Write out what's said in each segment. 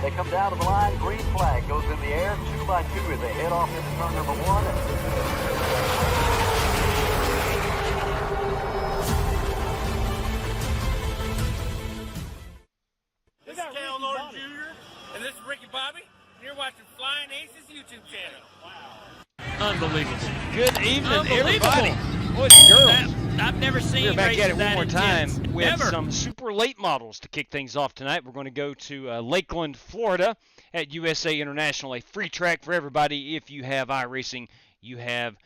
They come down to the line. Green flag goes in the air. 2 by 2 as they head off into turn number 1. This is Cal Norton Jr. and this is Ricky Bobby. And you're watching Flying Aces YouTube channel. Wow. Unbelievable. Good evening, everybody. Boys and girls. I've never seen We're back at it one more time intense. with Ever. some super late models to kick things off tonight. We're going to go to Lakeland, Florida at USA International, a free track for everybody. If you have iRacing, you have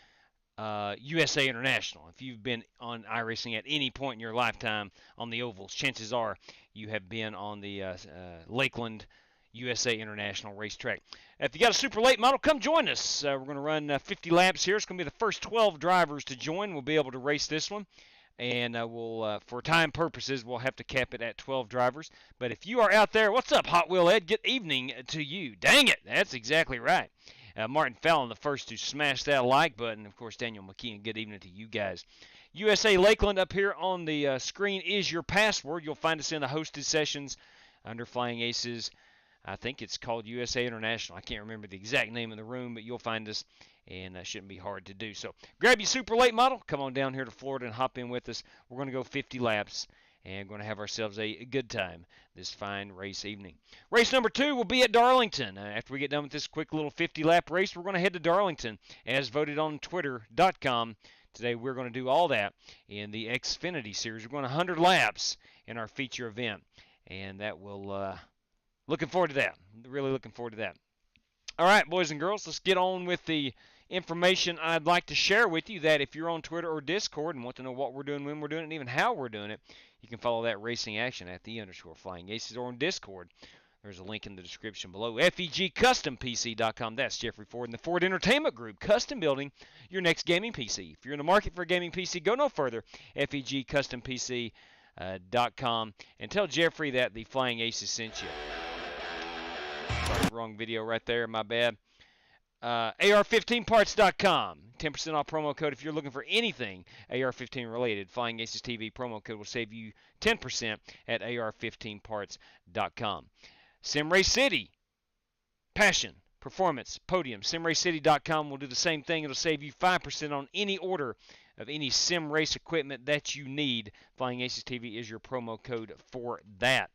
USA International. If you've been on iRacing at any point in your lifetime on the ovals, chances are you have been on the Lakeland USA International racetrack. If you got a super late model, come join us. We're going to run 50 laps here. It's going to be the first 12 drivers to join. We'll be able to race this one. And we'll, for time purposes, we'll have to cap it at 12 drivers. But if you are out there, what's up, Hot Wheel Ed? Good evening to you. Dang it, that's exactly right. Martin Fallon, the first to smash that like button. Of course, Daniel McKeon, good evening to you guys. USA Lakeland up here on the screen is your password. You'll find us in the hosted sessions under Flying Aces. I think it's called USA International. I can't remember the exact name of the room, but you'll find us, and that shouldn't be hard to do. So grab your super late model. Come on down here to Florida and hop in with us. We're going to go 50 laps, and going to have ourselves a good time this fine race evening. Race number 2 will be at Darlington. After we get done with this quick little 50-lap race, we're going to head to Darlington, as voted on Twitter.com. Today we're going to do all that in the Xfinity series. We're going 100 laps in our feature event, and that will... looking forward to that. Really looking forward to that. All right, boys and girls, let's get on with the information I'd like to share with you. That if you're on Twitter or Discord and want to know what we're doing, when we're doing it, and even how we're doing it, you can follow that racing action at _Flying Aces or on Discord. There's a link in the description below. FEGCustomPC.com. That's Jeffrey Ford and the Ford Entertainment Group, custom building your next gaming PC. If you're in the market for a gaming PC, go no further. FEGCustomPC.com and tell Jeffrey that the Flying Aces sent you. Sorry, wrong video right there. My bad. AR15parts.com. 10% off promo code if you're looking for anything AR15 related. Flying Aces TV promo code will save you 10% at AR15parts.com. SimRace City. Passion, performance, podium. SimRaceCity.com will do the same thing. It'll save you 5% on any order of any sim race equipment that you need. Flying Aces TV is your promo code for that.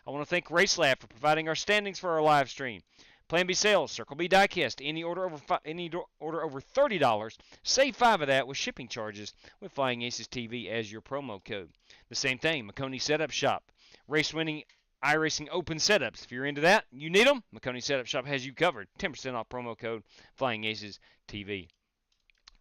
I want to thank RaceLab for providing our standings for our live stream. Plan B sales, Circle B diecast, any order over $30, save 5 of that with shipping charges with Flying Aces TV as your promo code. The same thing, McConey Setup Shop, race-winning iRacing open setups. If you're into that, you need them, McConey Setup Shop has you covered. 10% off promo code Flying Aces TV.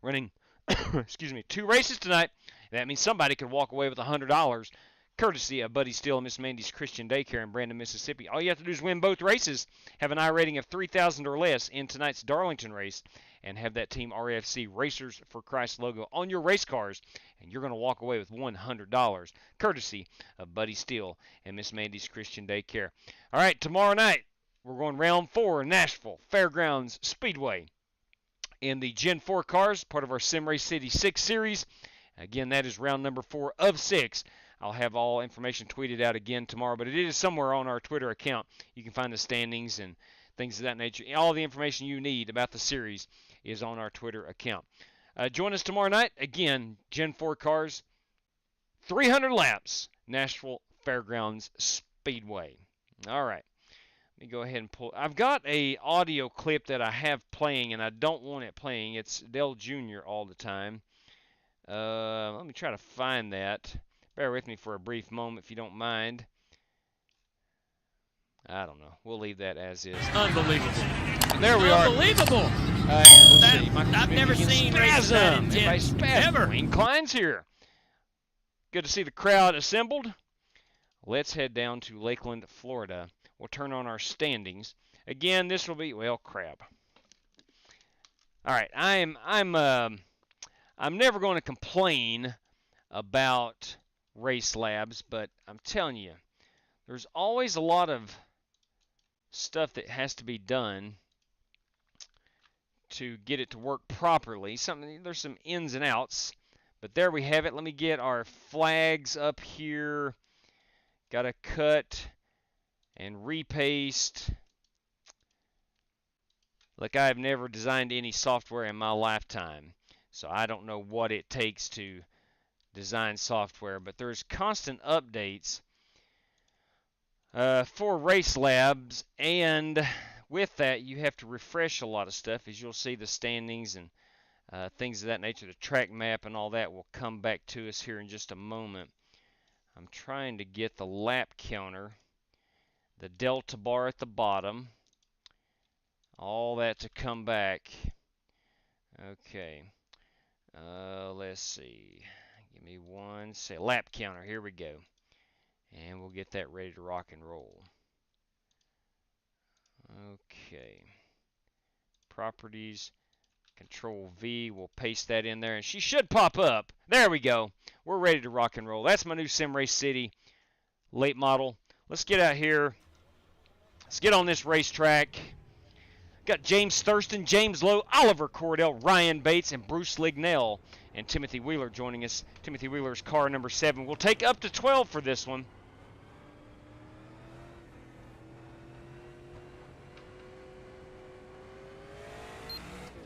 Running, 2 races tonight. That means somebody could walk away with $100. Courtesy of Buddy Steele and Miss Mandy's Christian Daycare in Brandon, Mississippi. All you have to do is win both races, have an I rating of 3,000 or less in tonight's Darlington race, and have that Team RAFC Racers for Christ logo on your race cars, and you're going to walk away with $100, courtesy of Buddy Steele and Miss Mandy's Christian Daycare. All right, tomorrow night, we're going round 4 in Nashville, Fairgrounds Speedway. In the Gen 4 cars, part of our SimRace City 6 series. Again, that is round number 4 of 6. I'll have all information tweeted out again tomorrow, but it is somewhere on our Twitter account. You can find the standings and things of that nature. All the information you need about the series is on our Twitter account. Join us tomorrow night. Again, Gen 4 cars, 300 laps, Nashville Fairgrounds Speedway. All right. Let me go ahead and pull. I've got a audio clip that I have playing, and I don't want it playing. It's Dale Jr. all the time. Let me try to find that. Bear with me for a brief moment if you don't mind. I don't know. We'll leave that as is. Unbelievable. There we are. Unbelievable. Let's see. I've never seen races that intense. Ever. Wayne Klein's here. Good to see the crowd assembled. Let's head down to Lakeland, Florida. We'll turn on our standings. Again, this will be, well, crap. All right. I'm never going to complain about RaceLabs, but I'm telling you, there's always a lot of stuff that has to be done to get it to work properly. There's some ins and outs, but there we have it. Let me get our flags up here. Got to cut and repaste. Look, I've never designed any software in my lifetime, so I don't know what it takes to design software, but there's constant updates for RaceLabs, and with that you have to refresh a lot of stuff, as you'll see the standings and things of that nature. The track map and all that will come back to us here in just a moment. I'm trying to get the lap counter, the delta bar at the bottom, all that to come back. Okay, let's see. Give me one say lap counter. Here we go, and we'll get that ready to rock and roll. Okay, properties, Control V. We'll paste that in there, and she should pop up. There we go. We're ready to rock and roll. That's my new Sim Race City late model. Let's get out here. Let's get on this racetrack. Got James Thurston, James Lowe, Oliver Cordell, Ryan Bates, and Bruce Lignell, and Timothy Wheeler joining us. Timothy Wheeler's car number 7. We'll take up to 12 for this one.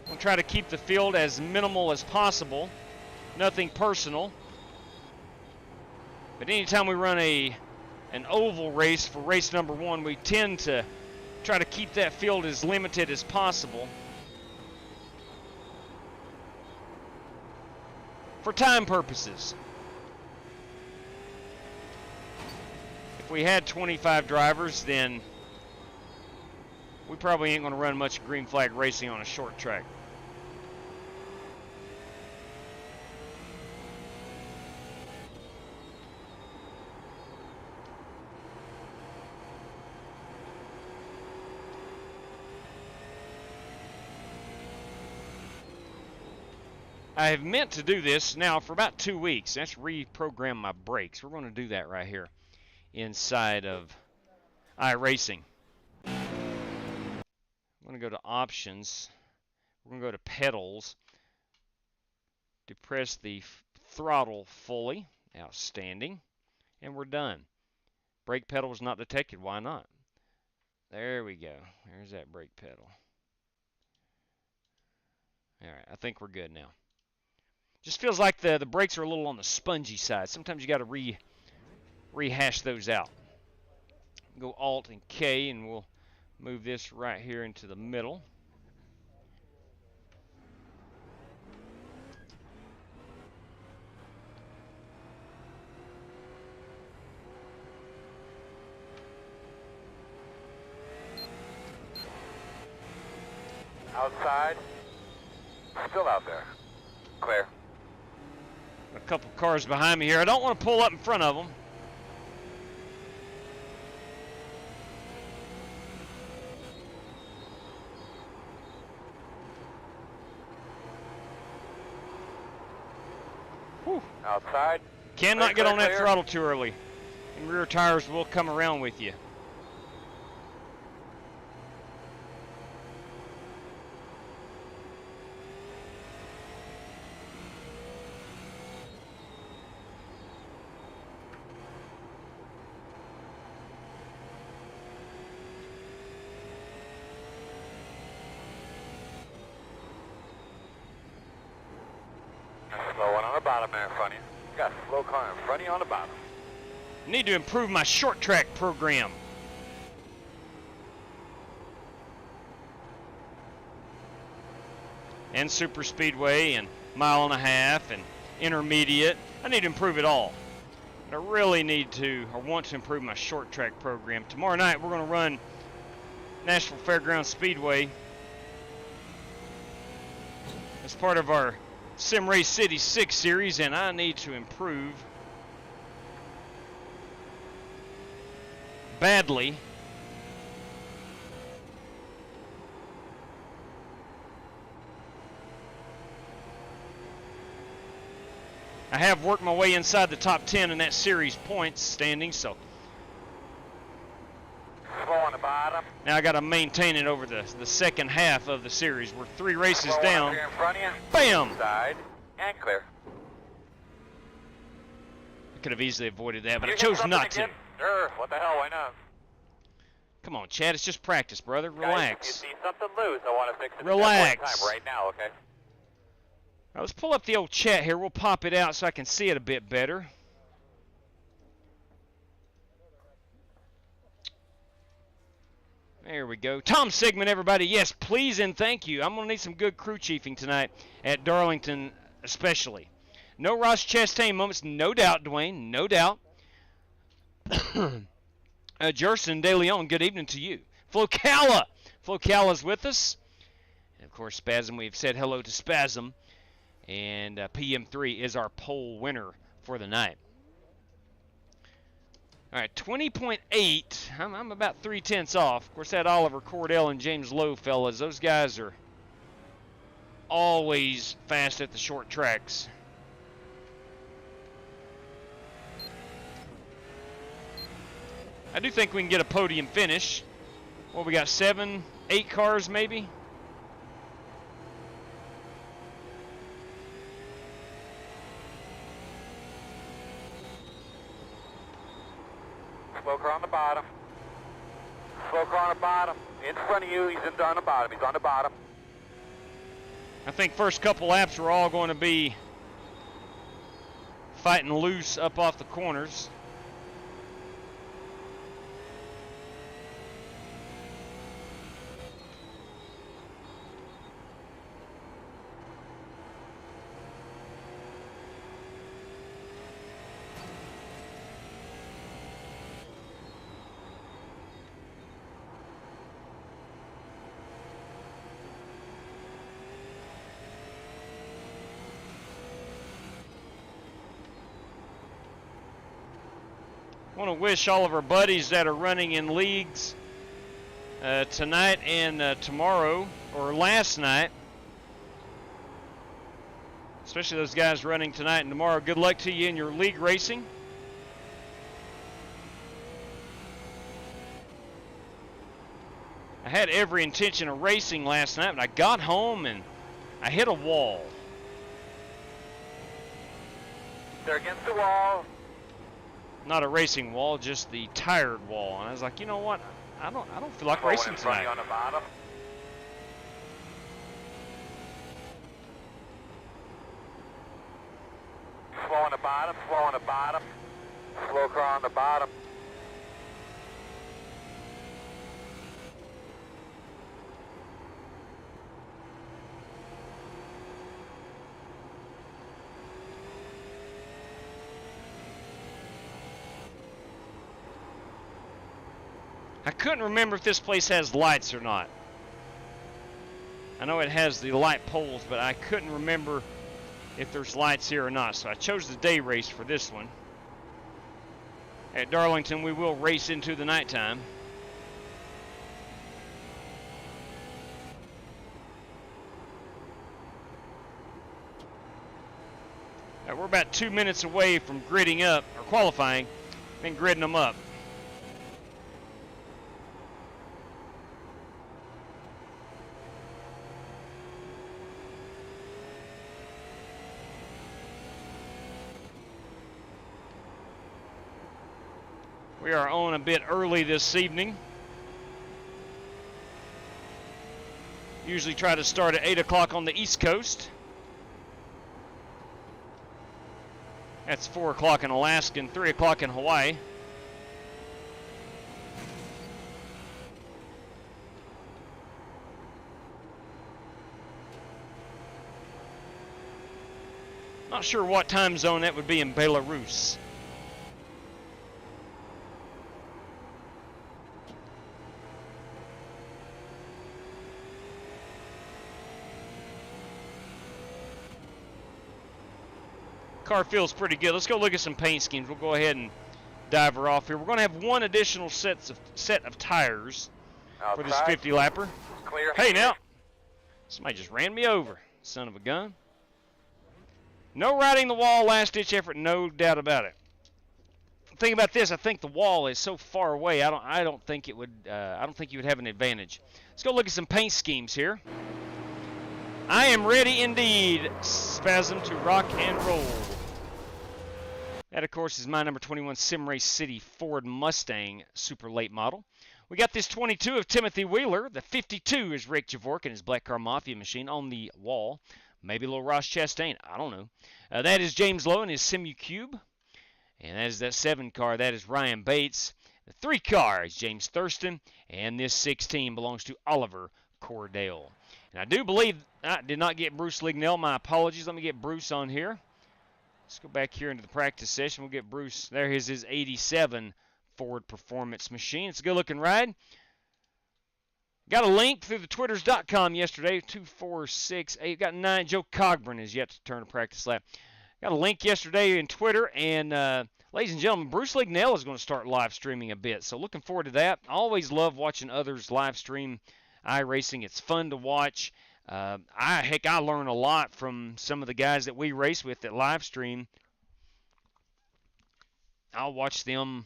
We'll try to keep the field as minimal as possible. Nothing personal. But anytime we run an oval race for race number 1, we tend to try to keep that field as limited as possible for time purposes. If we had 25 drivers, then we probably ain't going to run much green flag racing on a short track. I have meant to do this now for about 2 weeks. That's reprogram my brakes. We're going to do that right here inside of iRacing. I'm going to go to options. We're going to go to pedals. Depress the throttle fully. Outstanding. And we're done. Brake pedal was not detected. Why not? There we go. There's that brake pedal. Alright, I think we're good now. Just feels like the brakes are a little on the spongy side. Sometimes you got to rehash those out. Go Alt and K, and we'll move this right here into the middle. Outside. Still out there. Clear. A couple cars behind me here. I don't want to pull up in front of them. Whew. Outside. Cannot get on that throttle too early. And rear tires will come around with you. Slow one on the bottom there in front of you. You got a slow car in front of you on the bottom. Need to improve my short track program. And super speedway and mile and a half and intermediate. I need to improve it all. But I really need to, or want to improve my short track program. Tomorrow night we're going to run Nashville Fairgrounds Speedway as part of our Sim Race City 6 series, and I need to improve badly. I have worked my way inside the top 10 in that series points standing, so Slow on the bottom. now I got to maintain it over the second half of the series. We're 3 races Slow down. one up here in front of you. Bam! Side and clear. I could have easily avoided that, but I You hit chose something not to. again? Sure. What the hell? Why not? Come on, Chad. It's just practice, brother. Relax. Guys, if you see something loose, I want to fix it Relax. at that point in time right now, okay? Now, let's pull up the old chat here. We'll pop it out so I can see it a bit better. There we go. Tom Sigmund, everybody. Yes, please and thank you. I'm going to need some good crew chiefing tonight at Darlington especially. No Ross Chastain moments, no doubt, Dwayne, no doubt. Jerson De Leon, good evening to you. Flocala's with us. And, of course, Spasm, we've said hello to Spasm. And PM3 is our poll winner for the night. All right, 20.8. I'm about 0.3 off. Of course, that Oliver Cordell and James Lowe fellas, those guys are always fast at the short tracks. I do think we can get a podium finish. Well, we got 7, 8 cars maybe. Slow car on the bottom. Slow car on the bottom. In front of you, he's on the bottom. He's on the bottom. I think first couple laps we're all going to be fighting loose up off the corners. I want to wish all of our buddies that are running in leagues tonight and tomorrow, or last night, especially those guys running tonight and tomorrow, good luck to you in your league racing. I had every intention of racing last night, but I got home and I hit a wall. They're against the wall. Not a racing wall, just the tired wall. And I was like, you know what? I don't feel like racing tonight. On the bottom. Slow on the bottom, slow on the bottom. Slow car on the bottom. I couldn't remember if this place has lights or not. I know it has the light poles, but I couldn't remember if there's lights here or not. So I chose the day race for this one. At Darlington, we will race into the nighttime. We're about 2 minutes away from gridding up, or qualifying, and gridding them up. We are on a bit early this evening. Usually try to start at 8 o'clock on the East Coast. That's 4 o'clock in Alaska and 3 o'clock in Hawaii. Not sure what time zone that would be in Belarus. Car feels pretty good. Let's go look at some paint schemes. We'll go ahead and dive her off here. We're going to have one additional set of tires for this 50 lapper. Clear. Hey now, somebody just ran me over, son of a gun. No riding the wall, last ditch effort, no doubt about it. Think about this. I think the wall is so far away. I don't think it would. I don't think you would have an advantage. Let's go look at some paint schemes here. I am ready indeed, Spasm, to rock and roll. That, of course, is my number 21 Sim Race City Ford Mustang Super Late Model. We got this 22 of Timothy Wheeler. The 52 is Rick Javork and his Black Car Mafia machine on the wall. Maybe a little Ross Chastain. I don't know. That is James Lowe and his Simu Cube. And that is that 7 car. That is Ryan Bates. The 3 car is James Thurston. And this 16 belongs to Oliver Cordell. And I do believe I did not get Bruce Lignell. My apologies. Let me get Bruce on here. Let's go back here into the practice session. We'll get Bruce. There is his 87 Ford Performance machine. It's a good-looking ride. Got a link through the twitters.com yesterday. 2468. Got 9. Joe Cogburn is yet to turn a practice lap. Got a link yesterday in Twitter. And, ladies and gentlemen, Bruce Lignell is going to start live streaming a bit. So looking forward to that. I always love watching others live stream iRacing. It's fun to watch. I learn a lot from some of the guys that we race with that live stream. I'll watch them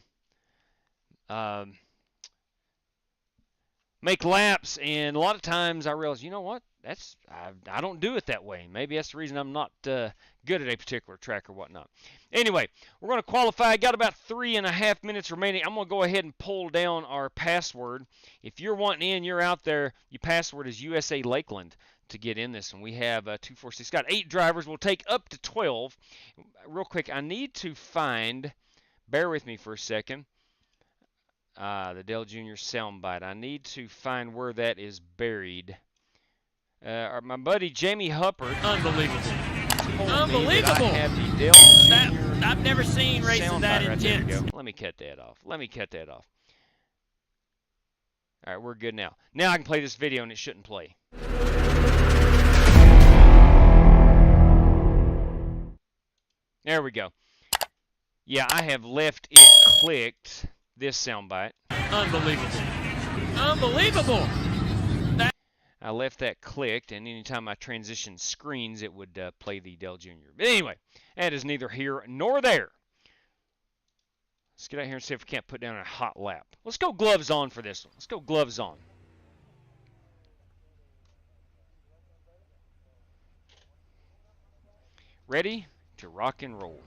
make laps, and a lot of times I realize, you know what? I don't do it that way. Maybe that's the reason I'm not good at a particular track or whatnot. Anyway, we're going to qualify. Got about 3.5 minutes remaining. I'm going to go ahead and pull down our password. If you're wanting in, you're out there. Your password is USA Lakeland to get in this one. We have 246. Got 8 drivers. We'll take up to 12. Real quick, I need to find, bear with me for a second, the Dale Jr. soundbite. I need to find where that is buried. My buddy Jamie Huppert. Unbelievable. Unbelievable. I have the Dale Jr. I've never seen racing that intense. Let me cut that off. All right, we're good now. Now I can play this video and it shouldn't play. There we go. Yeah, I have left it clicked, this soundbite. Unbelievable. I left that clicked, and anytime I transition screens, it would play the Dale Jr. But anyway, that is neither here nor there. Let's get out here and see if we can't put down a hot lap. Let's go gloves on for this one. Let's go gloves on. Ready to rock and roll.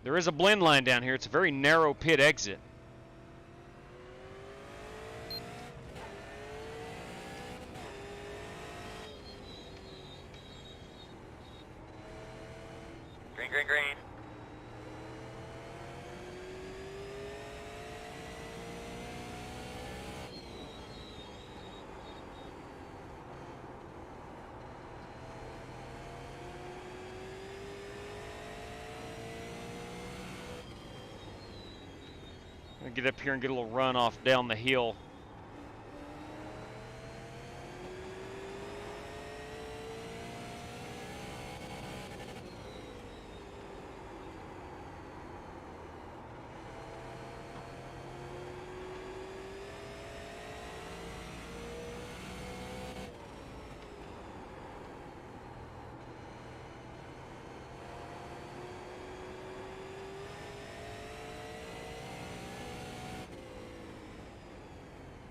There is a blend line down here. It's a very narrow pit exit. Green, green, green. Get up here and get a little run off down the hill.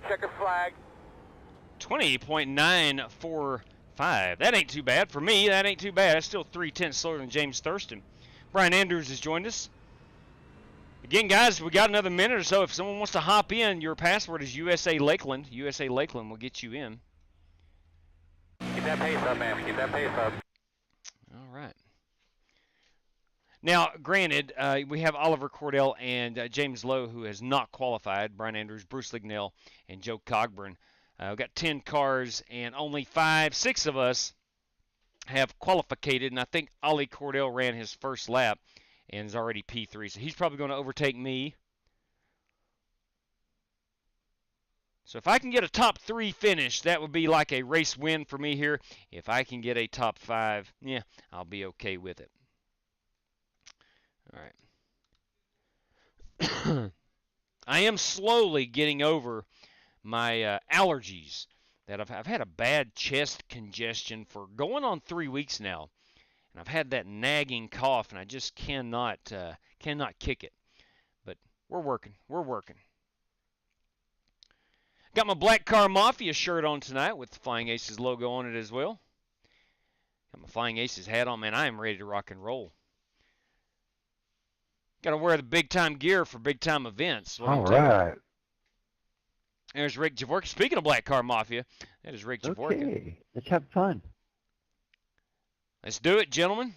Checker flag. 20.945. That ain't too bad. For me, that ain't too bad. That's still 3/10 slower than James Thurston. Brian Andrews has joined us. Again, guys, we got another minute or so. If someone wants to hop in, your password is USA Lakeland. USA Lakeland will get you in. Keep that pace up, man. Keep that pace up. All right. Now, granted, we have Oliver Cordell and James Lowe, who has not qualified, Brian Andrews, Bruce Lignell, and Joe Cogburn. We've got 10 cars, and only 6 of us have qualified, and I think Ollie Cordell ran his first lap and is already P3, so he's probably going to overtake me. So if I can get a top 3 finish, that would be like a race win for me here. If I can get a top 5, yeah, I'll be okay with it. All right. I am slowly getting over my allergies. That I've had a bad chest congestion for going on 3 weeks now, and I've had that nagging cough, and I just cannot kick it. But we're working. Got my Black Car Mafia shirt on tonight with the Flying Aces logo on it as well. Got my Flying Aces hat on, man. I am ready to rock and roll. Got to wear the big-time gear for big-time events. All right. There's Rick Javorka. Speaking of Black Car Mafia, that is Rick Javorka. Okay, let's have fun. Let's do it, gentlemen.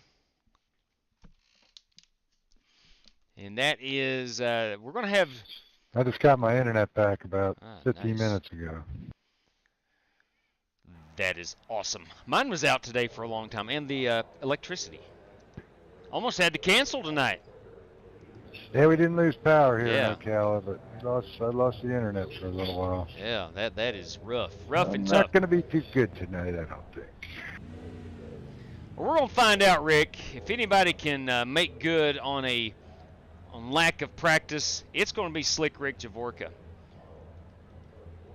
And that is, we're going to have... I just got my internet back about 15 nice. minutes ago. That is awesome. Mine was out today for a long time, and the electricity. Almost had to cancel tonight. Yeah, we didn't lose power here Yeah. in Ocala, but I lost the internet for a little while. Yeah, that is rough. Rough and It's tough. not going to be too good tonight, I don't think. Well, we're going to find out, Rick, if anybody can make good on lack of practice. It's going to be Slick Rick Javorka.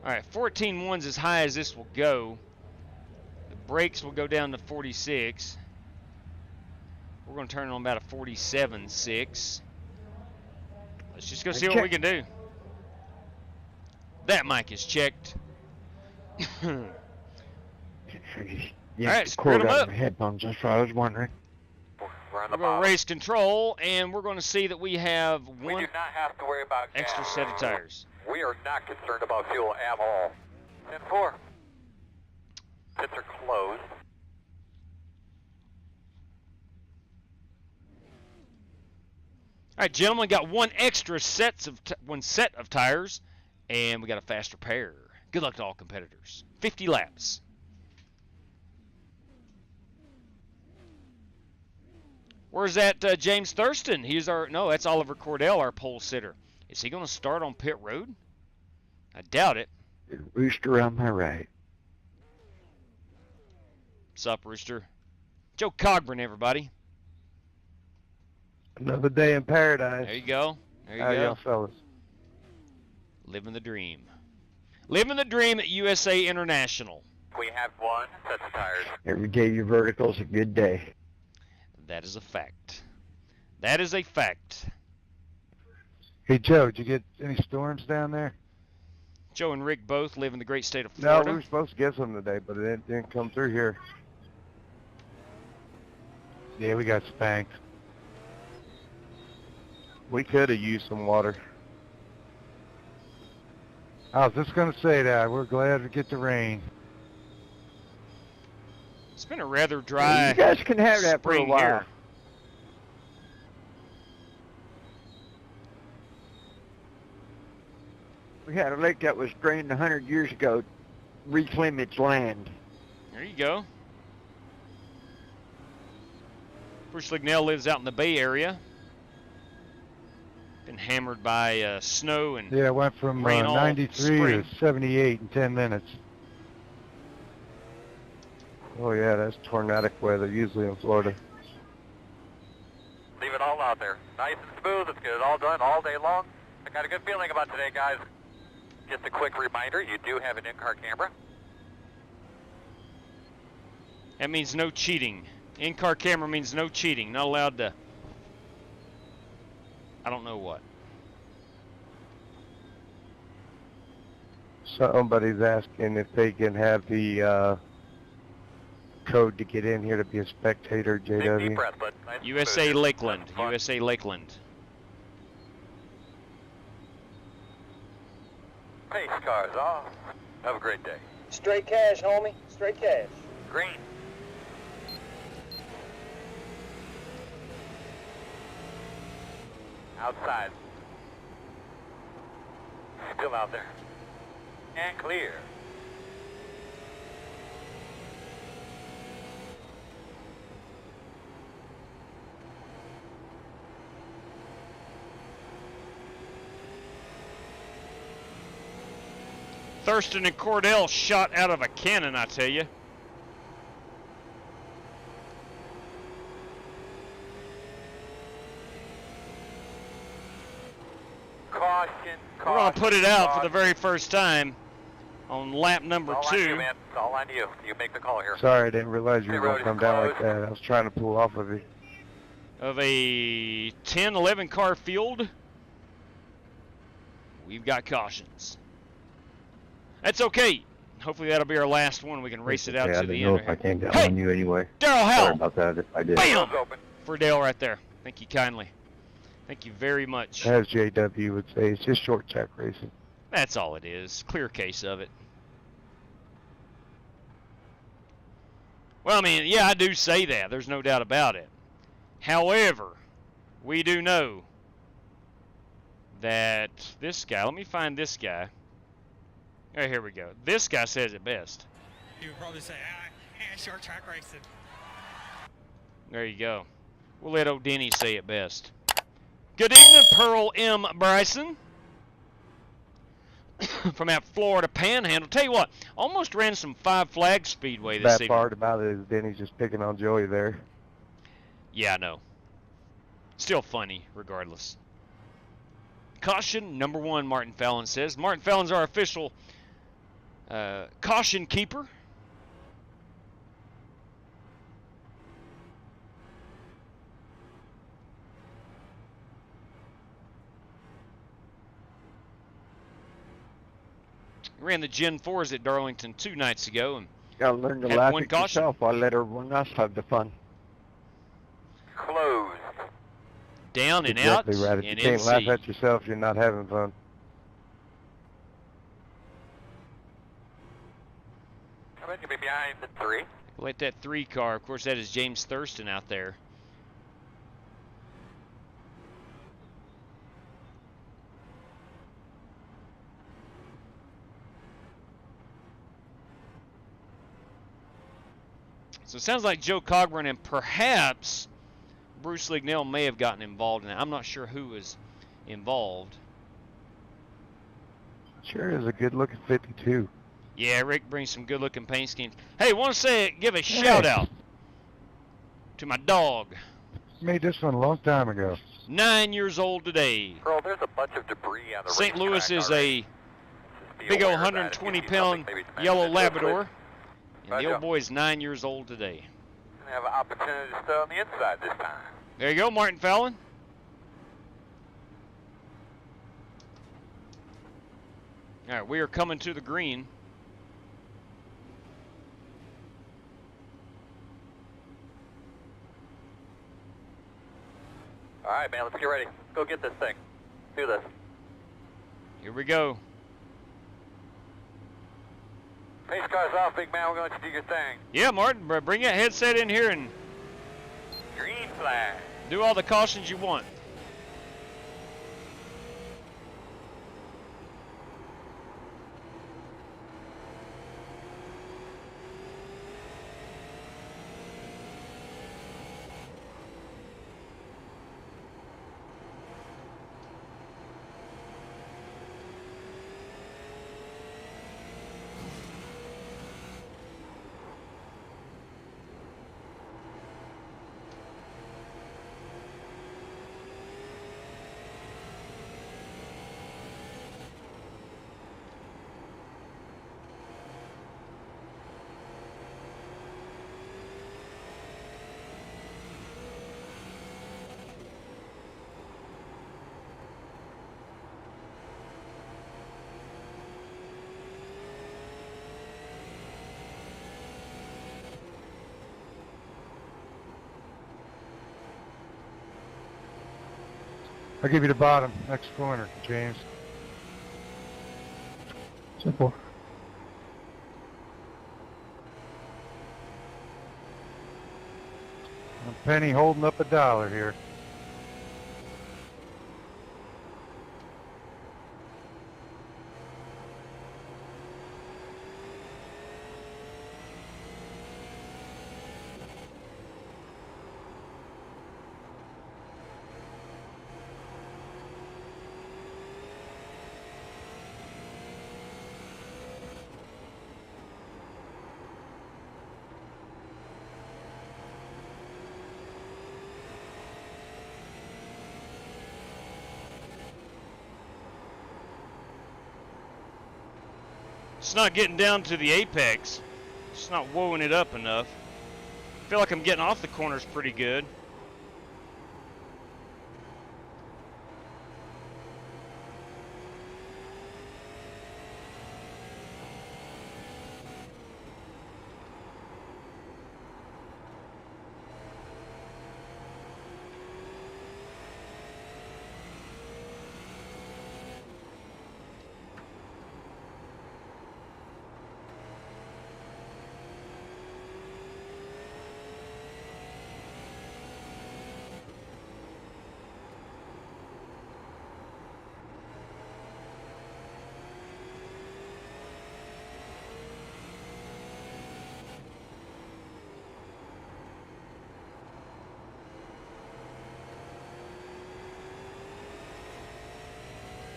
All right, 14.1's as high as this will go. The brakes will go down to 46. We're going to turn it on about a 47.6. Let's just go see what we can do. That mic is checked. Yeah, all right, screw them up. Headphones, that's what I was wondering. We're on We're the going bottom. to race control, and we're going to see that we have We one do not have to worry about extra gas. set of tires. We are not concerned about fuel at all. 10-4. Pits are closed. All right, gentlemen, got one set of tires, and we got a faster pair. Good luck to all competitors. 50 laps. Where's that James Thurston? That's Oliver Cordell, our pole sitter. Is he going to start on pit road? I doubt it. Rooster on my right. What's up, Rooster? Joe Cogburn, everybody. Another day in paradise. There you go. There you How go. y'all fellas? Living the dream. Living the dream at USA International. We have one set of tires. Every day your vertical's a good day. That is a fact. That is a fact. Hey, Joe, did you get any storms down there? Joe and Rick both live in the great state of No, Florida. we were supposed to get some today, but it didn't come through here. Yeah, we got spanked. We could have used some water. I was just going to say that. We're glad to get the rain. It's been a rather dry You guys can have that for a spring while. here. We had a lake that was drained 100 years ago, reclaim its land. There you go. Bruce Lignell lives out in the Bay Area. Been hammered by snow and Yeah, it went from rain all 93 spring. to 78 in 10 minutes. Oh yeah, that's tornadic weather, usually in Florida. Leave it all out there. Nice and smooth. Let's get it all done all day long. I got a good feeling about today, guys. Just a quick reminder, you do have an in-car camera. That means no cheating. In-car camera means no cheating. Not allowed to... I don't know what. Somebody's asking if they can have the code to get in here to be a spectator, Big deep JW. breath, but nice and USA smooth. Lakeland. Fun. USA Lakeland. Pace cars off. Have a great day. Straight cash, homie. Straight cash. Green. Outside. Still out there. And clear. Thurston and Cordell shot out of a cannon, I tell you. Caution, We're going to put it out for the caution. very first time on lap number It's all on you, 2. man. It's all on you. You make the call here. Sorry, I didn't realize you were The going road to is come down like closed. that. I was trying to pull off of you. Of a 10, 11 car field, we've got cautions. That's okay. Hopefully that'll be our last one. We can race it out Yeah, I to the didn't know end. if I came down Hey! on you anyway. Daryl Sorry Howell about that if I did. Bam! Door's open. for Dale right there. Thank you kindly. Thank you very much. As JW would say, it's just short track racing. That's all it is. Clear case of it. Well, I mean, yeah, I do say that. There's no doubt about it. However, we do know that this guy, let me find this guy. Oh, here we go. This guy says it best. You would probably say, short track racing. There you go. We'll let old Denny say it best. Good evening, Pearl M. Bryson. From out Florida Panhandle. Tell you what, almost ran some Five Flags Speedway this evening. That part about it is Denny's just picking on Joey there. Yeah, I know. Still funny, regardless. Caution number 1, Martin Fallon says. Martin Fallon's our official caution keeper. Ran the Gen 4s at Darlington 2 nights ago and Gotta learn to had laugh one at caution. yourself while let everyone else have the fun. Closed. Down and Exactly out right. If and you can't NC. laugh at yourself, you're not having fun. How about you be behind the 3? Let that 3 car, of course, that is James Thurston out there. So it sounds like Joe Cogburn and perhaps Bruce Lignell may have gotten involved in that. I'm not sure who was involved. Sure is a good-looking 52. Yeah, Rick brings some good-looking paint schemes. Hey, want to give a shout-out to my dog. Made this one a long time ago. 9 years old today. Pearl, there's a bunch of debris on the St. Louis racetrack is already. a Just be big old aware of that. If you see 120-pound something, maybe mention yellow it real Labrador. quick. And the old boy is 9 years old today. Gonna have an opportunity to stay on the inside this time. There you go, Martin Fallon. All right, we are coming to the green. All right, man, let's get ready. Let's go get this thing. Do this. Here we go. Pace car's off, big man. We're going to let you do your thing. Yeah, Martin, bring that headset in here and Green flag. do all the cautions you want. I'll give you the bottom, next corner, James. Simple. A penny holding up $1 here. It's not getting down to the apex. It's not woeing it up enough. I feel like I'm getting off the corners pretty good.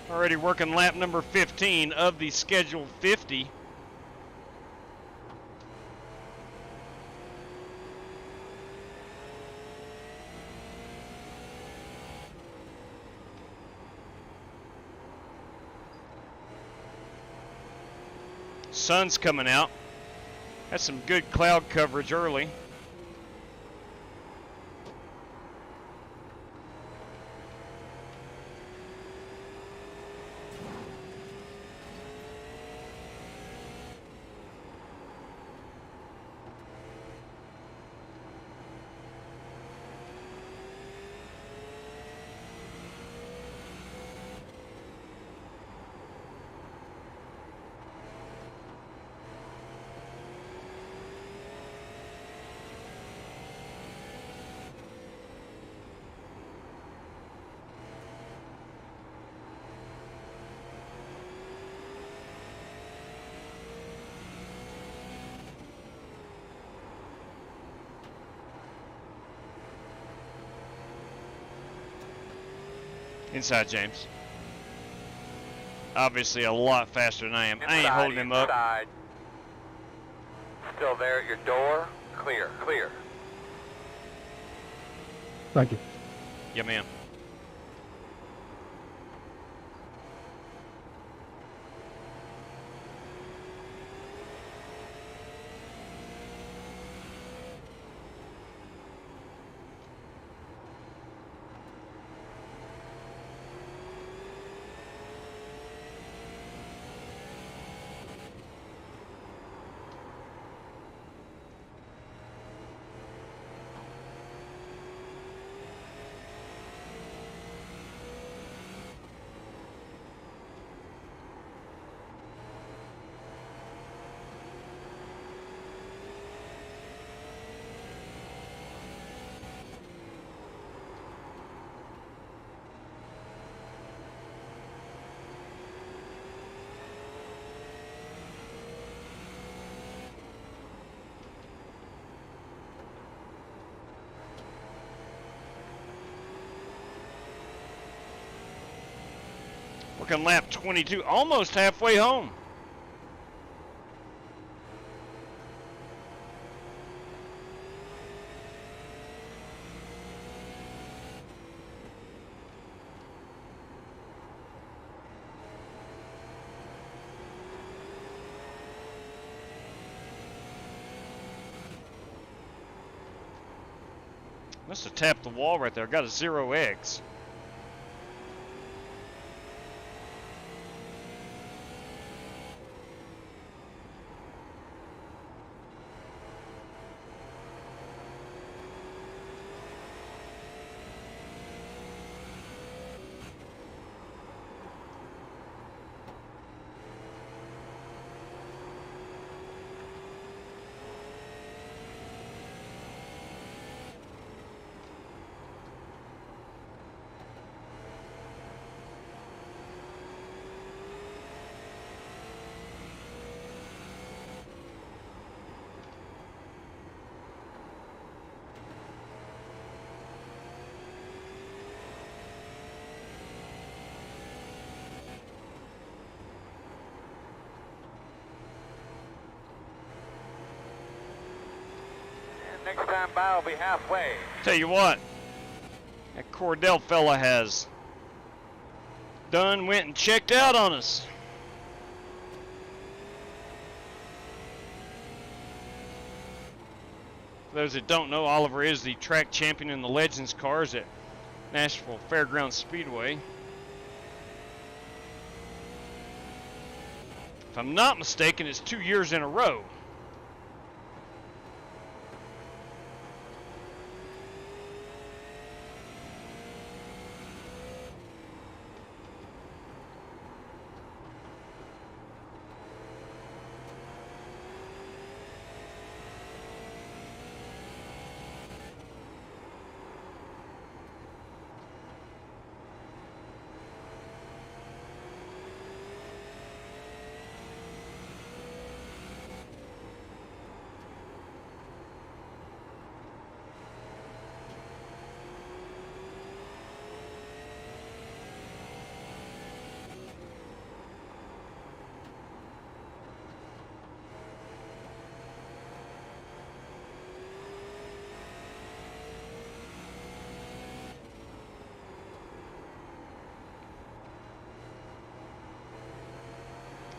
Already working lap number 15 of the scheduled 50. Sun's coming out. That's some good cloud coverage early. Inside, James. Obviously a lot faster than I am. I ain't holding him up. Inside. Still there at your door. Clear, clear. Thank you. Yeah, ma'am. Working lap 22, almost halfway home. Must have tapped the wall right there. Got a 0 eggs. Next time by will be halfway. Tell you what, that Cordell fella has went and checked out on us. For those that don't know, Oliver is the track champion in the Legends cars at Nashville Fairgrounds Speedway. If I'm not mistaken, it's 2 years in a row.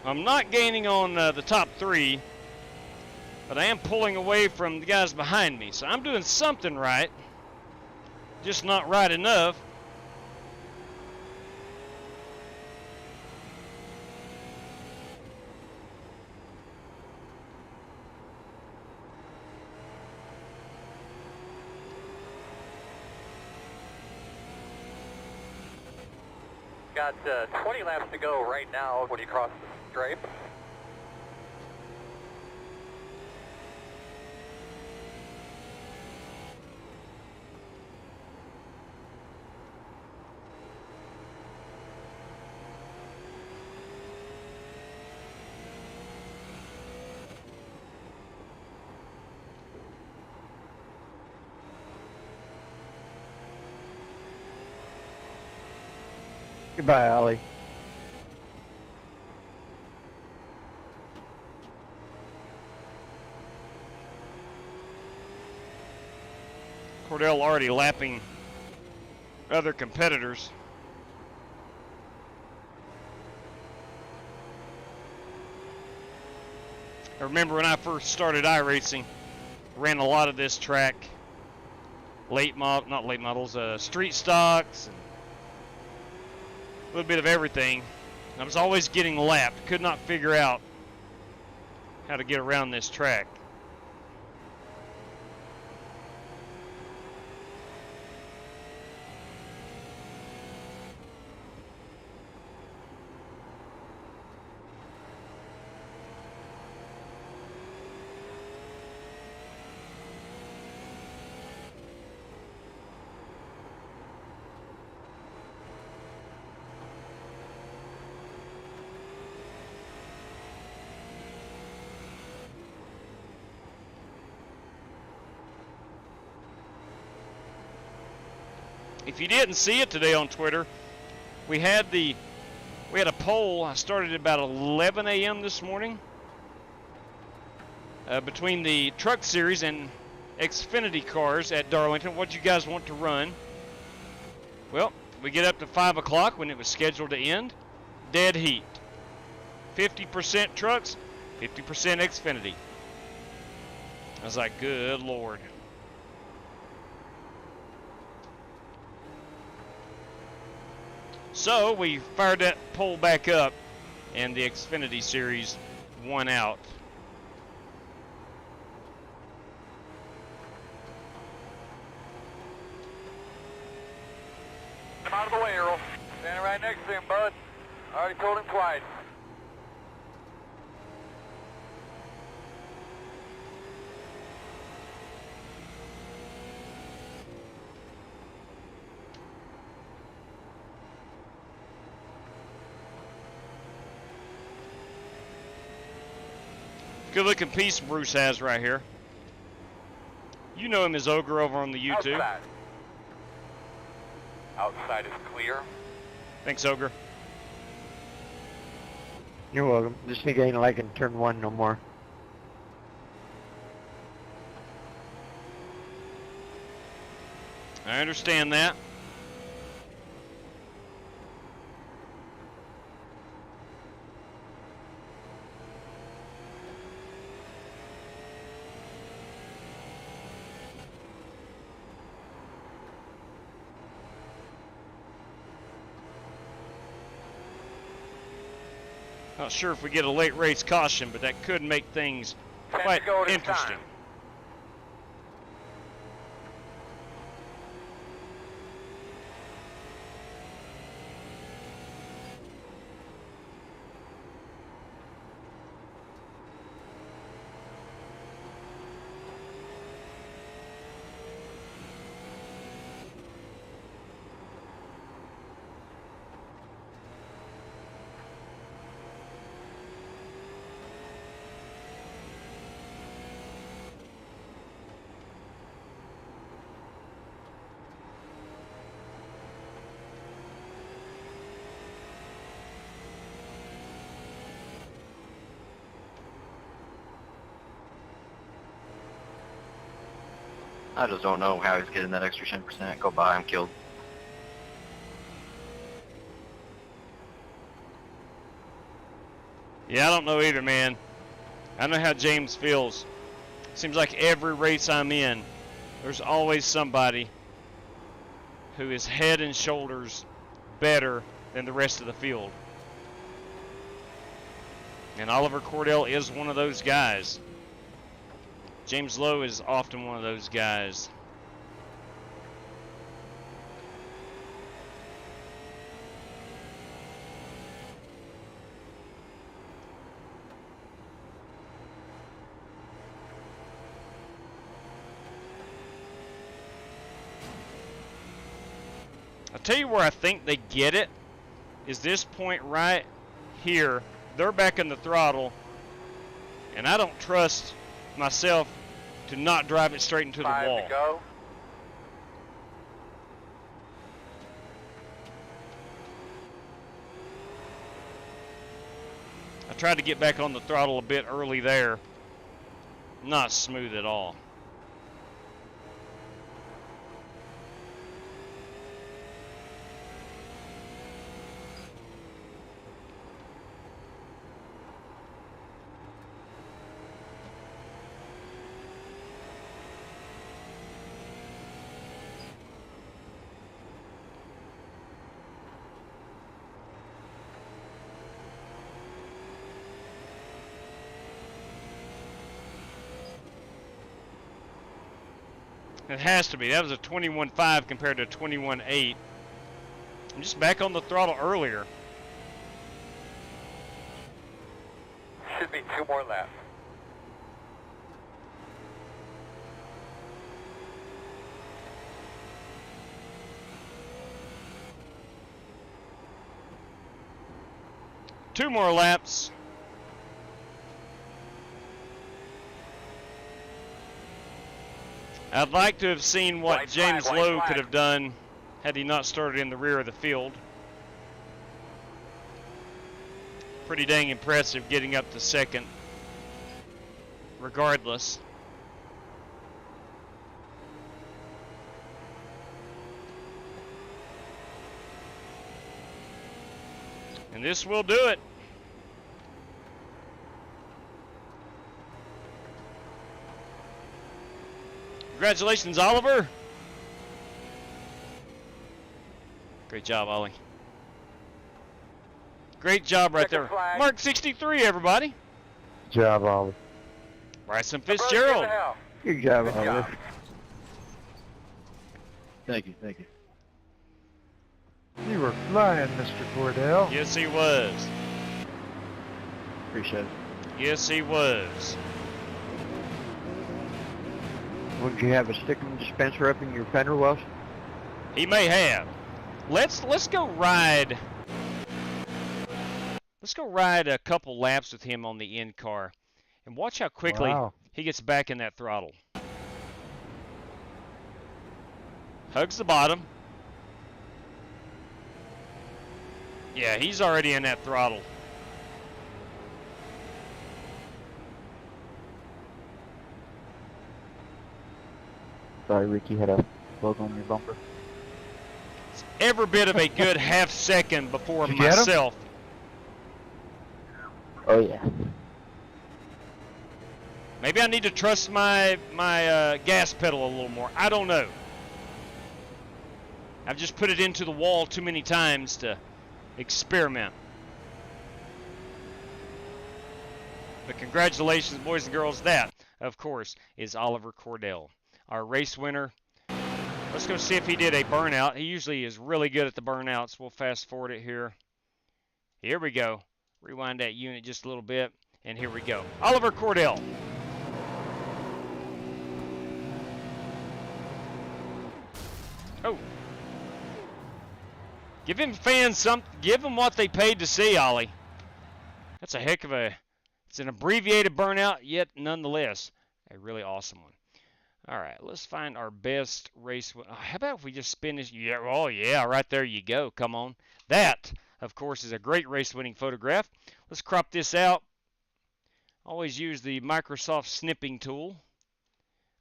I'm not gaining on the top 3, but I am pulling away from the guys behind me. So I'm doing something right, just not right enough. Got 20 laps to go right now when you cross the stripe. Goodbye, Ollie. Cordell already lapping other competitors. I remember when I first started iRacing, ran a lot of this track, not late models, street stocks, and a little bit of everything. I was always getting lapped, could not figure out how to get around this track. If you didn't see it today on Twitter, we had a poll. I started at about 11 a.m. this morning between the Truck Series and Xfinity cars at Darlington. What you guys want to run? Well, we get up to 5 o'clock when it was scheduled to end. Dead heat. 50% trucks, 50% Xfinity. I was like, good Lord. So we fired that poll back up, and the Xfinity series won out. I'm out of the way, Earl. Standing right next to him, bud. Already told him twice. Good looking piece Bruce has right here. You know him as Ogre over on the YouTube. Outside. Outside is clear. Thanks, Ogre. You're welcome. This thing ain't like in turn 1 no more. I understand that. Not sure if we get a late race caution, but that could make things quite interesting. I just don't know how he's getting that extra 10%. Go by, I'm killed. Yeah, I don't know either, man. I know how James feels. Seems like every race I'm in, there's always somebody who is head and shoulders better than the rest of the field. And Oliver Cordell is one of those guys. James Lowe is often one of those guys. I'll tell you where I think they get it, is this point right here. They're back in the throttle, and I don't trust myself to not drive it straight into the wall. 5 to go. I tried to get back on the throttle a bit early there. Not smooth at all. It has to be. That was a 21.5 compared to 21.8. I'm just back on the throttle earlier. Should be 2 more laps. Two more laps. I'd like to have seen what White James flag, white Lowe flag. could have done had he not started in the rear of the field. Pretty dang impressive getting up to second, regardless. And this will do it. Congratulations, Oliver. Great job, Ollie. Great job right Checkered there. flag. Mark 63, everybody. Good job, Ollie. Bryson Brother, Fitzgerald. give it hell. Good job, Good Ollie. job. Thank you, thank you. You were flying, Mr. Cordell. Yes, he was. Appreciate it. Yes, he was. Would you have a sticking dispenser up in your fender wells? He may have. Let's go ride. Let's go ride a couple laps with him on the end car, and watch how quickly Wow. he gets back in that throttle. Hugs the bottom. Yeah, he's already in that throttle. Sorry, Ricky, had a bug on your bumper. It's every bit of a good half second before Did you get him? myself. Oh, yeah. Maybe I need to trust my gas pedal a little more. I don't know. I've just put it into the wall too many times to experiment. But congratulations, boys and girls. That, of course, is Oliver Cordell, our race winner. Let's go see if he did a burnout. He usually is really good at the burnouts. We'll fast forward it here. Here we go. Rewind that unit just a little bit, and here we go. Oliver Cordell. Oh. Give him fans something. Give them what they paid to see, Ollie. That's a heck of a... It's an abbreviated burnout, yet nonetheless a really awesome one. All right, let's find our best race. How about if we just spin this? Yeah, oh yeah, right there you go. Come on. That, of course, is a great race-winning photograph. Let's crop this out. Always use the Microsoft snipping tool.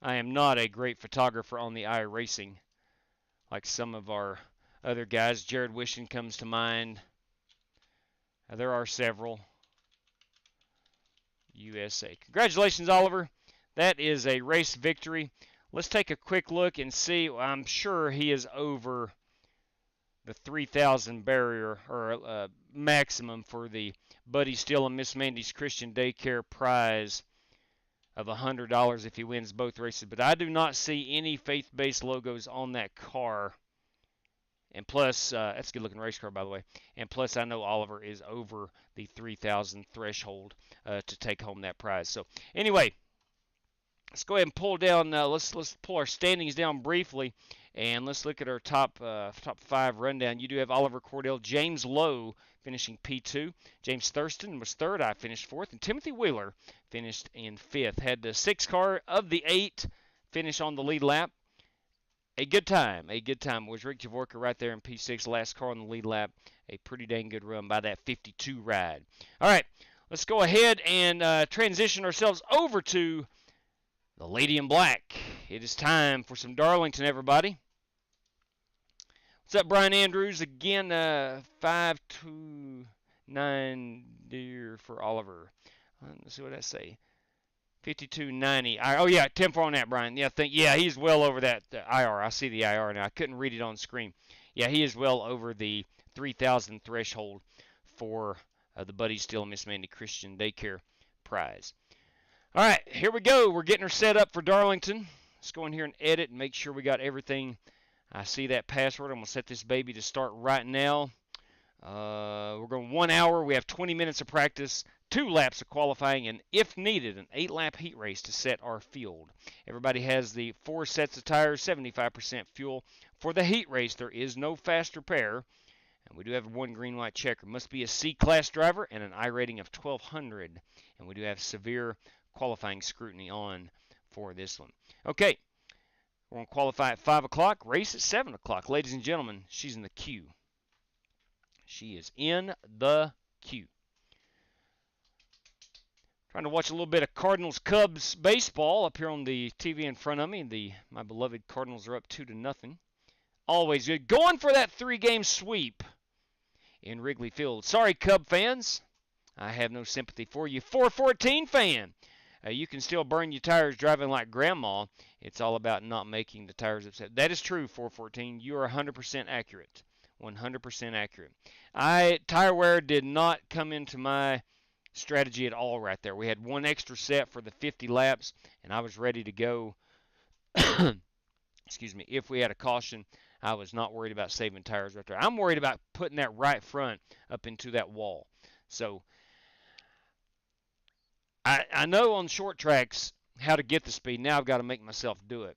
I am not a great photographer on the iRacing, like some of our other guys. Jared Wishing comes to mind. There are several. USA. Congratulations, Oliver. That is a race victory. Let's take a quick look and see. I'm sure he is over the 3,000 barrier or maximum for the Buddy Steele and Miss Mandy's Christian Daycare prize of $100 if he wins both races. But I do not see any faith-based logos on that car. And plus, that's a good-looking race car, by the way. And plus, I know Oliver is over the 3,000 threshold to take home that prize. So, anyway, let's go ahead and pull down. Let's pull our standings down briefly, and let's look at our top 5 rundown. You do have Oliver Cordell, James Lowe finishing P2. James Thurston was 3rd. I finished 4th, and Timothy Wheeler finished in 5th. Had the 6 car of the 8 finish on the lead lap. A good time. Was Rick Javorka right there in P6, last car on the lead lap. A pretty dang good run by that 52 ride. All right, let's go ahead and transition ourselves over to the Lady in Black. It is time for some Darlington, everybody. What's up, Brian Andrews? Again, 529 deer for Oliver. Let's see what I say. 5290. Oh, yeah, 10-4 on that, Brian. Yeah, he's well over that IR. I see the IR now. I couldn't read it on screen. Yeah, he is well over the 3,000 threshold for the Buddy Steele and Miss Mandy Christian Daycare prize. All right, here we go. We're getting her set up for Darlington. Let's go in here and edit and make sure we got everything. I see that password. I'm going to set this baby to start right now. We're going 1 hour. We have 20 minutes of practice, 2 laps of qualifying, and if needed, an 8-lap heat race to set our field. Everybody has the 4 sets of tires, 75% fuel. For the heat race, there is no faster pair. And we do have 1 green-white checker. Must be a C-class driver and an I rating of 1,200. And we do have severe qualifying scrutiny on for this one. Okay, we're going to qualify at 5 o'clock, race at 7 o'clock. Ladies and gentlemen, she's in the queue. She is in the queue. Trying to watch a little bit of Cardinals-Cubs baseball up here on the TV in front of me. My beloved Cardinals are up 2-0. Always good. Going for that 3-game sweep in Wrigley Field. Sorry, Cub fans. I have no sympathy for you. 414 fan. You can still burn your tires driving like grandma. It's all about not making the tires upset. That is true, 414. You are 100% accurate. 100% accurate. Tire wear did not come into my strategy at all right there. We had 1 extra set for the 50 laps, and I was ready to go. Excuse me. If we had a caution, I was not worried about saving tires right there. I'm worried about putting that right front up into that wall. So I know on short tracks how to get the speed. Now I've got to make myself do it.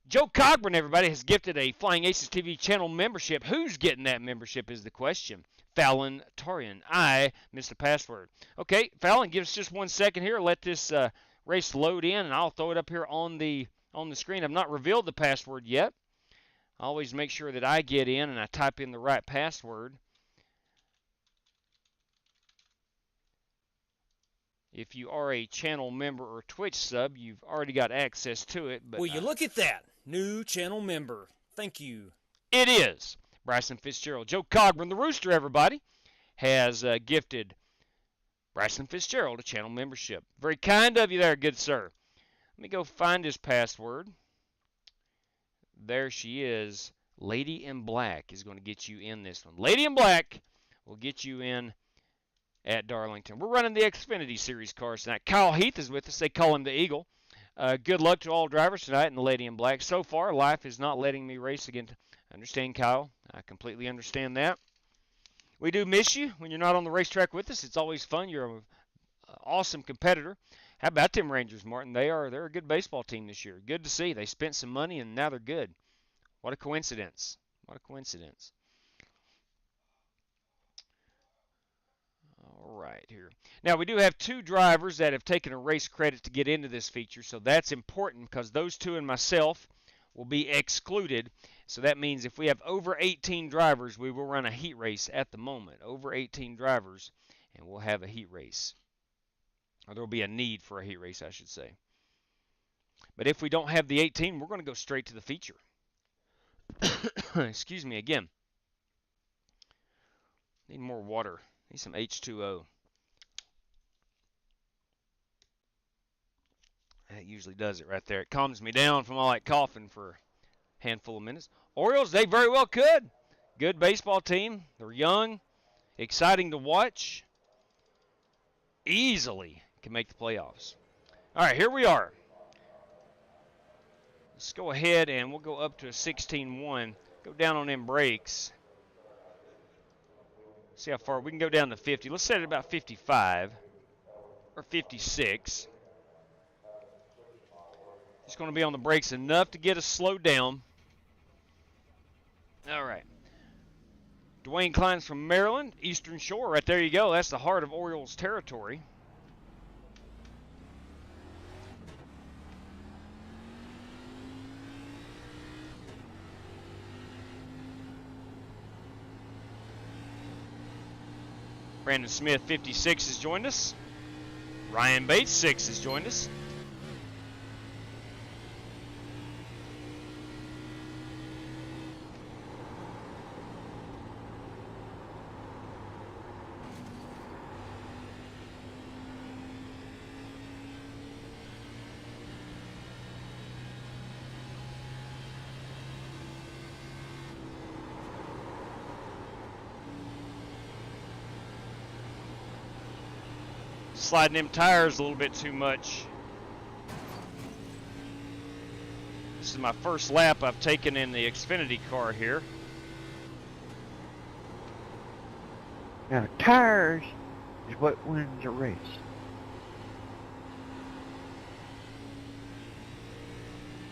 Joe Cogburn, everybody, has gifted a Flying Aces TV channel membership. Who's getting that membership is the question. Fallon Tarian. I missed the password. Okay, Fallon, give us just 1 second here. Let this race load in, and I'll throw it up here on the screen. I've not revealed the password yet. I always make sure that I get in and I type in the right password. If you are a channel member or Twitch sub, you've already got access to it. But will you look at that? New channel member. Thank you. It is Bryson Fitzgerald. Joe Cogburn, the Rooster, everybody, has gifted Bryson Fitzgerald a channel membership. Very kind of you there, good sir. Let me go find his password. There she is. Lady in Black is going to get you in this one. Lady in Black will get you in at Darlington. We're running the Xfinity Series cars tonight. Kyle Heath is with us. They call him the Eagle. Good luck to all drivers tonight in the Lady in Black. So far, life is not letting me race again. I understand, Kyle. I completely understand that. We do miss you when you're not on the racetrack with us. It's always fun. You're an awesome competitor. How about them Rangers, Martin? They're a good baseball team this year. Good to see. They spent some money, and now they're good. What a coincidence. What a coincidence. All right, here. Now, we do have 2 drivers that have taken a race credit to get into this feature, so that's important because those 2 and myself will be excluded. So that means if we have over 18 drivers, we will run a heat race at the moment. Over 18 drivers, and we'll have a heat race. Or there will be a need for a heat race, I should say. But if we don't have the 18, we're going to go straight to the feature. Excuse me again. Need more water. Need some H2O. That usually does it right there. It calms me down from all that coughing for a handful of minutes. Orioles, they very well could. Good baseball team. They're young, exciting to watch. Easily can make the playoffs. All right, here we are. Let's go ahead and we'll go up to a 16-1. Go down on them brakes. See how far we can go down to 50. Let's set it about 55 or 56. Just going to be on the brakes enough to get us slowed down. All right. Dwayne Klein's from Maryland, Eastern Shore. Right there you go. That's the heart of Orioles territory. Brandon Smith, 56, has joined us. Ryan Bates, 6, has joined us. Sliding them tires a little bit too much. This is my first lap I've taken in the Xfinity car here. Now, tires is what wins a race.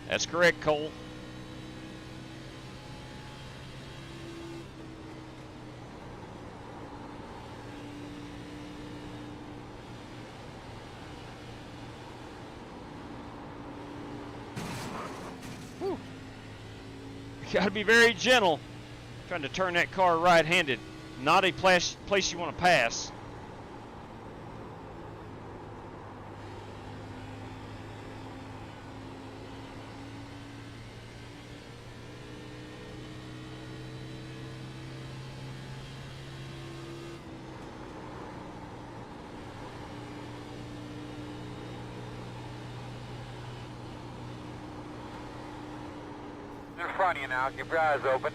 That's correct, Cole. Got to be very gentle trying to turn that car right-handed. Not a place you want to pass. In front of you now. Keep your eyes open.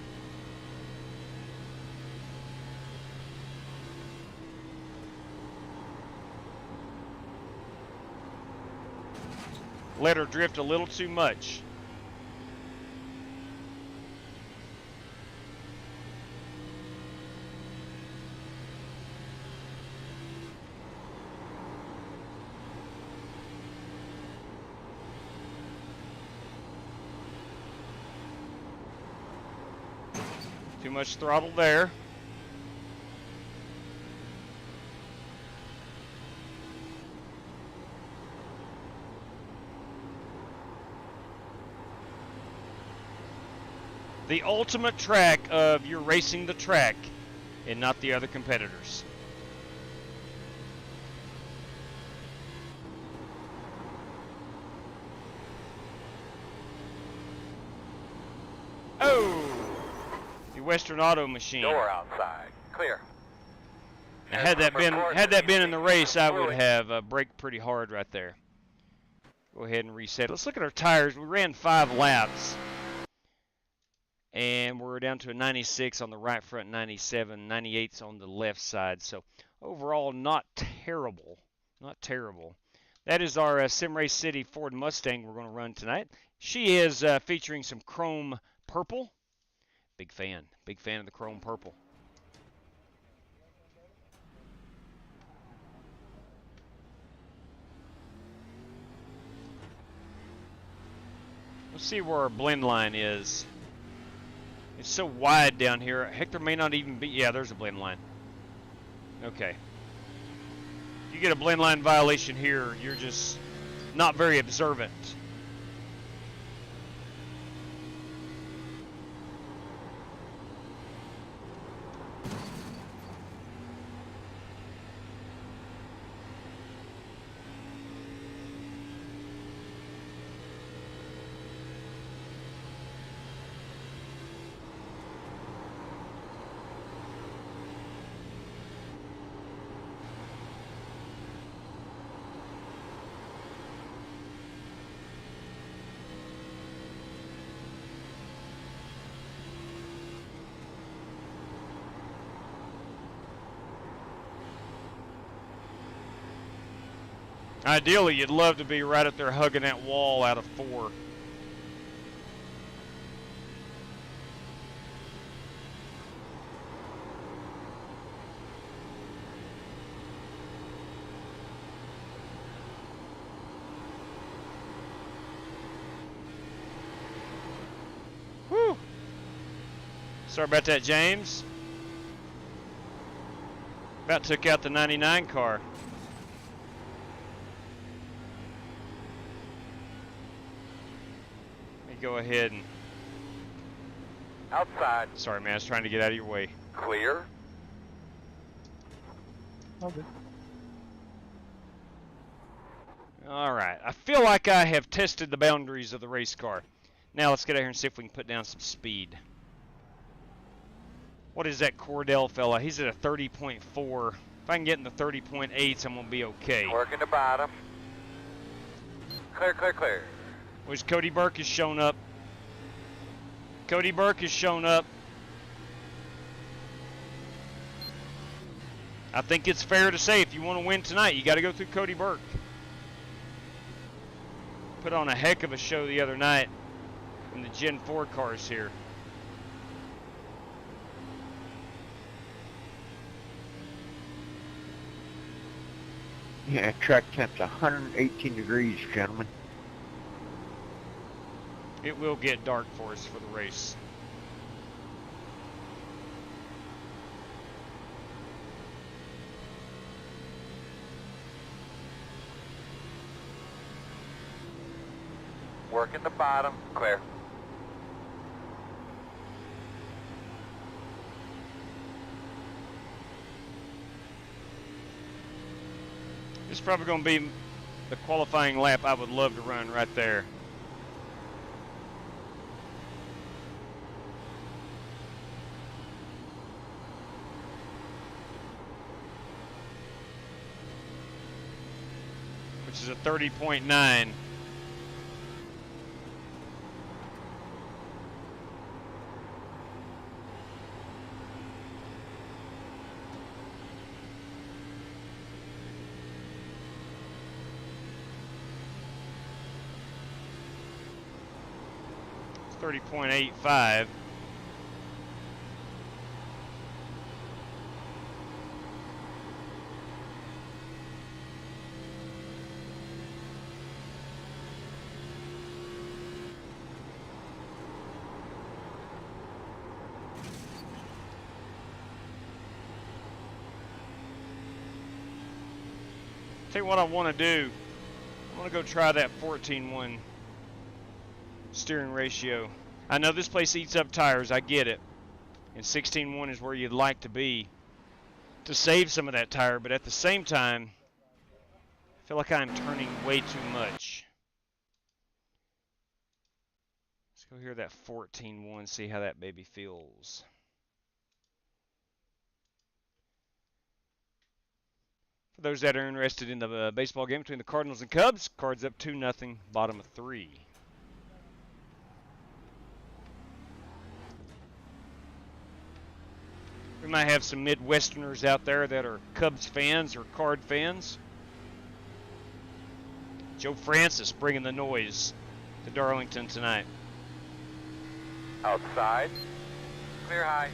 Let her drift a little too much. Too much throttle there. The ultimate track of you're racing the track and not the other competitors. Oh! The Western Auto Machine. Door outside. Clear. Now, had that been in the race, I would have braked pretty hard right there. Go ahead and reset. Let's look at our tires. We ran 5 laps. And we're down to a 96 on the right front, 97, 98's on the left side. So overall, not terrible. Not terrible. That is our Sim Race City Ford Mustang we're going to run tonight. She is featuring some chrome purple. Big fan of the chrome purple. Let's see where our blend line is. It's so wide down here. Heck, there may not even be. Yeah, there's a blend line. Okay. If you get a blend line violation here, you're just not very observant. Ideally, you'd love to be right up there hugging that wall out of 4. Whew. Sorry about that, James. About took out the 99 car. Go ahead and outside. Sorry, man. I was trying to get out of your way. Clear. Okay. All right. I feel like I have tested the boundaries of the race car. Now let's get out here and see if we can put down some speed. What is that Cordell fella? He's at a 30.4. If I can get in the 30.8s, I'm gonna be okay. Working the bottom. Clear, clear, clear. Where's Cody Burke has shown up? Cody Burke has shown up. I think it's fair to say if you want to win tonight, you got to go through Cody Burke. Put on a heck of a show the other night in the Gen 4 cars here. Yeah, track temp's 118 degrees, gentlemen. It will get dark for us for the race. Working the bottom. Clear. This is probably going to be the qualifying lap I would love to run right there. Which is a 30.9. It's 30.85. Tell you what I want to do. I want to go try that 14:1 steering ratio. I know this place eats up tires. I get it. And 16:1 is where you'd like to be to save some of that tire. But at the same time, I feel like I'm turning way too much. Let's go hear that 14:1, see how that baby feels. For those that are interested in the baseball game between the Cardinals and Cubs, Cards up 2-0, bottom of 3. We might have some Midwesterners out there that are Cubs fans or Card fans. Joe Francis bringing the noise to Darlington tonight. Outside. Clear high.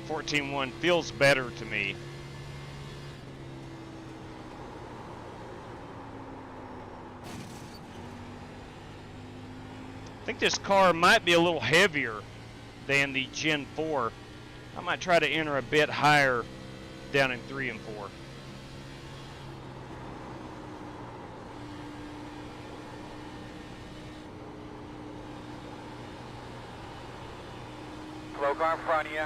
$14.1 feels better to me. I think this car might be a little heavier than the Gen 4. I might try to enter a bit higher down in 3 and 4. Slow car in front of you.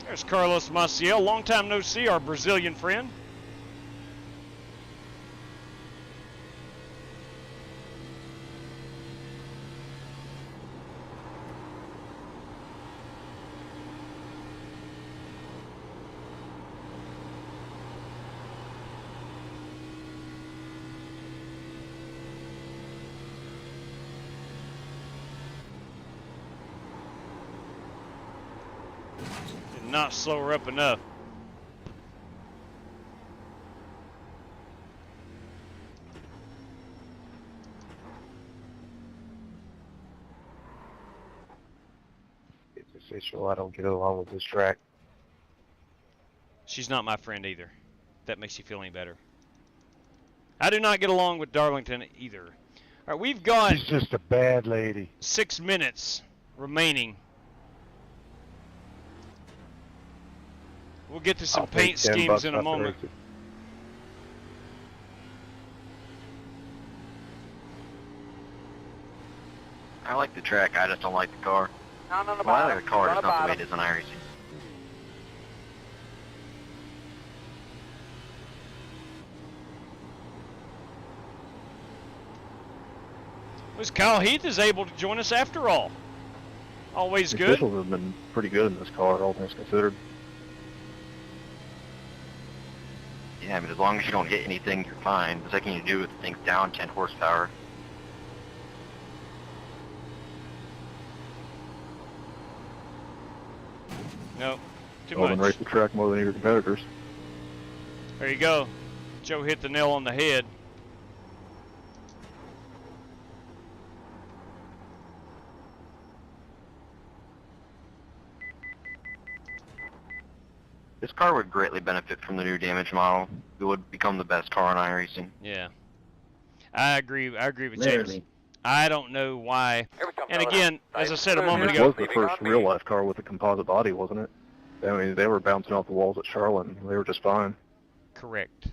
There's Carlos Maciel, long time no see, our Brazilian friend. Did not slow her up enough. It's official. I don't get along with this track. She's not my friend either. If that makes you feel any better. I do not get along with Darlington either. All right, we've got She's just a bad lady. 6 minutes remaining. We'll get to some paint schemes in a moment. I like the track, I just don't like the car. Down on the Well, I bottom. like the car, On just the not the way bottom. it is on iRacing. Was Kyle Heath is able to join us after all. Always The good. officials have been pretty good in this car, all things considered. Yeah, I mean, as long as you don't hit anything, you're fine. The second you do, the thing's down 10 horsepower. No, too Well, then much. race the track more than your competitors. There you go. Joe hit the nail on the head. This car would greatly benefit from the new damage model. It would become the best car in iRacing. Yeah. I agree with James. Literally. I don't know why. Here we come, And fellas. again, as I said a moment It ago, was the first real-life car with a composite body, wasn't it? I mean, they were bouncing off the walls at Charlotte, and they were just fine. correct.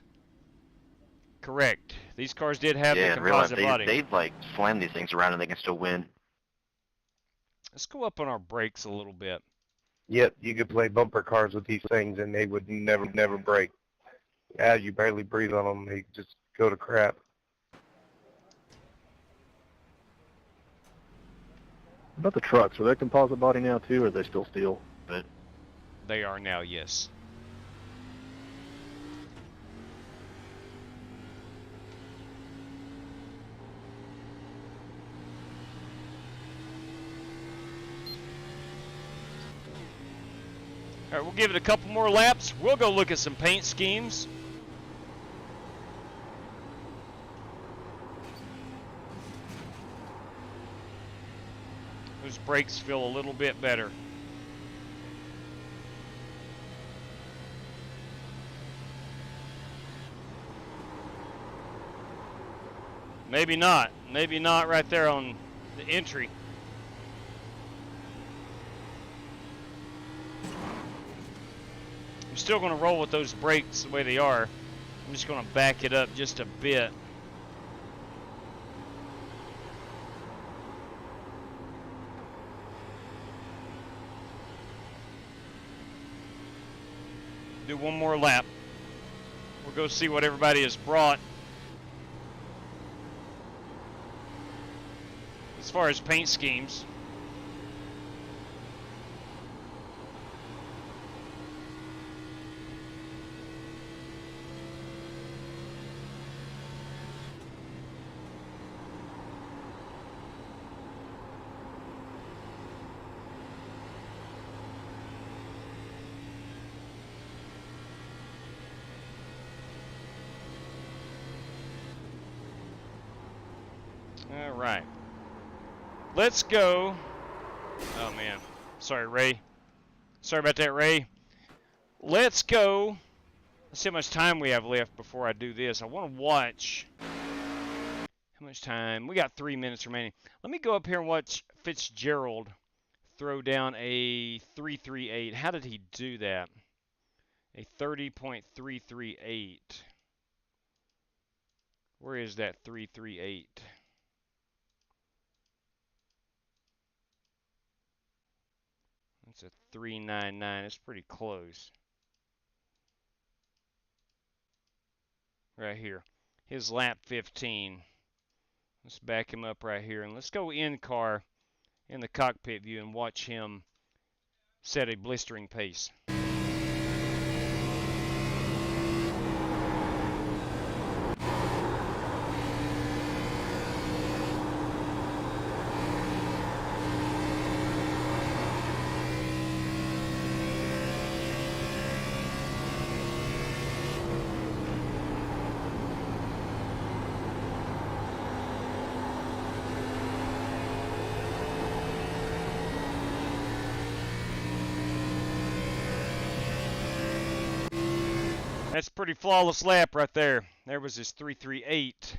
Correct. These cars did have Yeah, the and realize composite body. they like slam these things around and they can still win. Let's go up on our brakes a little bit. Yep, you could play bumper cars with these things and they would never break. Yeah, you barely breathe on them. They just go to crap. What about the trucks? Are they composite body now, too, or are they still steel? But They are now, yes. All right, we'll give it a couple more laps. We'll go look at some paint schemes. Those brakes feel a little bit better. Maybe not. Maybe not right there on the entry. I'm still going to roll with those brakes the way they are. I'm just going to back it up just a bit. Do one more lap. We'll go see what everybody has brought. As far as paint schemes. All right. Let's go. Oh, man. Sorry, Ray. Sorry about that, Ray. Let's go. Let's see how much time we have left before I do this. I want to watch. How much time? We got 3 minutes remaining. Let me go up here and watch Fitzgerald throw down a 338. How did he do that? A 30.338. Where is that 338? It's a 3:99. It's pretty close. Right here. His lap 15. Let's back him up right here. And let's go in car in the cockpit view and watch him set a blistering pace. That's a pretty flawless lap right there. There was his 3:38.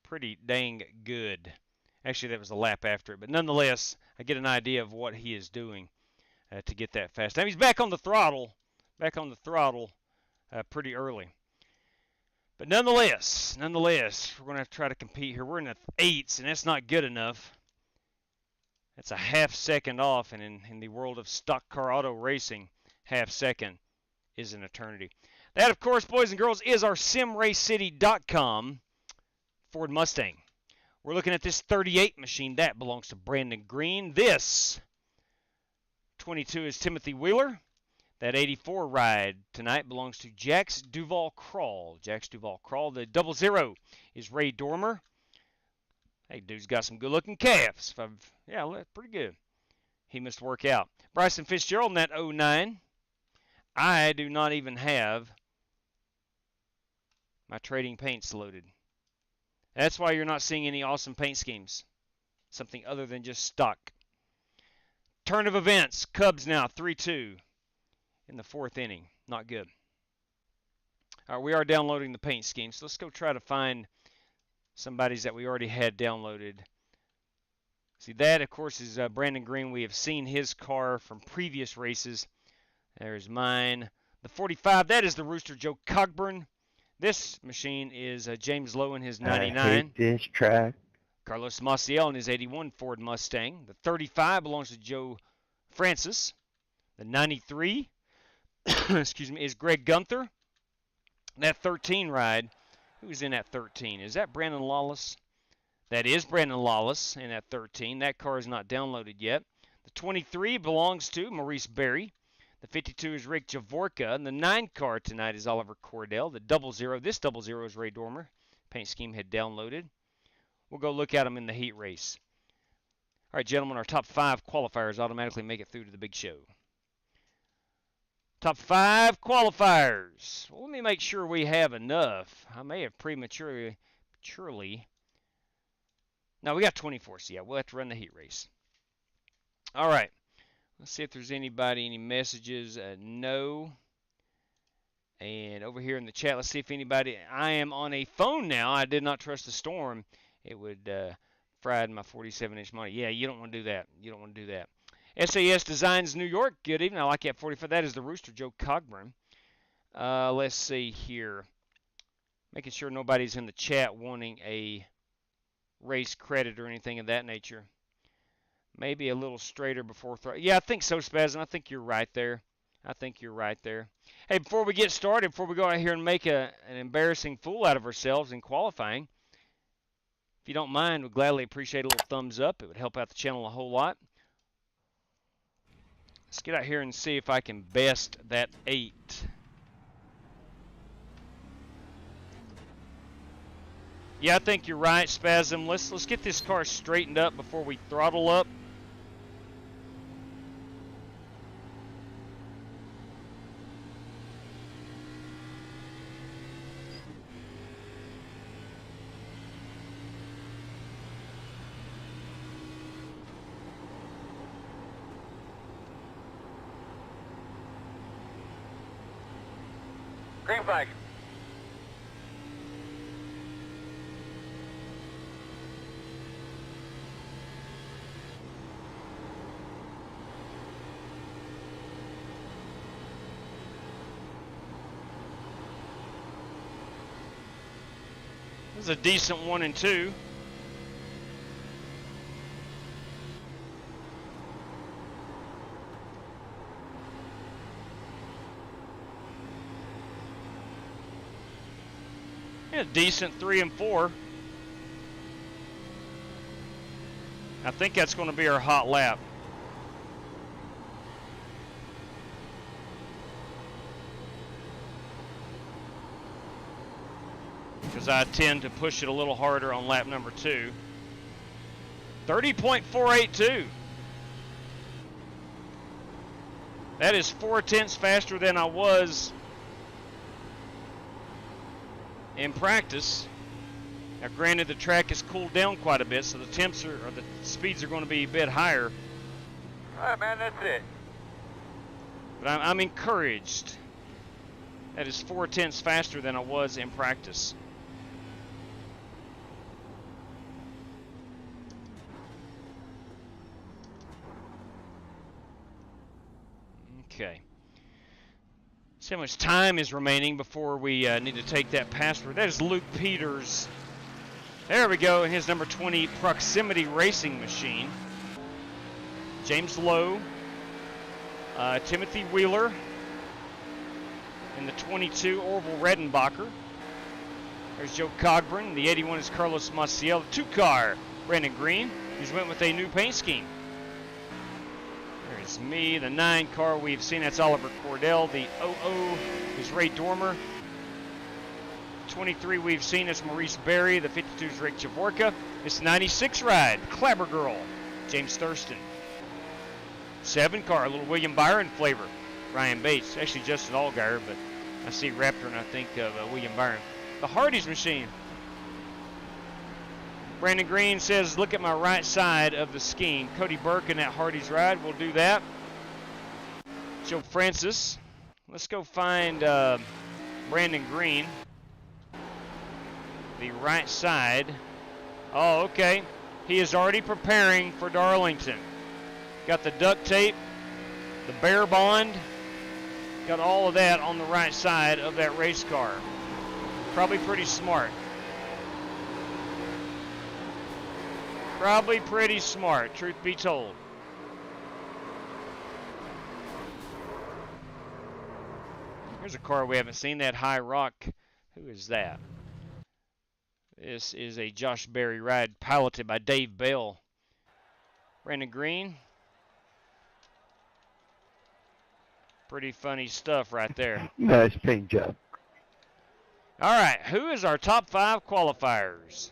Pretty dang good. Actually, that was the lap after it. But nonetheless, I get an idea of what he is doing to get that fast. Now he's back on the throttle. Pretty early. But nonetheless, we're going to have to try to compete here. We're in the 8s, and that's not good enough. That's a half second off, and in the world of stock car auto racing, half second is an eternity. That, of course, boys and girls, is our SimRaceCity.com Ford Mustang. We're looking at this 38 machine. That belongs to Brandon Green. This 22 is Timothy Wheeler. That 84 ride tonight belongs to Jax Duval-Crawl. The 00 is Ray Dormer. Hey, dude's got some good-looking calves. Yeah, pretty good. He must work out. Bryson Fitzgerald in that 09. I do not even have my trading paints loaded. That's why you're not seeing any awesome paint schemes. Something other than just stock. Turn of events. Cubs now 3-2 in the 4th inning. Not good. All right, we are downloading the paint scheme. So let's go try to find somebody's that we already had downloaded. See, that, of course, is Brandon Green. We have seen his car from previous races. There's mine. The 45, that is the Rooster Joe Cogburn. This machine is James Lowe in his 99. I hate this track. Carlos Maciel in his 81 Ford Mustang. The 35 belongs to Joe Francis. The 93, excuse me, is Greg Gunther. That 13 ride, who's in that 13? Is that Brandon Lawless? That is Brandon Lawless in that 13. That car is not downloaded yet. The 23 belongs to Maurice Berry. The 52 is Rick Javorka, and the 9 car tonight is Oliver Cordell. The 00, this 00 is Ray Dormer. Paint scheme had downloaded. We'll go look at them in the heat race. All right, gentlemen, our top 5 qualifiers automatically make it through to the big show. Top 5 qualifiers. Well, let me make sure we have enough. I may have prematurely. No, we got 24, so yeah, we'll have to run the heat race. All right. Let's see if there's anybody, any messages. No. And over here in the chat, let's see if anybody. I am on a phone now. I did not trust the storm. It would fried my 47-inch monitor. Yeah, you don't want to do that. SAS Designs New York. Good evening. I like that 45. That is the Rooster Joe Cogburn. Let's see here. Making sure nobody's in the chat wanting a race credit or anything of that nature. Maybe a little straighter before throw. Yeah, I think so, Spasm. I think you're right there. Hey, before we get started, before we go out here and make an embarrassing fool out of ourselves in qualifying, if you don't mind, we'd gladly appreciate a little thumbs up. It would help out the channel a whole lot. Let's get out here and see if I can best that 8. Yeah, I think you're right, Spasm. Let's get this car straightened up before we throttle up. Green flag. This is a decent 1 and 2. Yeah, decent 3 and 4. I think that's going to be our hot lap. Because I tend to push it a little harder on lap number 2. 30.482. That is 4/10 faster than I was in practice. Now, granted, the track has cooled down quite a bit, so the temps or the speeds are going to be a bit higher. All right, man, that's it. But I'm encouraged. That is 4/10 faster than I was in practice. Okay. See how much time is remaining before we need to take that password. That is Luke Peters. There we go, in his number 20 proximity racing machine. James Lowe, Timothy Wheeler, and the 22 Orville Redenbacher. There's Joe Cogburn. The 81 is Carlos Maciel. The 2-car, Brandon Green. He's went with a new paint scheme. There's me. The 9-car we've seen, that's Oliver Cordell. The 00 is Ray Dormer. 23 we've seen, that's Maurice Berry. The 52 is Rick Javorka. This 96 ride, Clabber Girl, James Thurston. 7-car, a little William Byron flavor, Ryan Bates. Actually Justin Allgaier, but I see Raptor and I think of William Byron. The Hardy's machine. Brandon Green says, look at my right side of the scheme. Cody Burke in that Hardy's ride. We'll do that. Joe Francis. Let's go find Brandon Green. The right side. Oh, okay. He is already preparing for Darlington. Got the duct tape, the bear bond. Got all of that on the right side of that race car. Probably pretty smart. Probably pretty smart, truth be told. Here's a car we haven't seen, that High Rock. Who is that? This is a Josh Berry ride piloted by Dave Bell. Brandon Green. Pretty funny stuff right there. Nice paint job. All right, who is our top 5 qualifiers?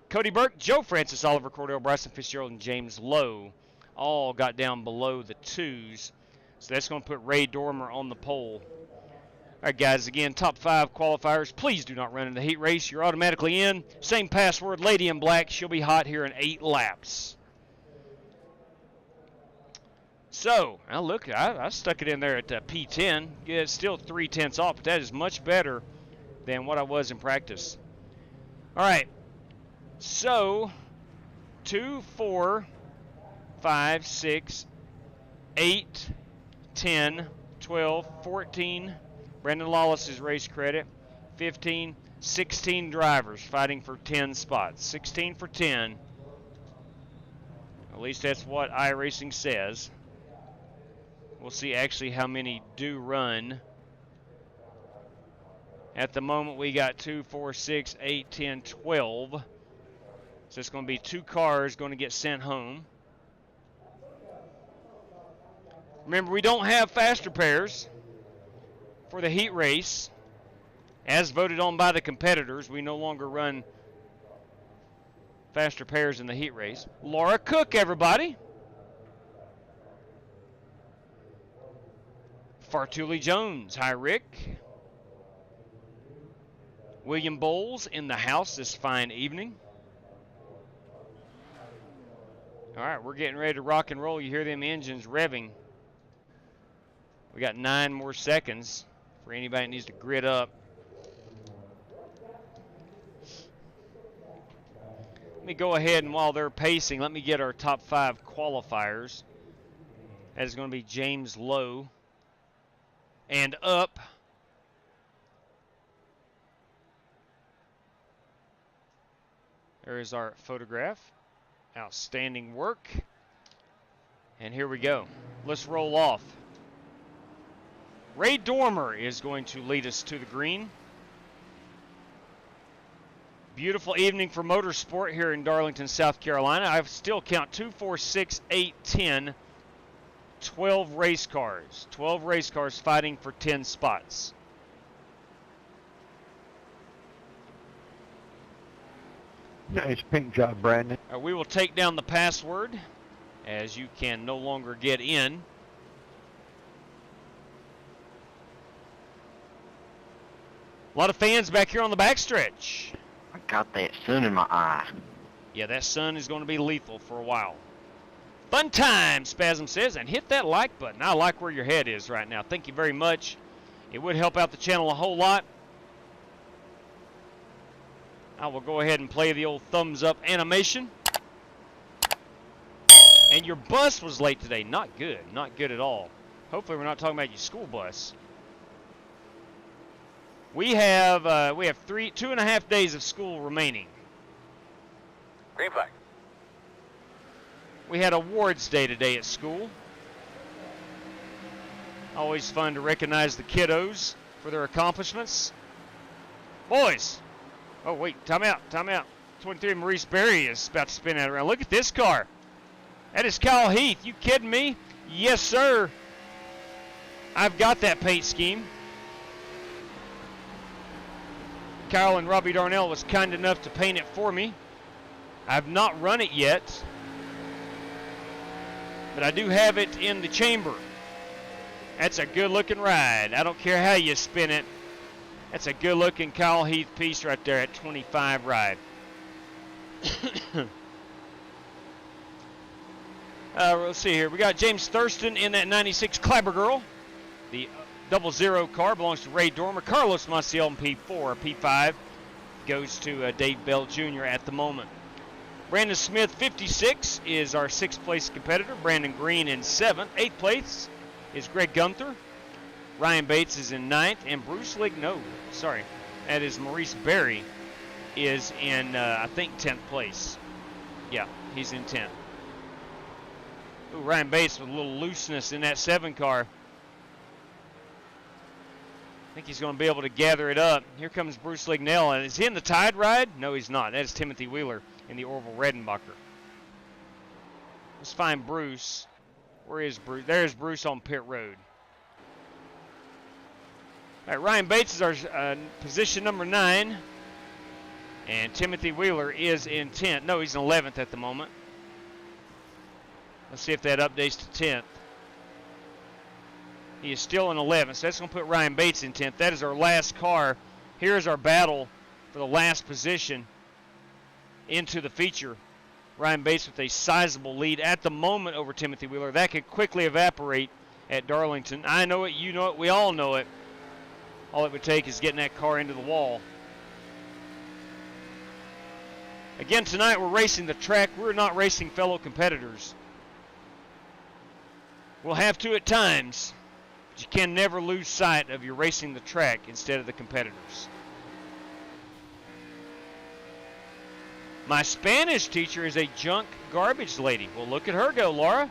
Cody Burke, Joe Francis, Oliver Cordell, Bryson Fitzgerald, and James Lowe all got down below the 2s. So that's going to put Ray Dormer on the pole. All right, guys, again, top 5 qualifiers. Please do not run in the heat race. You're automatically in. Same password, Lady in Black. She'll be hot here in 8 laps. So, now look, I stuck it in there at P10. Yeah, it's still 3/10 off, but that is much better than what I was in practice. All right. So, 2, 4, 5, 6, 8, 10, 12, 14. Brandon Lawless's race credit. 15, 16 drivers fighting for 10 spots. 16 for 10. At least that's what iRacing says. We'll see actually how many do run. At the moment, we got 2, 4, 6, 8, 10, 12. So it's going to be 2 cars going to get sent home. Remember, we don't have faster pairs for the heat race. As voted on by the competitors, we no longer run faster pairs in the heat race. Laura Cook, everybody. Fartuli Jones. Hi, Rick. William Bowles in the house this fine evening. All right, we're getting ready to rock and roll. You hear them engines revving. We got 9 more seconds for anybody that needs to grid up. Let me go ahead and while they're pacing, let me get our top 5 qualifiers. That is going to be James Lowe and up. There is our photograph. Outstanding work. And here we go. Let's roll off. Ray Dormer is going to lead us to the green. Beautiful evening for motorsport here in Darlington, South Carolina. I still count 2, 4, 6, 8, 10, 12 race cars. 12 race cars fighting for 10 spots. Nice pink job, Brandon. We will take down the password as you can no longer get in. A lot of fans back here on the backstretch. I got that sun in my eye. Yeah, that sun is going to be lethal for a while. Fun time, Spasm says, and hit that like button. I like where your head is right now. Thank you very much. It would help out the channel a whole lot. I will go ahead and play the old thumbs up animation. And your bus was late today. Not good. Not good at all. Hopefully we're not talking about your school bus. We have 2.5 days of school remaining. Green flag. We had awards day today at school. Always fun to recognize the kiddos for their accomplishments. Boys. Oh, wait. Time out. Time out. 23 Maurice Berry is about to spin that around. Look at this car. That is Kyle Heath. You kidding me? Yes, sir. I've got that paint scheme. Kyle and Robbie Darnell was kind enough to paint it for me. I've not run it yet, but I do have it in the chamber. That's a good-looking ride. I don't care how you spin it. That's a good-looking Kyle Heath piece right there at 25 ride. Let's see here. We got James Thurston in that 96 Clabber Girl. The 00 car belongs to Ray Dormer. Carlos Maciel in P4. P5 goes to Dave Bell Jr. at the moment. Brandon Smith, 56, is our 6th place competitor. Brandon Green in 7th. 8th place is Greg Gunther. Ryan Bates is in 9th. And Bruce that is Maurice Berry, is in, I think, 10th place. Yeah, he's in 10th. Ooh, Ryan Bates with a little looseness in that 7 car. I think he's going to be able to gather it up. Here comes Bruce Lignell. And is he in the Tide ride? No, he's not. That is Timothy Wheeler in the Orville Redenbacher. Let's find Bruce. Where is Bruce? There's Bruce on pit road. All right, Ryan Bates is our position number 9. And Timothy Wheeler is in 10th. No, he's in 11th at the moment. Let's see if that updates to 10th. He is still in 11th, so that's going to put Ryan Bates in 10th. That is our last car. Here's our battle for the last position into the feature. Ryan Bates with a sizable lead at the moment over Timothy Wheeler. That could quickly evaporate at Darlington. I know it, you know it, we all know it. All it would take is getting that car into the wall. Again, tonight we're racing the track. We're not racing fellow competitors. We'll have to at times, but you can never lose sight of you're racing the track instead of the competitors. My Spanish teacher is a junk garbage lady. Well, look at her go, Laura.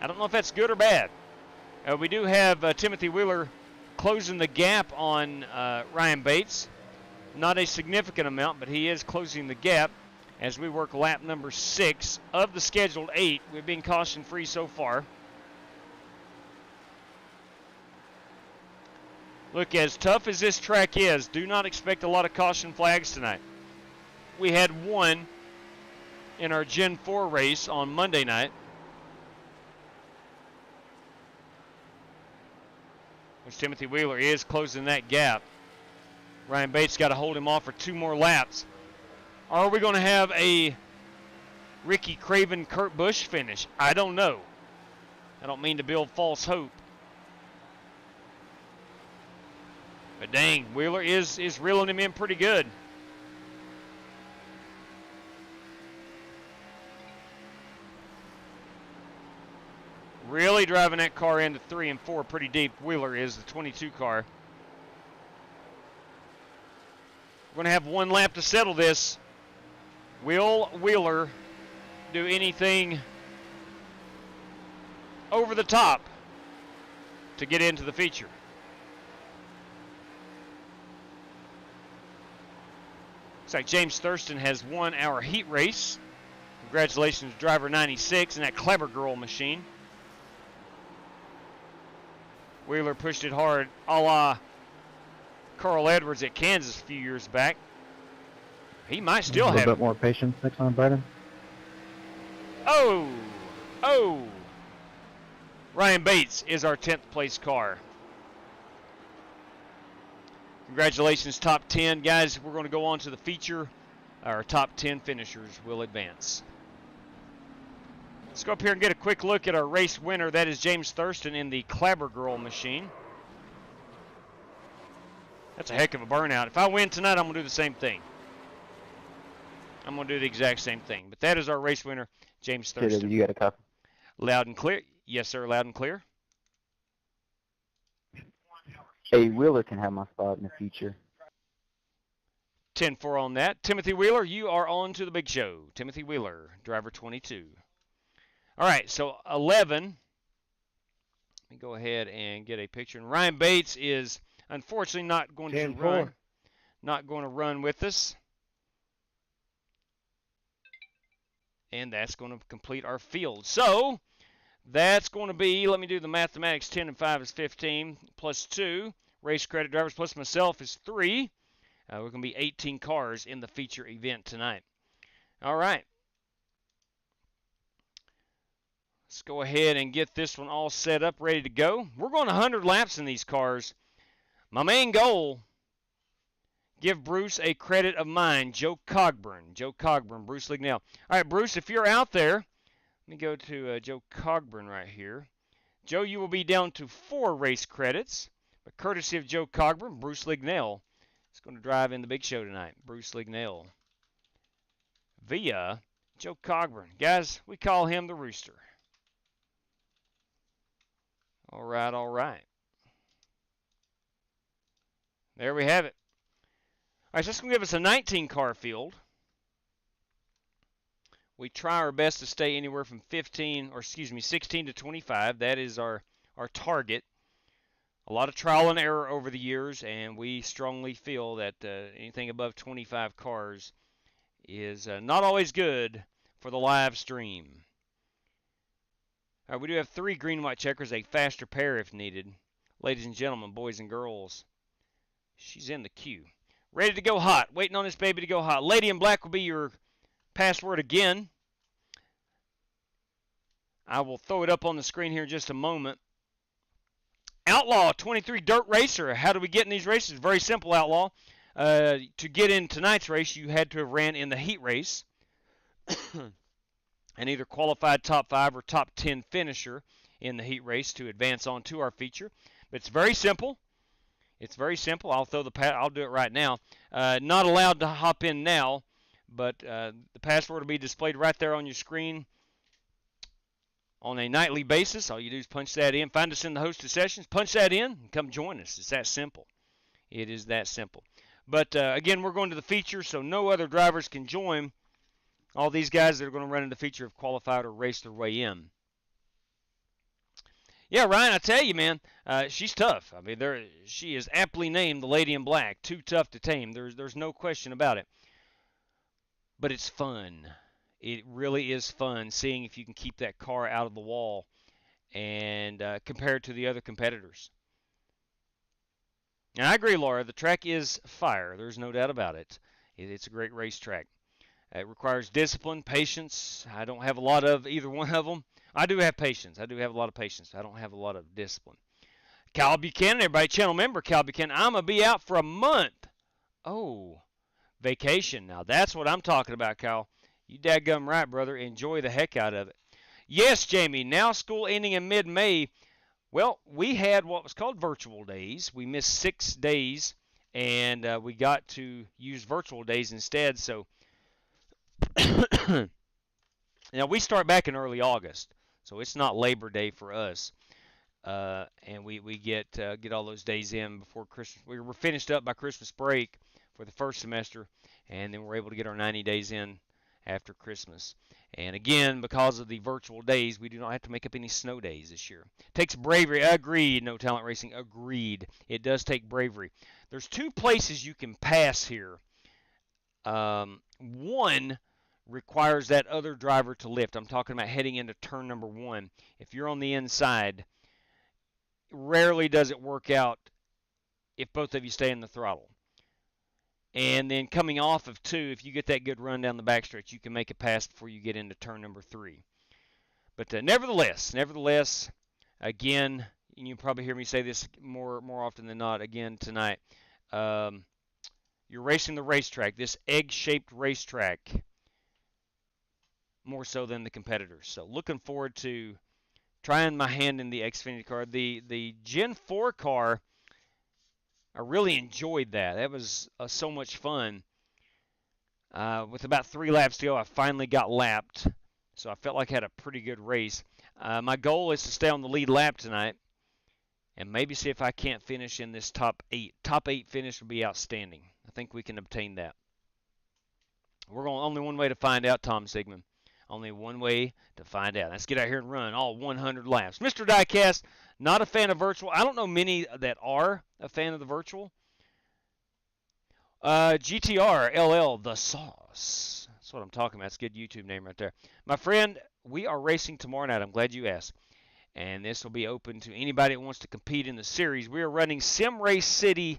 I don't know if that's good or bad. We do have Timothy Wheeler closing the gap on Ryan Bates. Not a significant amount, but he is closing the gap as we work lap number 6 of the scheduled 8. We've been caution-free so far. Look, as tough as this track is, do not expect a lot of caution flags tonight. We had one in our Gen 4 race on Monday night. Which Timothy Wheeler is closing that gap. Ryan Bates got to hold him off for 2 more laps. Are we going to have a Ricky Craven, Kurt Busch finish? I don't know. I don't mean to build false hope. But dang, Wheeler is reeling him in pretty good. Really driving that car into 3 and 4 pretty deep. Wheeler is the 22 car. We're going to have 1 lap to settle this. Will Wheeler do anything over the top to get into the feature? Looks like James Thurston has won our heat race. Congratulations, driver 96 in that Clever Girl machine. Wheeler pushed it hard, a la Carl Edwards at Kansas a few years back. He might still have a little bit more patience next time, Brandon. Oh! Ryan Bates is our 10th place car. Congratulations, top 10. Guys, we're going to go on to the feature. Our top 10 finishers will advance. Let's go up here and get a quick look at our race winner. That is James Thurston in the Clabber Girl machine. That's a heck of a burnout. If I win tonight, I'm going to do the same thing. I'm going to do the exact same thing. But that is our race winner, James Thurston. You got a copy? Loud and clear. Yes, sir, loud and clear. Hey, Wheeler can have my spot in the future. 10-4 on that. Timothy Wheeler, you are on to the big show. Timothy Wheeler, driver 22. All right, so 11. Let me go ahead and get a picture. And Ryan Bates is unfortunately not going to run. Not going to run with us. And that's going to complete our field. So that's going to be, let me do the mathematics, 10 and 5 is 15, plus 2. Race credit drivers plus myself is 3. We're going to be 18 cars in the feature event tonight. All right. Let's go ahead and get this one all set up, ready to go. We're going 100 laps in these cars. My main goal, give Bruce a credit of mine, Joe Cogburn. Joe Cogburn, Bruce Lignell. All right, Bruce, if you're out there, let me go to Joe Cogburn right here. Joe, you will be down to 4 race credits. But courtesy of Joe Cogburn, Bruce Lignell is going to drive in the big show tonight. Bruce Lignell via Joe Cogburn. Guys, we call him the Rooster. All right, all right. There we have it. All right, so that's going to give us a 19-car field. We try our best to stay anywhere from 16 to 25. That is our target. A lot of trial and error over the years, and we strongly feel that anything above 25 cars is not always good for the live stream. All right, we do have 3 green-white checkers, a faster pair if needed. Ladies and gentlemen, boys and girls, she's in the queue. Ready to go hot. Waiting on this baby to go hot. Lady in black will be your password again. I will throw it up on the screen here in just a moment. Outlaw 23 Dirt Racer. How do we get in these races? Very simple, Outlaw. To get in tonight's race, you had to have ran in the heat race and either qualified top 5 or top 10 finisher in the heat race to advance on to our feature. But it's very simple. It's very simple. I'll do it right now. Not allowed to hop in now, but the password will be displayed right there on your screen on a nightly basis. All you do is punch that in. Find us in the hosted sessions. Punch that in and come join us. It's that simple. It is that simple. But again, we're going to the feature, so no other drivers can join. All these guys that are going to run in the feature have qualified or raced their way in. Yeah, Ryan, I tell you, man, she's tough. I mean, she is aptly named the Lady in Black. Too tough to tame. There's no question about it. But it's fun. It really is fun seeing if you can keep that car out of the wall and compare it to the other competitors. And I agree, Laura. The track is fire. There's no doubt about it. It's a great racetrack. It requires discipline, patience. I don't have a lot of either one of them. I do have patience. I do have a lot of patience. I don't have a lot of discipline. Cal Buchanan, everybody, channel member Cal Buchanan. I'm going to be out for a month. Oh, vacation. Now, that's what I'm talking about, Cal. You dadgum right, brother. Enjoy the heck out of it. Yes, Jamie, now school ending in mid-May. Well, we had what was called virtual days. We missed 6 days, and we got to use virtual days instead. So, now we start back in early August, so it's not Labor Day for us. And we get all those days in before Christmas. We were finished up by Christmas break for the first semester, and then we're able to get our 90 days in after Christmas. And again, because of the virtual days, we do not have to make up any snow days this year. Takes bravery. Agreed. No Talent Racing. Agreed. It does take bravery. There's 2 places you can pass here One requires that other driver to lift. I'm talking about heading into turn number 1. If you're on the inside, rarely does it work out if both of you stay in the throttle. And then coming off of 2, if you get that good run down the backstretch, you can make a pass before you get into turn number 3. But nevertheless, again, and you'll probably hear me say this more often than not again tonight, you're racing the racetrack, this egg-shaped racetrack, more so than the competitors. So looking forward to trying my hand in the Xfinity car. The Gen 4 car, I really enjoyed that. That was so much fun. With about 3 laps to go, I finally got lapped. So I felt like I had a pretty good race. My goal is to stay on the lead lap tonight and maybe see if I can't finish in this top 8. Top 8 finish would be outstanding. I think we can obtain that. Only one way to find out, Tom Sigmund. Only one way to find out. Let's get out here and run all 100 laps. Mr. Diecast, not a fan of virtual. I don't know many that are a fan of the virtual. GTR LL The Sauce. That's what I'm talking about. It's a good YouTube name right there. My friend, we are racing tomorrow night. I'm glad you asked. And this will be open to anybody that wants to compete in the series. We are running Sim Race City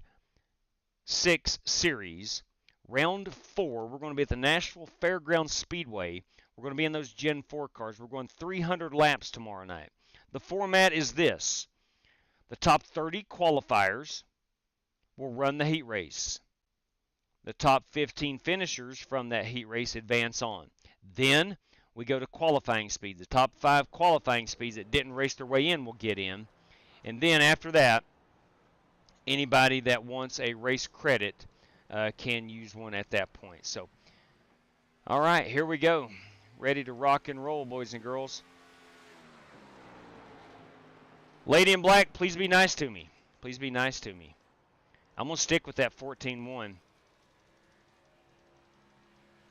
6 Series. Round 4. We're going to be at the Nashville Fairgrounds Speedway. We're going to be in those Gen 4 cars. We're going 300 laps tomorrow night. The format is this. The top 30 qualifiers will run the heat race. The top 15 finishers from that heat race advance on. Then we go to qualifying speeds. The top 5 qualifying speeds that didn't race their way in will get in. And then after that, anybody that wants a race credit can use one at that point. So, all right, here we go. Ready to rock and roll, boys and girls. Lady in black, please be nice to me. Please be nice to me. I'm going to stick with that 14-1.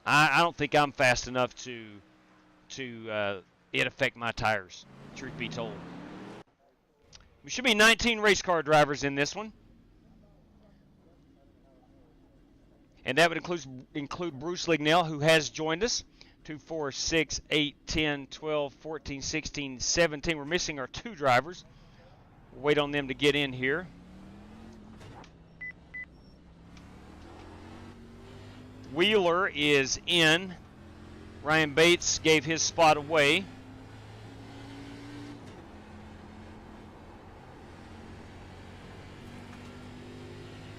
I don't think I'm fast enough to it affect my tires, truth be told. We should be 19 race car drivers in this one. And that would include Bruce Lignell, who has joined us. 2, 4, 6, 8, 10, 12, 14, 16, 17. We're missing our 2 drivers. We'll wait on them to get in here. Wheeler is in. Ryan Bates gave his spot away.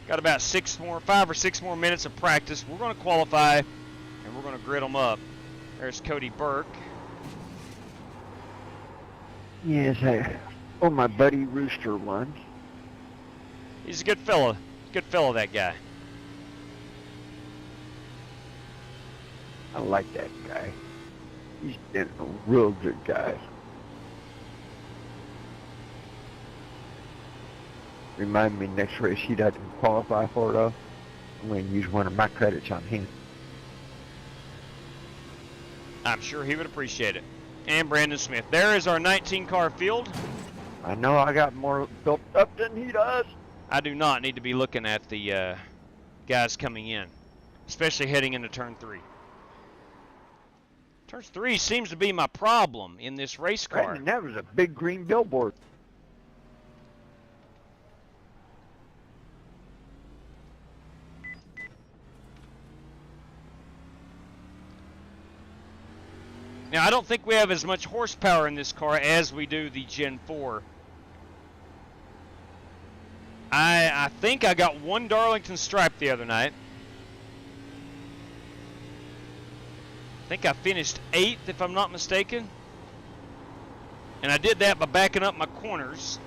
Got about 5 or 6 more minutes of practice. We're going to qualify, and we're going to grid them up. There's Cody Burke. Yes, my buddy Rooster won. He's a good fella. Good fella, that guy. I like that guy. He's been a real good guy. Remind me next race he doesn't qualify for though. I'm going to use one of my credits on him. I'm sure he would appreciate it. And Brandon Smith. There is our 19-car field. I know I got more built up than he does. I do not need to be looking at the guys coming in, especially heading into Turn 3. Turn 3 seems to be my problem in this race car. Brandon, that was a big green billboard. Now, I don't think we have as much horsepower in this car as we do the Gen 4. I think I got 1 Darlington stripe the other night. I think I finished 8th, if I'm not mistaken. And I did that by backing up my corners.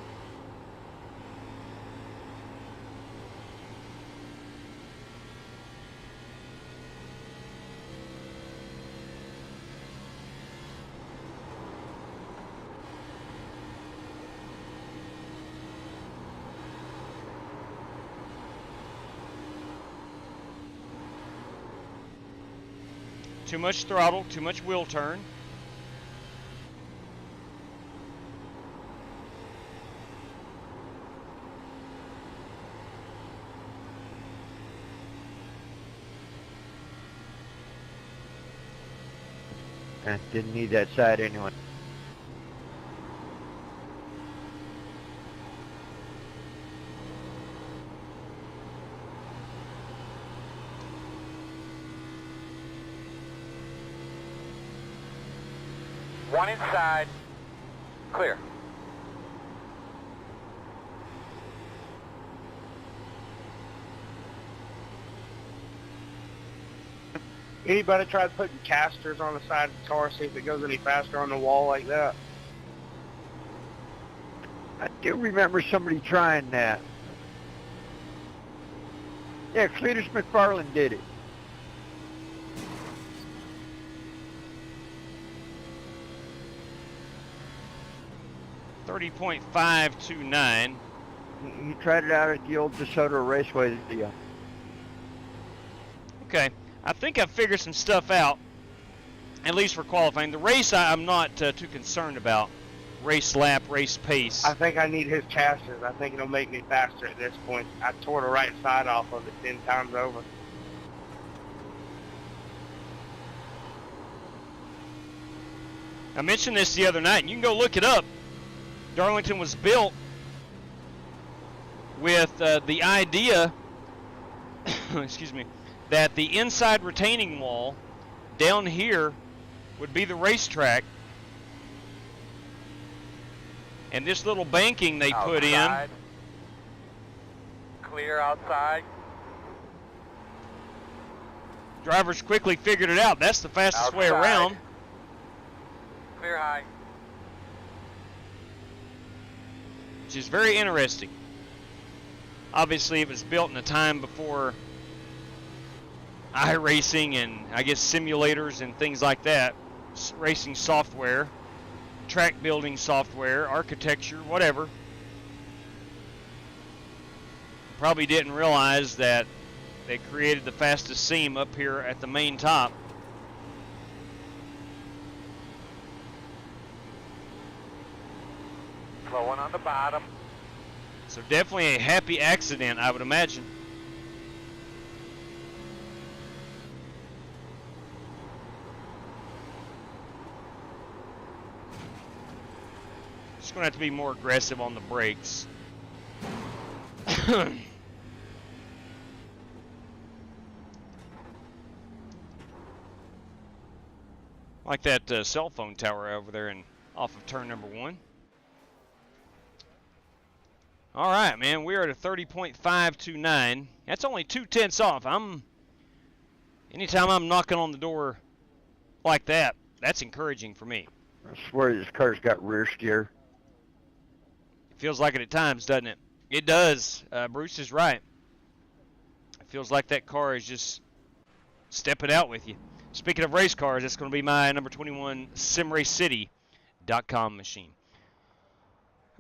Too much throttle, too much wheel turn. Didn't need that side anyway. One inside. Clear. Anybody try putting casters on the side of the car, see if it goes any faster on the wall like that? I do remember somebody trying that. Yeah, Cletus McFarland did it. $30.529. He tried it out at the old DeSoto Raceway. Yeah. Okay, I think I've figured some stuff out, at least for qualifying. The race I'm not too concerned about. Race lap, race pace. I think I need his casters. I think it'll make me faster at this point. I tore the right side off of it 10 times over. I mentioned this the other night, and you can go look it up. Darlington was built with the idea, excuse me, that the inside retaining wall down here would be the racetrack, and this little banking they put in. Clear outside. Drivers quickly figured it out. That's the fastest way around. Clear high. Which is very interesting. Obviously, it was built in a time before iRacing and I guess simulators and things like that, racing software, track building software, architecture, whatever. Probably didn't realize that they created the fastest seam up here at the main top. Slow one on the bottom. So definitely a happy accident, I would imagine. Just going to have to be more aggressive on the brakes. Like that cell phone tower over there and off of turn number 1. All right, man, we are at a 30.529. That's only 2/10 off. Anytime I'm knocking on the door like that, that's encouraging for me. I swear this car's got rear steer. It feels like it at times, doesn't it? It does. Bruce is right. It feels like that car is just stepping out with you. Speaking of race cars, it's going to be my number 21 SimRaceCity.com machine.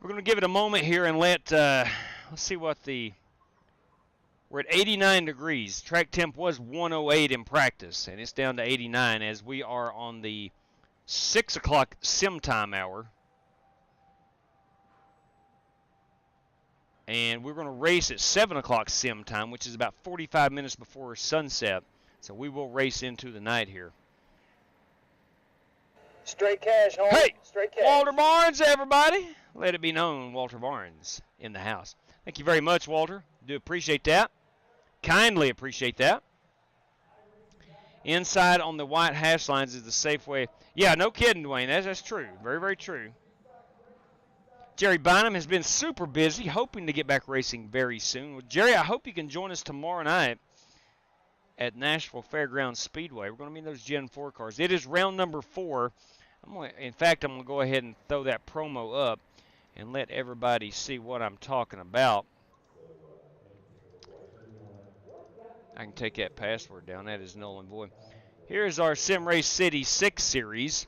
We're going to give it a moment here and let's see what we're at 89 degrees. Track temp was 108 in practice, and it's down to 89 as we are on the 6 o'clock sim time hour. And we're going to race at 7 o'clock sim time, which is about 45 minutes before sunset. So we will race into the night here. Straight cash, homie. Hey, Straight cash. Walter Barnes, everybody. Let it be known, Walter Barnes in the house. Thank you very much, Walter. Do appreciate that. Kindly appreciate that. Inside on the white hash lines is the safe way. Yeah, no kidding, Dwayne. That's true. Very, very true. Jerry Bynum has been super busy, hoping to get back racing very soon. Well, Jerry, I hope you can join us tomorrow night at Nashville Fairgrounds Speedway. We're going to be in those Gen 4 cars. It is round number 4. In fact, I'm going to go ahead and throw that promo up and let everybody see what I'm talking about. I can take that password down. That is null and void. Here's our Sim Race City 6 series.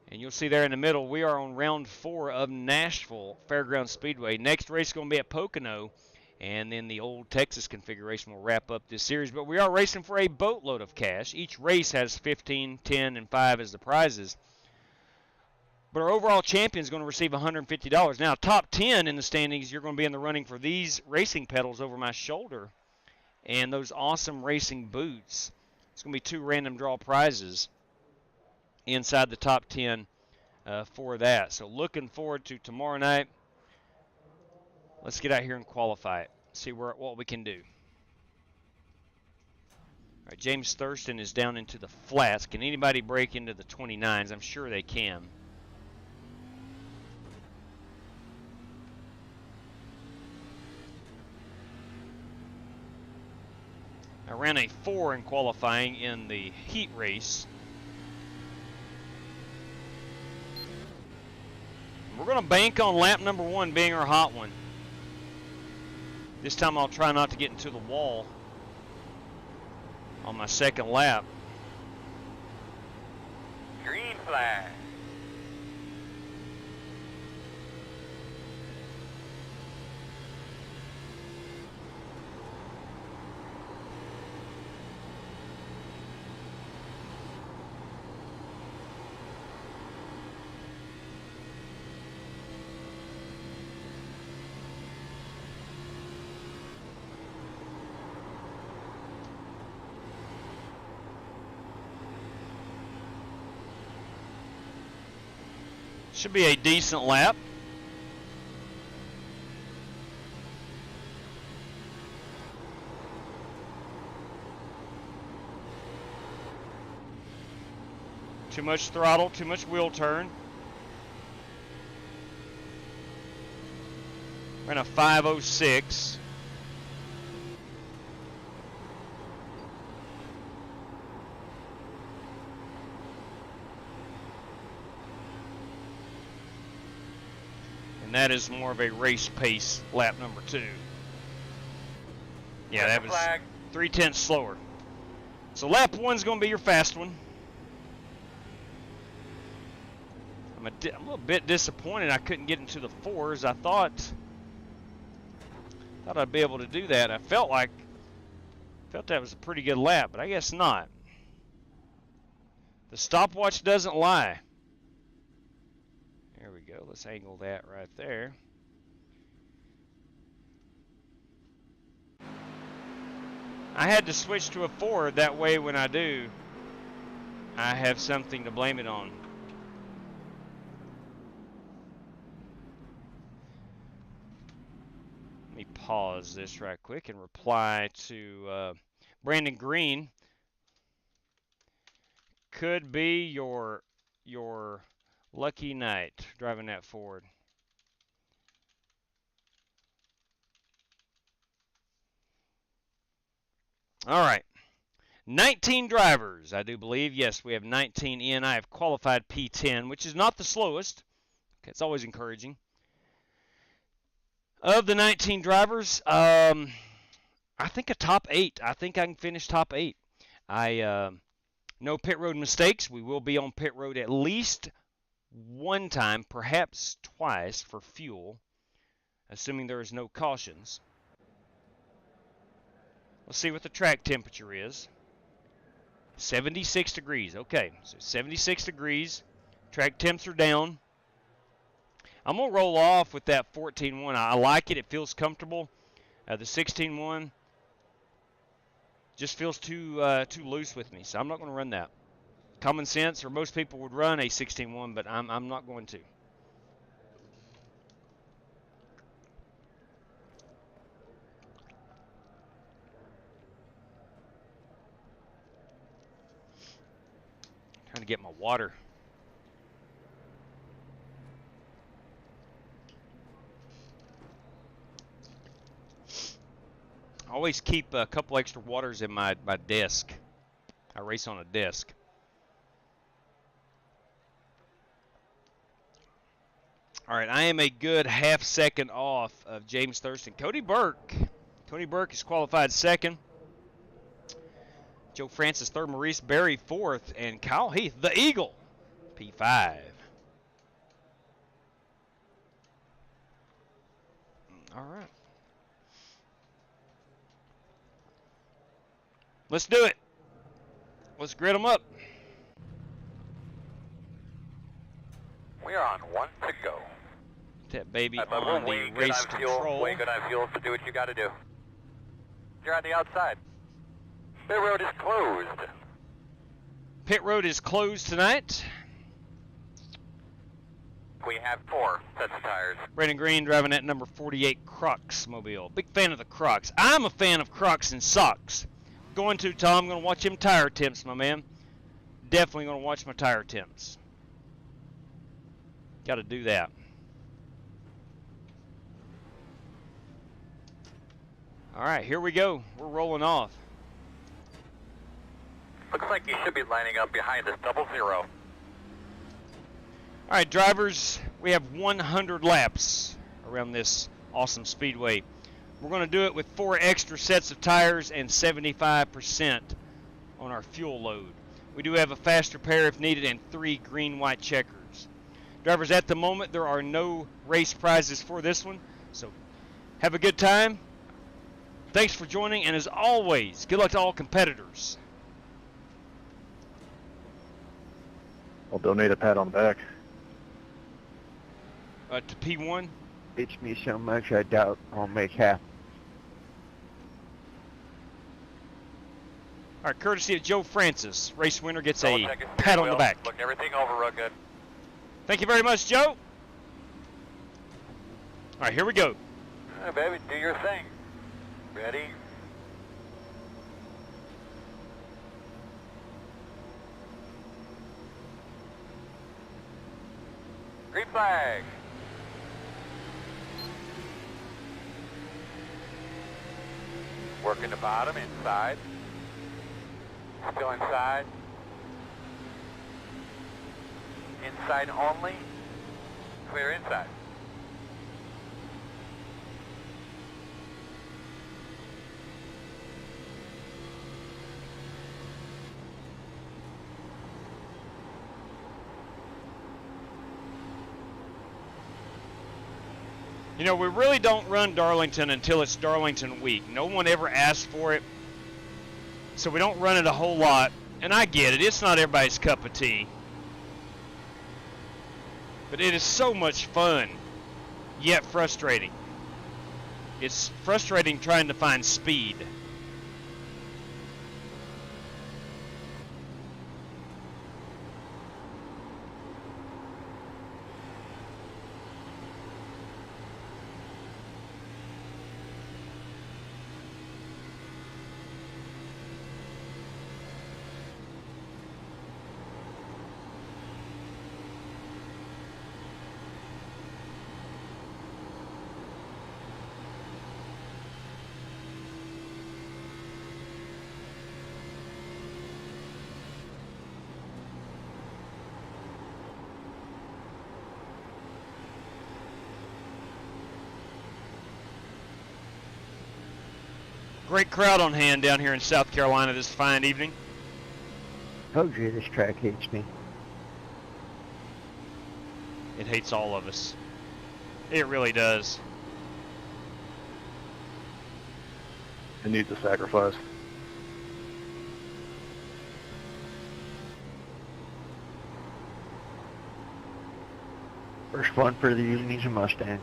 And you'll see there in the middle, we are on round 4 of Nashville Fairgrounds Speedway. Next race is going to be at Pocono. And then the old Texas configuration will wrap up this series. But we are racing for a boatload of cash. Each race has 15, 10, and 5 as the prizes. But our overall champion is going to receive $150. Now, top 10 in the standings, you're going to be in the running for these racing pedals over my shoulder and those awesome racing boots. It's going to be 2 random draw prizes. inside the top 10 for that. So looking forward to tomorrow night. Let's get out here and qualify it. See what we can do. All right, James Thurston is down into the flats. Can anybody break into the 29s? I'm sure they can. I ran a 4 in qualifying in the heat race. We're going to bank on lap number 1 being our hot one. This time I'll try not to get into the wall on my second lap. Green flag. Should be a decent lap. Too much throttle, too much wheel turn. We're in a 5:06. And that is more of a race pace lap number 2. Yeah, that was 0.3 slower. So lap 1's going to be your fast one. I'm a little bit disappointed I couldn't get into the 4s. I thought I'd be able to do that. I felt that was a pretty good lap, but I guess not. The stopwatch doesn't lie. There we go. Let's angle that right there. I had to switch to a 4. That way when I do, I have something to blame it on. Let me pause this right quick and reply to Brandon Green. Could be your lucky night driving that Ford. All right. 19 drivers, I do believe. Yes, we have 19 in. I have qualified P10, which is not the slowest. Okay, it's always encouraging. Of the 19 drivers, I think a top 8. I think I can finish top 8. No pit road mistakes. We will be on pit road at least one time, perhaps twice for fuel, assuming there is no cautions. Let's see what the track temperature is. 76 degrees. Okay, so 76 degrees. Track temps are down. I'm going to roll off with that 14.1. I like it. It feels comfortable. The 16.1 just feels too loose with me, so I'm not going to run that. Common sense, or most people would run a 16.1, but I'm not going to. Trying to get my water. I always keep a couple extra waters in my desk. I race on a desk. All right, I am a good half second off of James Thurston. Cody Burke is qualified second. Joe Francis third, Maurice Berry fourth, and Kyle Heath, the Eagle, P5. All right. Let's do it. Let's grid them up. We are on 1 to go. That baby on the race control. Way good on fuel to do what you got to do. You're on the outside. Pit road is closed. Pit road is closed tonight. We have 4 sets of tires. Brandon Green driving that number 48 Crocs mobile. Big fan of the Crocs. I'm a fan of Crocs and socks. Going to, Tom. Going to watch them tire temps, my man. Definitely going to watch my tire temps. Got to do that. All right, here we go. We're rolling off. Looks like you should be lining up behind this 00. All right, drivers, we have 100 laps around this awesome speedway. We're going to do it with 4 extra sets of tires and 75% on our fuel load. We do have a faster pair if needed and 3 green-white checkers. Drivers, at the moment, there are no race prizes for this one, so have a good time. Thanks for joining, and as always, good luck to all competitors. I'll donate a pat on the back. To P1. Teach me so much I doubt I'll make half. All right, courtesy of Joe Francis, race winner gets a pat on the back. Look everything over real good. Thank you very much, Joe. All right, here we go. Hey, baby, do your thing. Ready? Green flag. Working the bottom, inside. Still inside. Inside only. Clear inside. You know, we really don't run Darlington until it's Darlington week. No one ever asked for it, so we don't run it a whole lot. And I get it, it's not everybody's cup of tea. But it is so much fun, yet frustrating. It's frustrating trying to find speed. Great crowd on hand down here in South Carolina this fine evening. Told you this track hates me. It hates all of us. It really does. It needs a sacrifice. First one for the evening's a Mustang.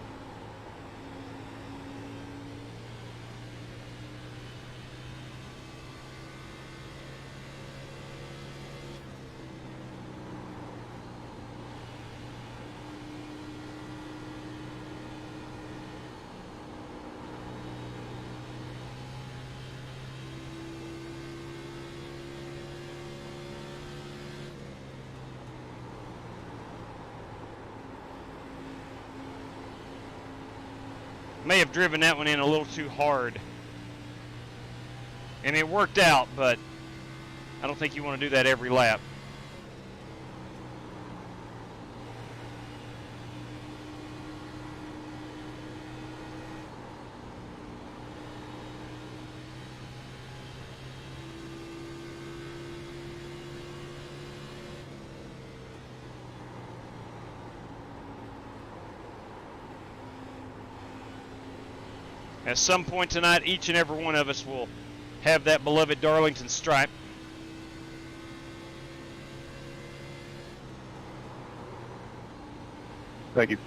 May have driven that one in a little too hard. And it worked out, but I don't think you want to do that every lap. At some point tonight, each and every one of us will have that beloved Darlington stripe. Thank you.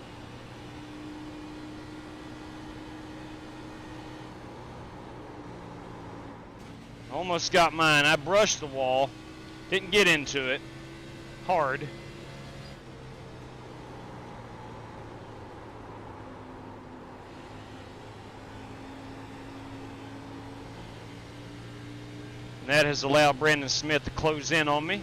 Almost got mine. I brushed the wall. Didn't get into it hard. That has allowed Brandon Smith to close in on me.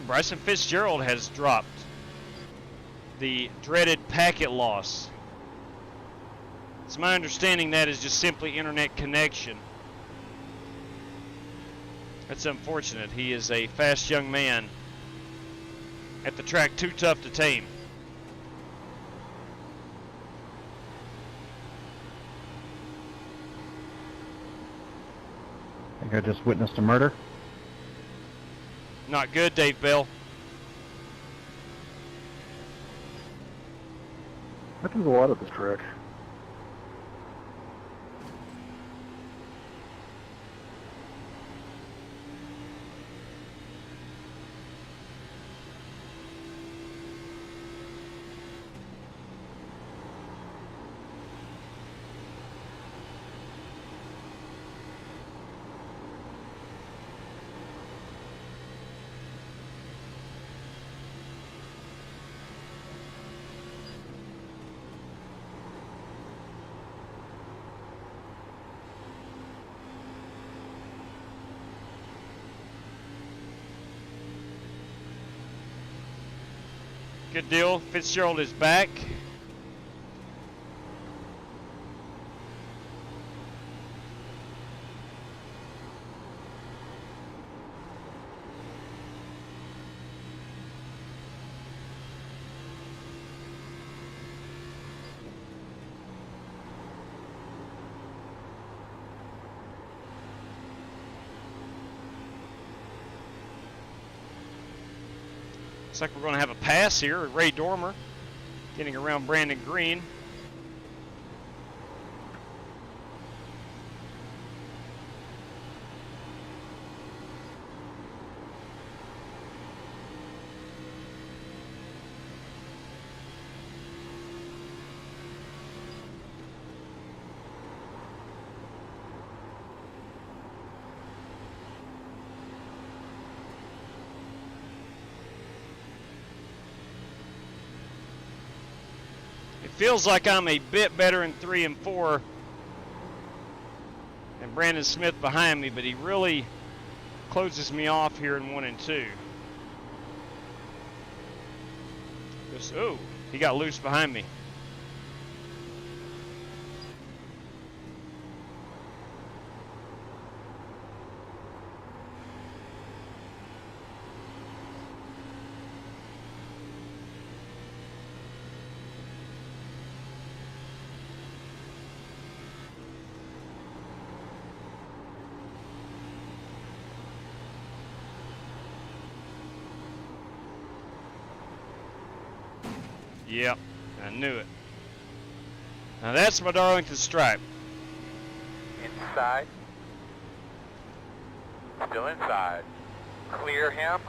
Bryson Fitzgerald has dropped the dreaded packet loss. It's my understanding that is just simply internet connection. That's unfortunate. He is a fast young man. At the track, too tough to tame. I think I just witnessed a murder. Not good, Dave Bell. Happens a lot at this track. Good deal. Fitzgerald is back. Looks like we're going to have a pass here. Ray Dormer getting around Brandon Green. Feels like I'm a bit better in 3 and 4 than Brandon Smith behind me, but he really closes me off here in 1 and 2. Oh, he got loose behind me. Yep, I knew it. Now that's my Darlington stripe. Inside. Still inside. Clear him.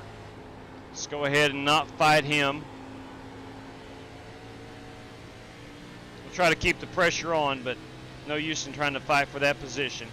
Let's go ahead and not fight him. We'll try to keep the pressure on, but no use in trying to fight for that position.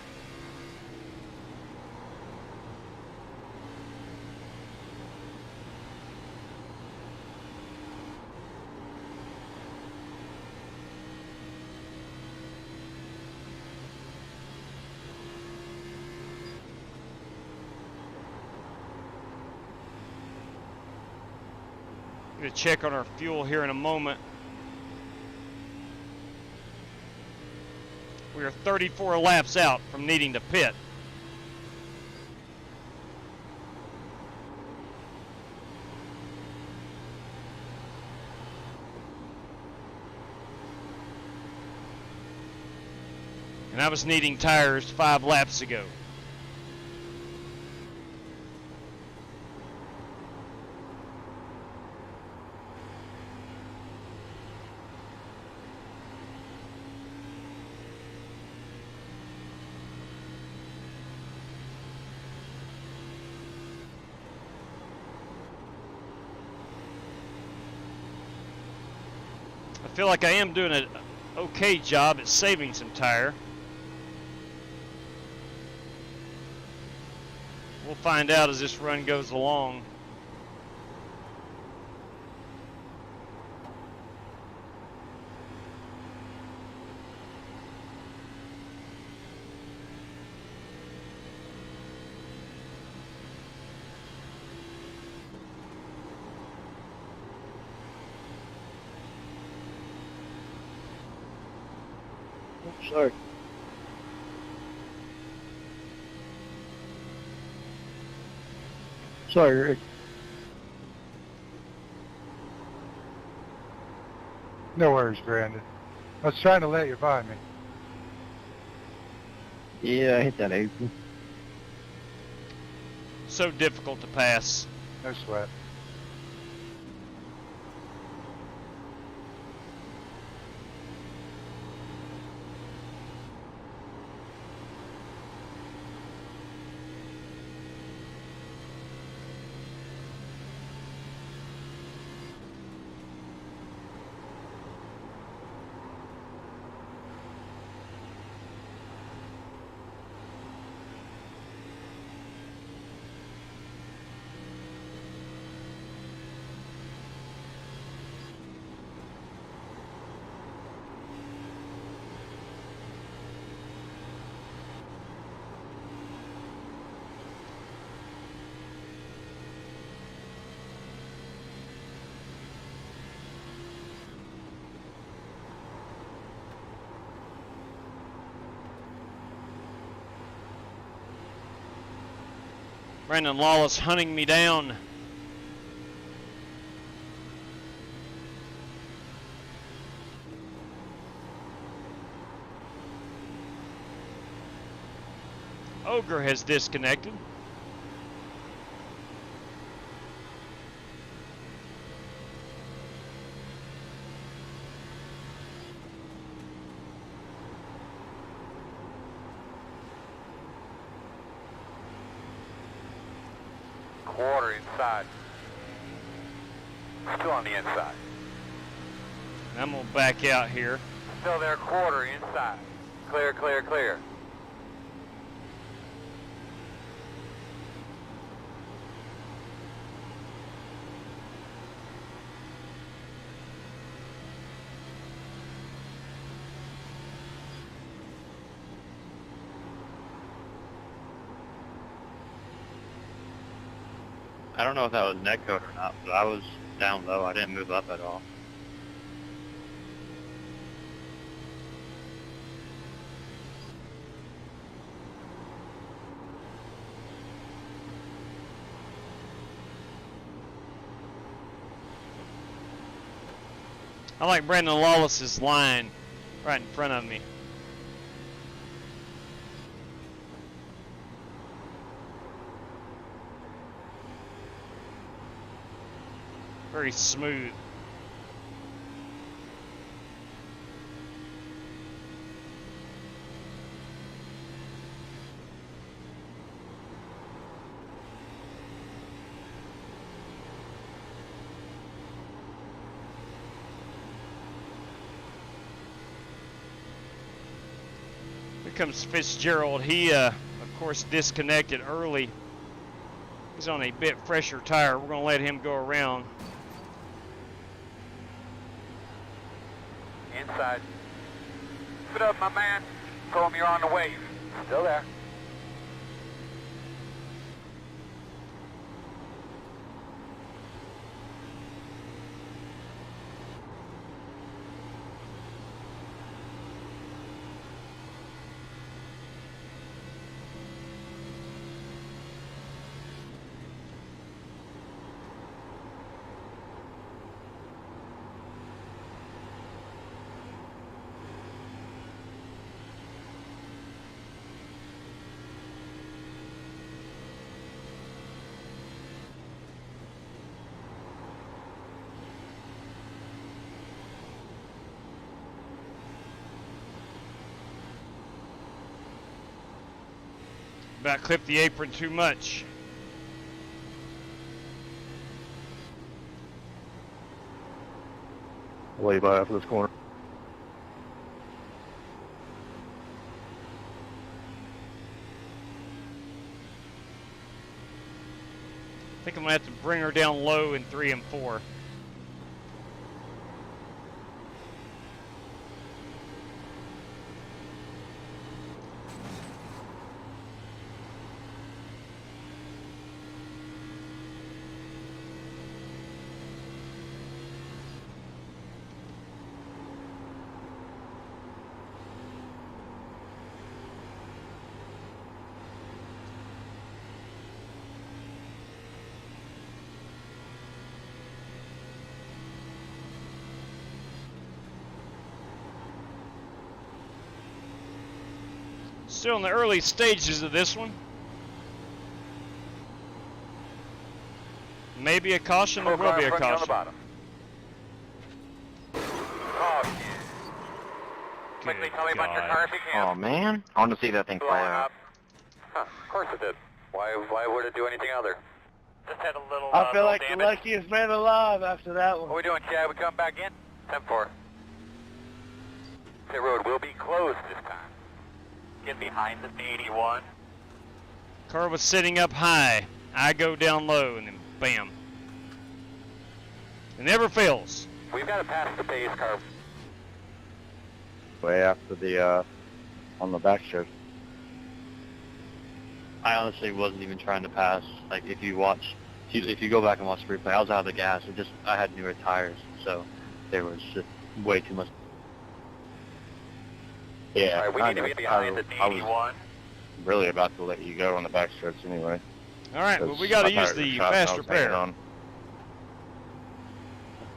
Going to check on our fuel here in a moment. We are 34 laps out from needing to pit. And I was needing tires 5 laps ago. I feel like I am doing an okay job at saving some tire. We'll find out as this run goes along. Sorry. Sorry, Rick. No worries, Brandon. I was trying to let you find me. Yeah, I hit that apron. So difficult to pass. No sweat. Brandon Lawless hunting me down. Ogre has disconnected. Quarter inside. Still on the inside. I'm gonna back out here. Still there, quarter inside. Clear, clear, clear. I don't know if that was net code or not, but I was down low. I didn't move up at all. I like Brandon Lawless's line right in front of me. Very smooth. Here comes Fitzgerald. He, of course, disconnected early. He's on a bit fresher tire. We're going to let him go around. Inside. Fit up, my man. Tell him you're on the wave. Still there. About clipped the apron too much. I'll lay by after this corner. think I'm going to have to bring her down low in 3 and 4. Still in the early stages of this one. Maybe a caution, there will be a caution. Quickly tell me about your car if you can. Oh man, I want to see that thing fly out. Huh, of course it did. Why would it do anything other? Just had a little I feel like damage. the luckiest man alive after that one. What are we doing, Chad? We come back in? 10-4. Pit road will be closed this time. Get behind the 81. Car was sitting up high. I go down low, and then bam. It never fails. We've got to pass the pace car. Way after the, on the back strip. I honestly wasn't even trying to pass. Like if you go back and watch the replay, I was out of the gas. I had newer tires, so there was just way too much. Yeah, All right, we need to be behind the 81. I was really about to let you go on the back strips anyway. All right, well, we got to use the fast repair.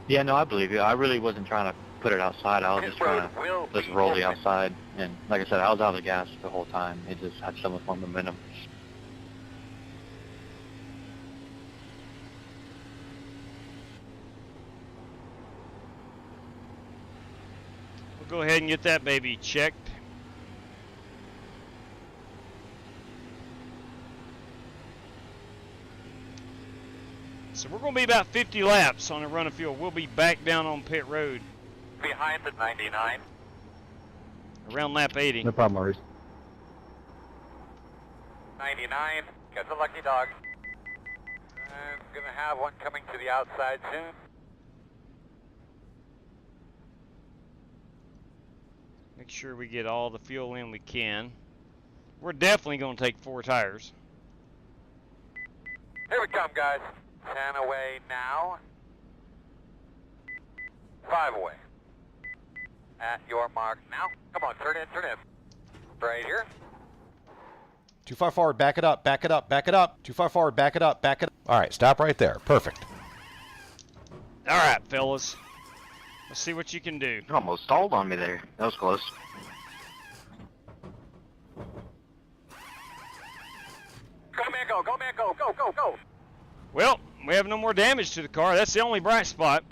Yeah, no, I believe you. I really wasn't trying to put it outside. I was just trying to just roll the outside. And like I said, I was out of the gas the whole time. It just had so much more momentum. We'll go ahead and get that baby checked. So we're going to be about 50 laps on a run of fuel. We'll be back down on pit road. Behind the 99. Around lap 80. No problem, Maurice. 99. Got the lucky dog. I'm going to have one coming to the outside soon. Make sure we get all the fuel in we can. We're definitely going to take 4 tires. Here we come, guys. 10 away now. 5 away. At your mark now. Come on, turn in, turn in. Right here. Too far forward, back it up, back it up, back it up. Too far forward, back it up, back it up. All right, stop right there. Perfect. All right, fellas. Let's see what you can do. You almost stalled on me there. That was close. Go, man, go, go, man, go, go, go, go. Well, we have no more damage to the car. That's the only bright spot.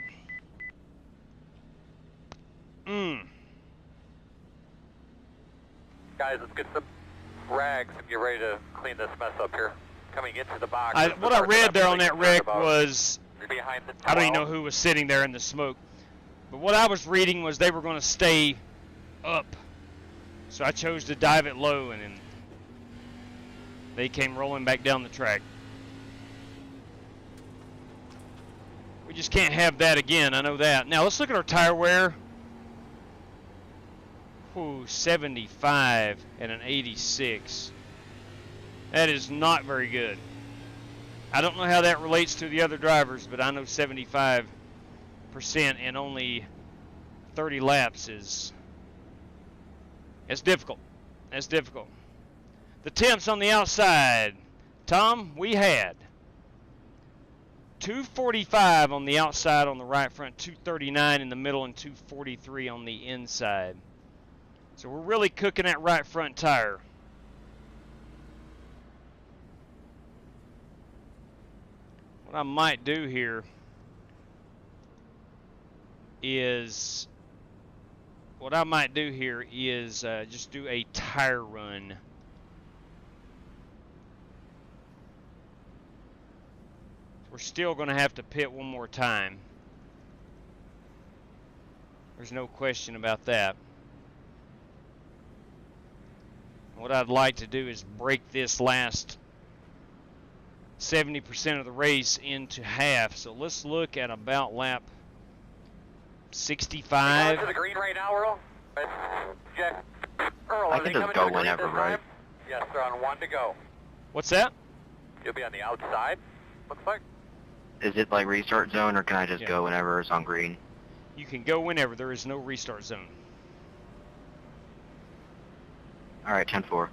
Guys, let's get some rags and get ready to clean this mess up here. Coming into the box. What I read there on that wreck was, behind the I don't even know who was sitting there in the smoke, but what I was reading was they were going to stay up. So I chose to dive it low, and then they came rolling back down the track. We just can't have that again, I know that. Now let's look at our tire wear. Ooh, 75 and an 86. That is not very good. I don't know how that relates to the other drivers, but I know 75% and only 30 laps is difficult. That's difficult. The temps on the outside. Tom, we had 245 on the outside on the right front, 239 in the middle, and 243 on the inside. So we're really cooking that right front tire. What I might do here is just do a tire run. We're still going to have to pit one more time. There's no question about that. What I'd like to do is break this last 70% of the race into half. So let's look at about lap 65. To the green right now, Earl. Jack, Earl, I can just go whenever, right? Yes, they're on 1 to go. What's that? You'll be on the outside, looks like. Is it like restart zone, or can I just go whenever it's on green? You can go whenever. There is no restart zone. All right, 10-4.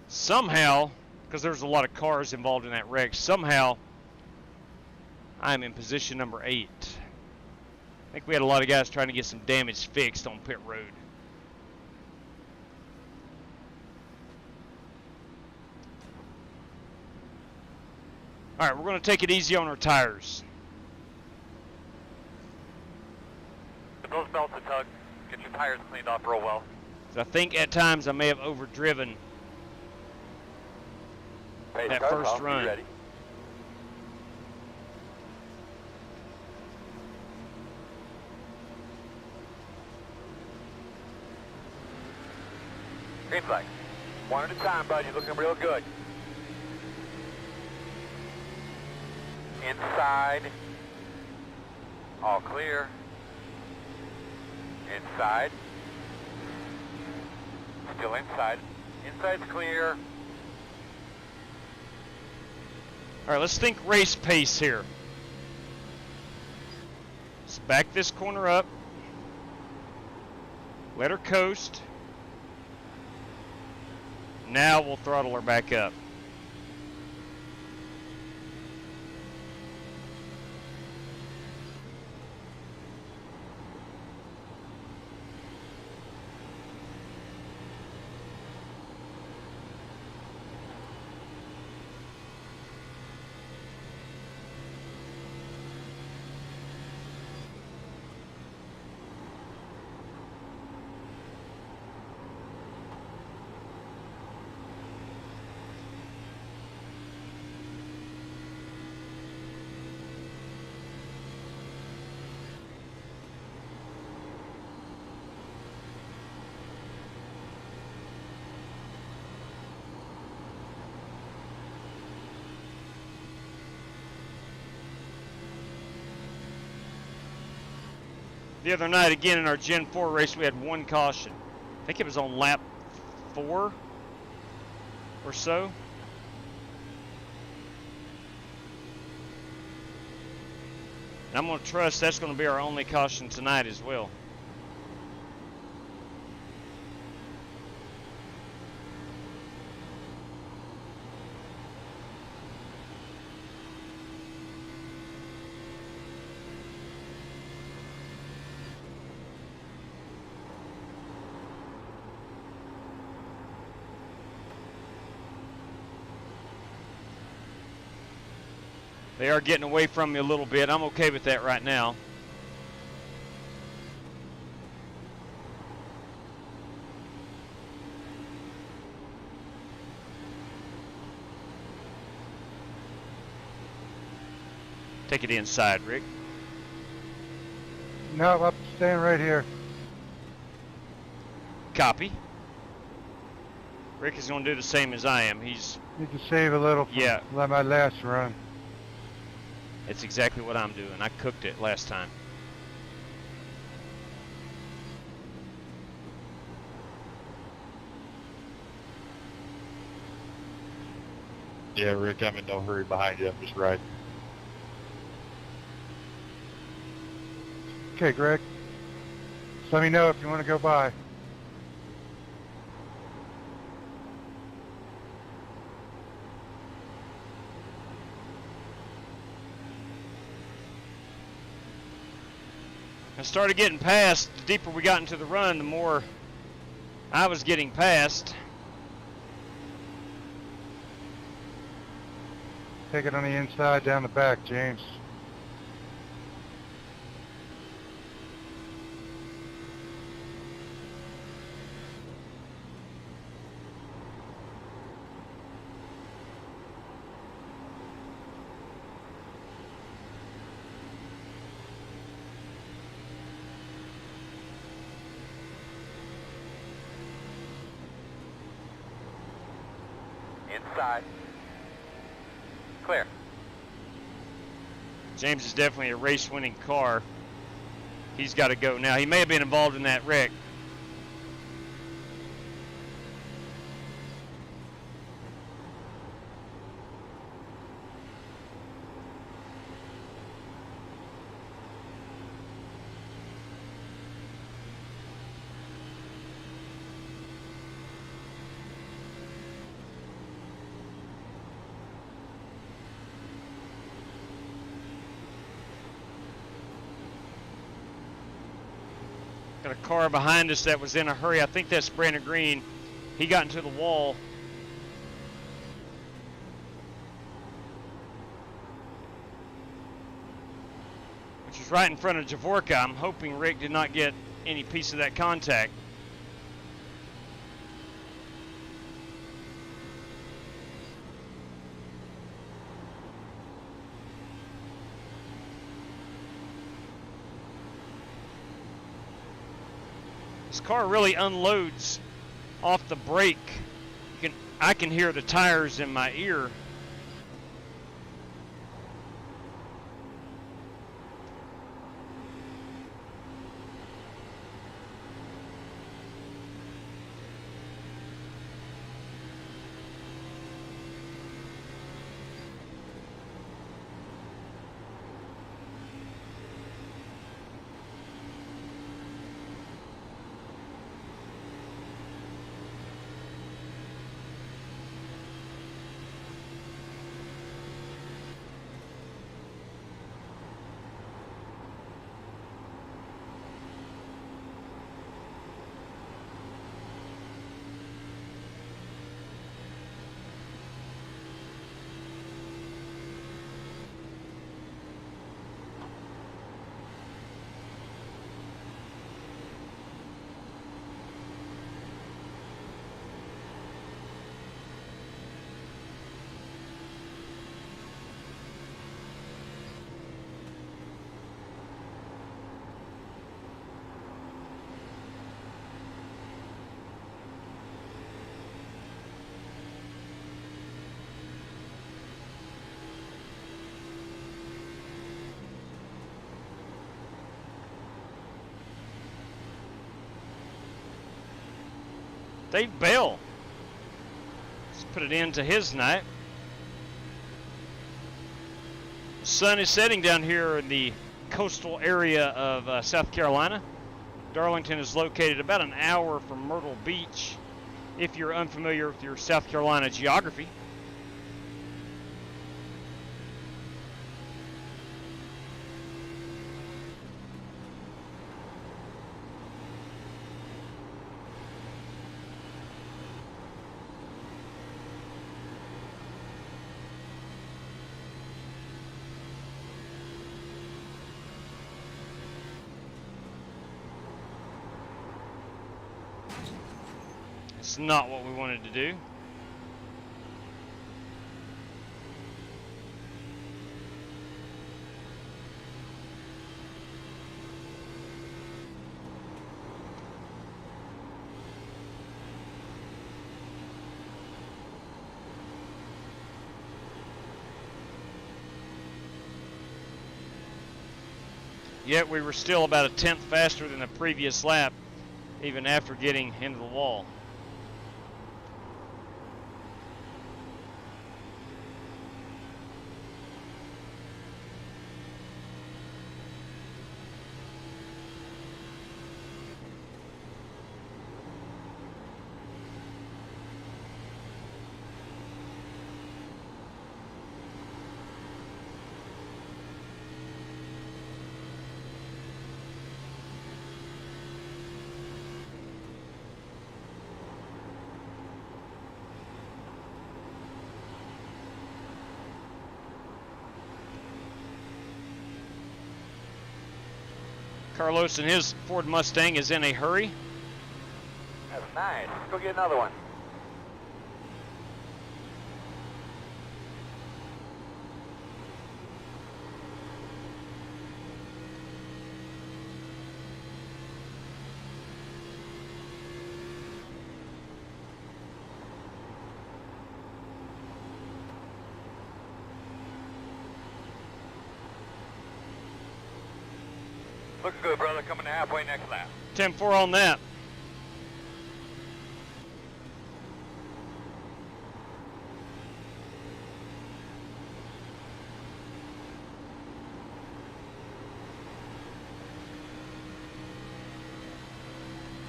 Somehow, because there's a lot of cars involved in that wreck, somehow I'm in position number 8. I think we had a lot of guys trying to get some damage fixed on pit road. All right, we're going to take it easy on our tires. Get those belts a tug. Get your tires cleaned off real well. I think at times I may have overdriven that first run. Ready. Green flag. 1 at a time, bud. You're looking real good. Inside. All clear. Inside. Still inside. Inside's clear. All right, let's think race pace here. Let's back this corner up. Let her coast. Now we'll throttle her back up. The other night, again, in our Gen 4 race, we had 1 caution. I think it was on lap 4 or so. And I'm going to trust that's going to be our only caution tonight as well. They are getting away from me a little bit. I'm okay with that right now. Take it inside, Rick. No, I'm staying right here. Copy. Rick is going to do the same as I am. He's Need to save a little for my last run. It's exactly what I'm doing. I cooked it last time. Yeah, Rick, I'm in no hurry behind you. I'm just riding. Okay, Greg. Just let me know if you want to go by. I started getting past. The deeper we got into the run, the more I was getting past. Take it on the inside, down the back, James. Inside. Clear. James is definitely a race-winning car. He's got to go now. He may have been involved in that wreck. Got a car behind us that was in a hurry. I think that's Brandon Green. He got into the wall. Which is right in front of Javorka. I'm hoping Rick did not get any piece of that contact. This car really unloads off the brake. I can hear the tires in my ear. Dave Bell. Let's put it into his night. The sun is setting down here in the coastal area of South Carolina. Darlington is located about an hour from Myrtle Beach, if you're unfamiliar with your South Carolina geography. It's not what we wanted to do. Yet we were still about a tenth faster than the previous lap, even after getting into the wall. Carlos and his Ford Mustang is in a hurry. That's nice. Go get another one. Looking good, brother. Coming to halfway next lap. 10-4 on that.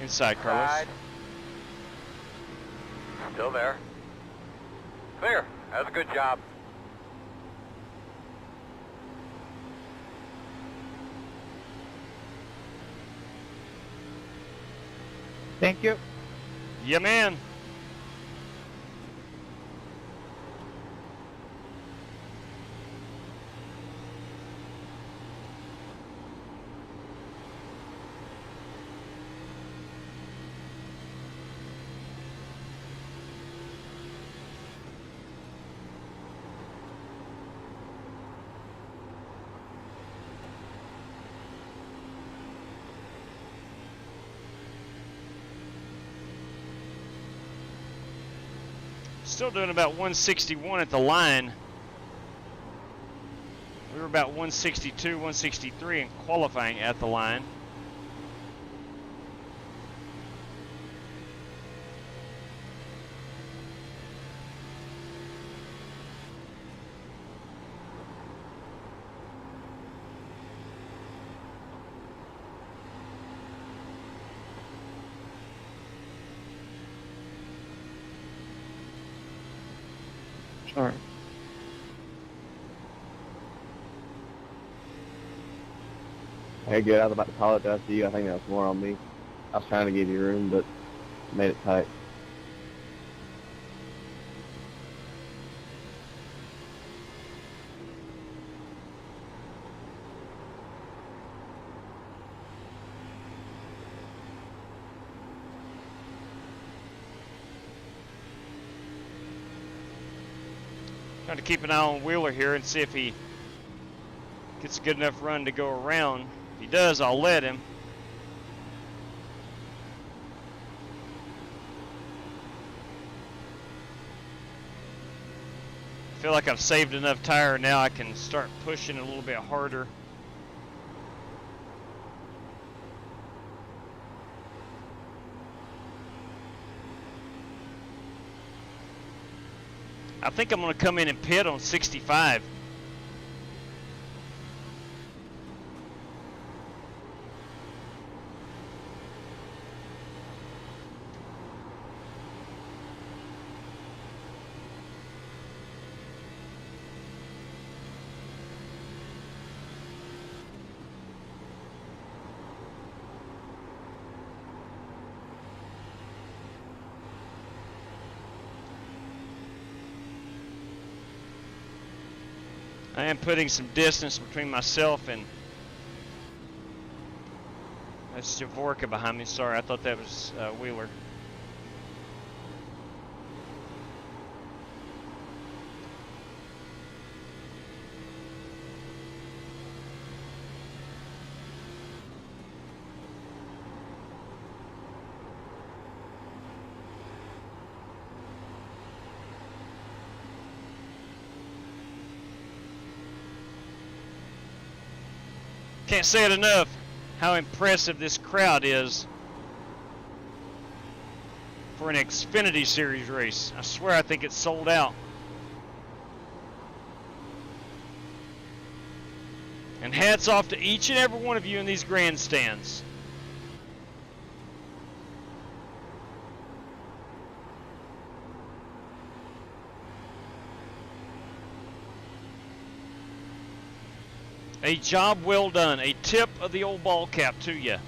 Inside, Carlos. Side. Still there. Clear. That's a good job. Thank you. Yeah, man. Still doing about 161 at the line. We were about 162, 163 in qualifying at the line. All right. Hey, good. I was about to apologize to you. I think that was more on me. I was trying to give you room, but made it tight. Trying to keep an eye on Wheeler here and see if he gets a good enough run to go around. If he does, I'll let him. I feel like I've saved enough tire now I can start pushing a little bit harder. I think I'm going to come in and pit on 65. I am putting some distance between myself and that's Javorka behind me. Sorry, I thought that was Wheeler. Can't say it enough how impressive this crowd is for an Xfinity Series race. I swear I think it's sold out. And hats off to each and every one of you in these grandstands. A job well done. A tip of the old ball cap to you. I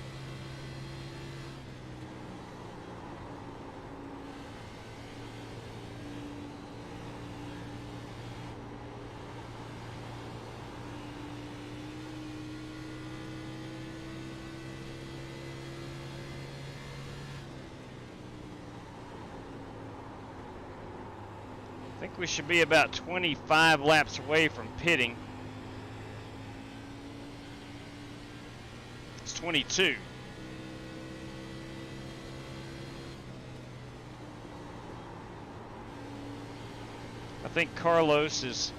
think we should be about 25 laps away from pitting. 22. I think Carlos is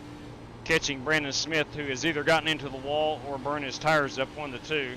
catching Brandon Smith, who has either gotten into the wall or burned his tires up, one of the two.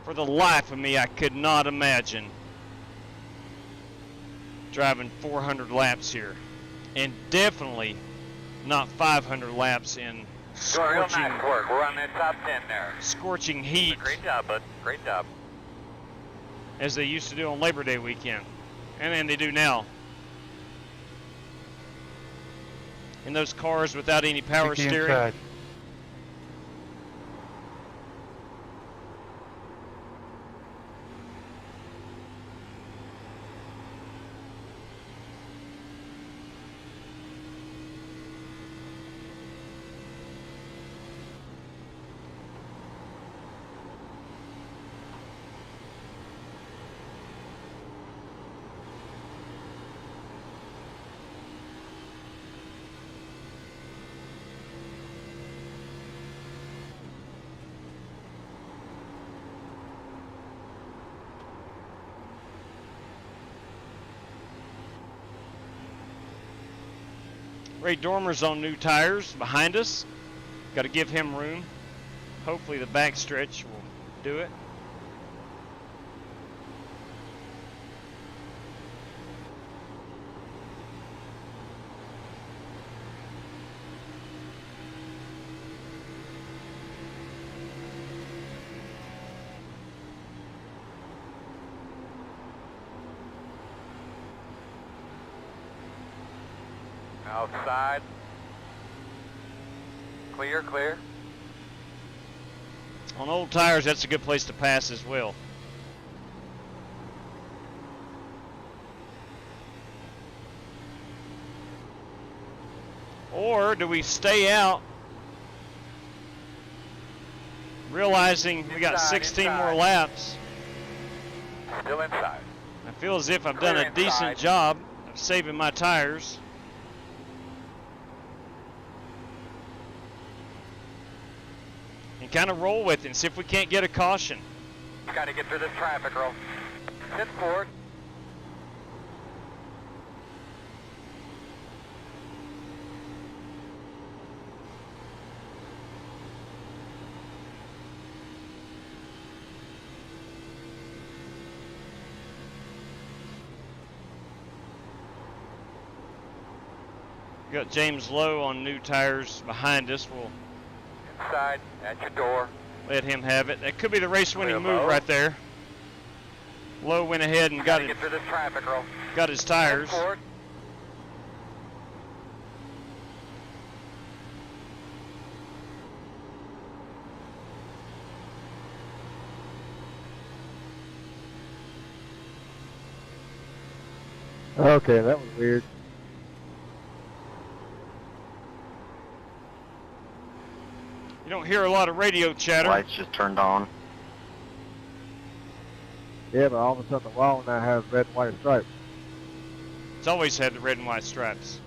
For the life of me, I could not imagine driving 400 laps here. And definitely not 500 laps in Doing real nice work. We're on that top 10 there. scorching heat. Great job, bud. Great job. As they used to do on Labor Day weekend. And then they do now. In those cars without any power steering. Inside. Ray Dormer's on new tires behind us. Got to give him room. Hopefully the back stretch will do it. Outside. Clear, clear. On old tires, that's a good place to pass as well. Or do we stay out, realizing we got 16 more laps? Still inside. I feel as if I've done a decent job of saving my tires. And kind of roll with it and see if we can't get a caution. Got to get through this traffic roll. Sit forward. Got James Lowe on new tires behind us. We'll Inside, at your door. let him have it. That could be the race-winning move right there. Lowe went ahead and got it. Get through this traffic roll. Got his tires. Forward. Okay, that was weird. You don't hear a lot of radio chatter. Lights just turned on. Yeah, but all of a sudden the wall now has red and white stripes. It's always had the red and white stripes.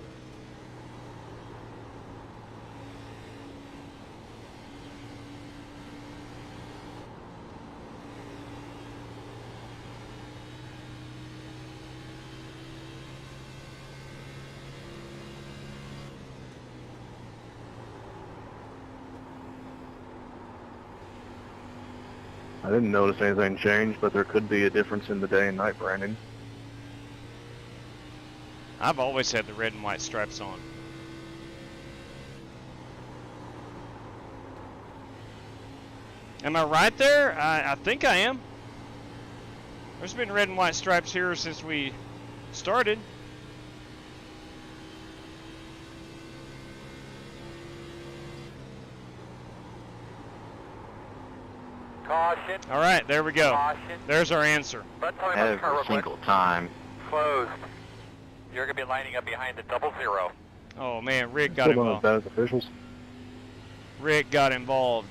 I didn't notice anything change, but there could be a difference in the day and night, Brandon. I've always had the red and white stripes on. Am I right there? I think I am. There's been red and white stripes here since we started. Caution. All right, there we go. Caution. There's our answer. Every single time. Closed. You're going to be lining up behind the 00. Oh man, Rick got Still not as involved. bad as officials. Rick got involved.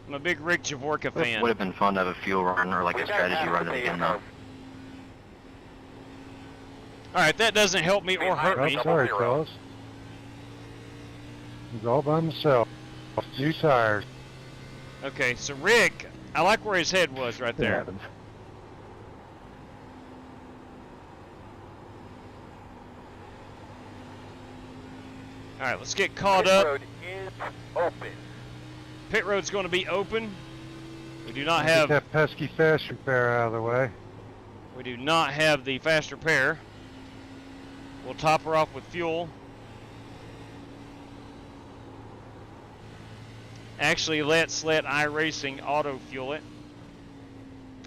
I'm a big Rick Javorka It fan. would have been fun to have a fuel run or like a strategy run again though. All right, that doesn't help me or hurt me. I'm sorry, fellas. He's all by himself. New tires. Okay, so Rick, I like where his head was right there. All right, let's get caught up. Pit road is open. Pit road's going to be open. We do not Get have that pesky fast repair out of the way. we do not have the fast repair. We'll top her off with fuel. Actually, let's let iRacing auto fuel it.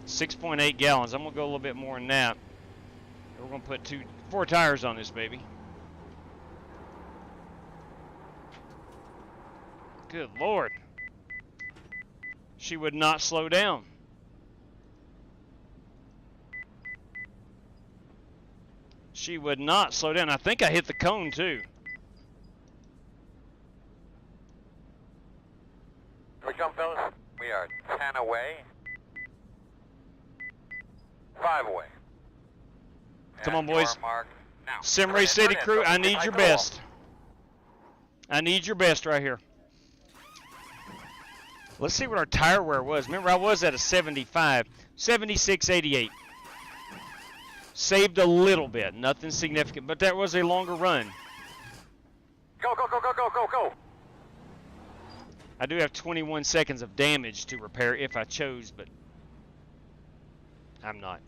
6.8 gallons. I'm gonna go a little bit more than that. We're gonna put 4 tires on this baby. Good Lord. She would not slow down. She would not slow down. I think I hit the cone too. Here we come, fellas. We are 10 away. 5 away. Come on, boys. Now, Sim Race City crew, I need your best. I need your best right here. Let's see what our tire wear was. Remember, I was at a 75. 76.88. Saved a little bit. Nothing significant, but that was a longer run. Go, go, go, go, go, go, go. I do have 21 seconds of damage to repair if I chose, but I'm not.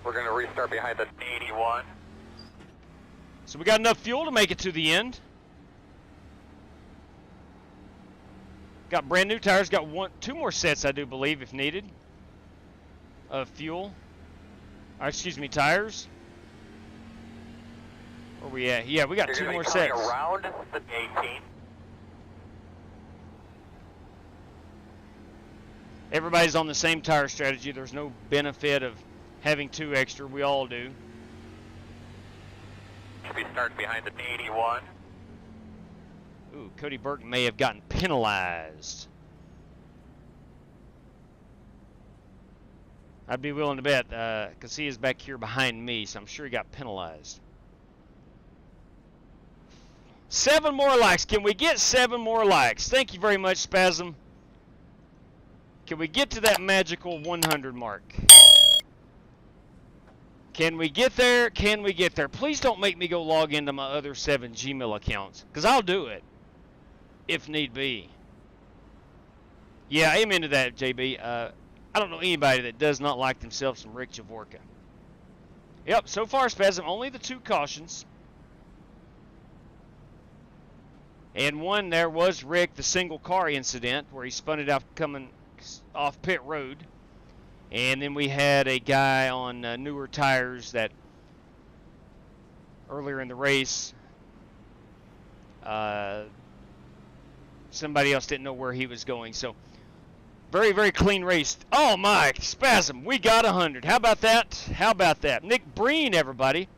We're going to restart behind the 81. So we got enough fuel to make it to the end. Got brand new tires. Got 2 more sets, I do believe, if needed, of fuel. Excuse me, tires. Where we at? Yeah, we got 2 more sets. Around the 18. Everybody's on the same tire strategy. There's no benefit of having 2 extra. We all do. Should be starting behind the 81. Ooh, Cody Burke may have gotten penalized. I'd be willing to bet, because he is back here behind me, so I'm sure he got penalized. 7 more likes. Can we get 7 more likes? Thank you very much, Spasm. Can we get to that magical 100 mark? Can we get there? Can we get there? Please don't make me go log into my other 7 Gmail accounts, because I'll do it if need be. Yeah, amen to that, JB. I don't know anybody that does not like themselves some Rick Javorka. Yep, so far, Spasm, only the 2 cautions. And one there was Rick, the single car incident, where he spun it out coming off pit road. And then we had a guy on newer tires that earlier in the race, somebody else didn't know where he was going. So very, very clean race. Oh my, Spasm, we got 100. How about that? How about that? Nick Breen, everybody.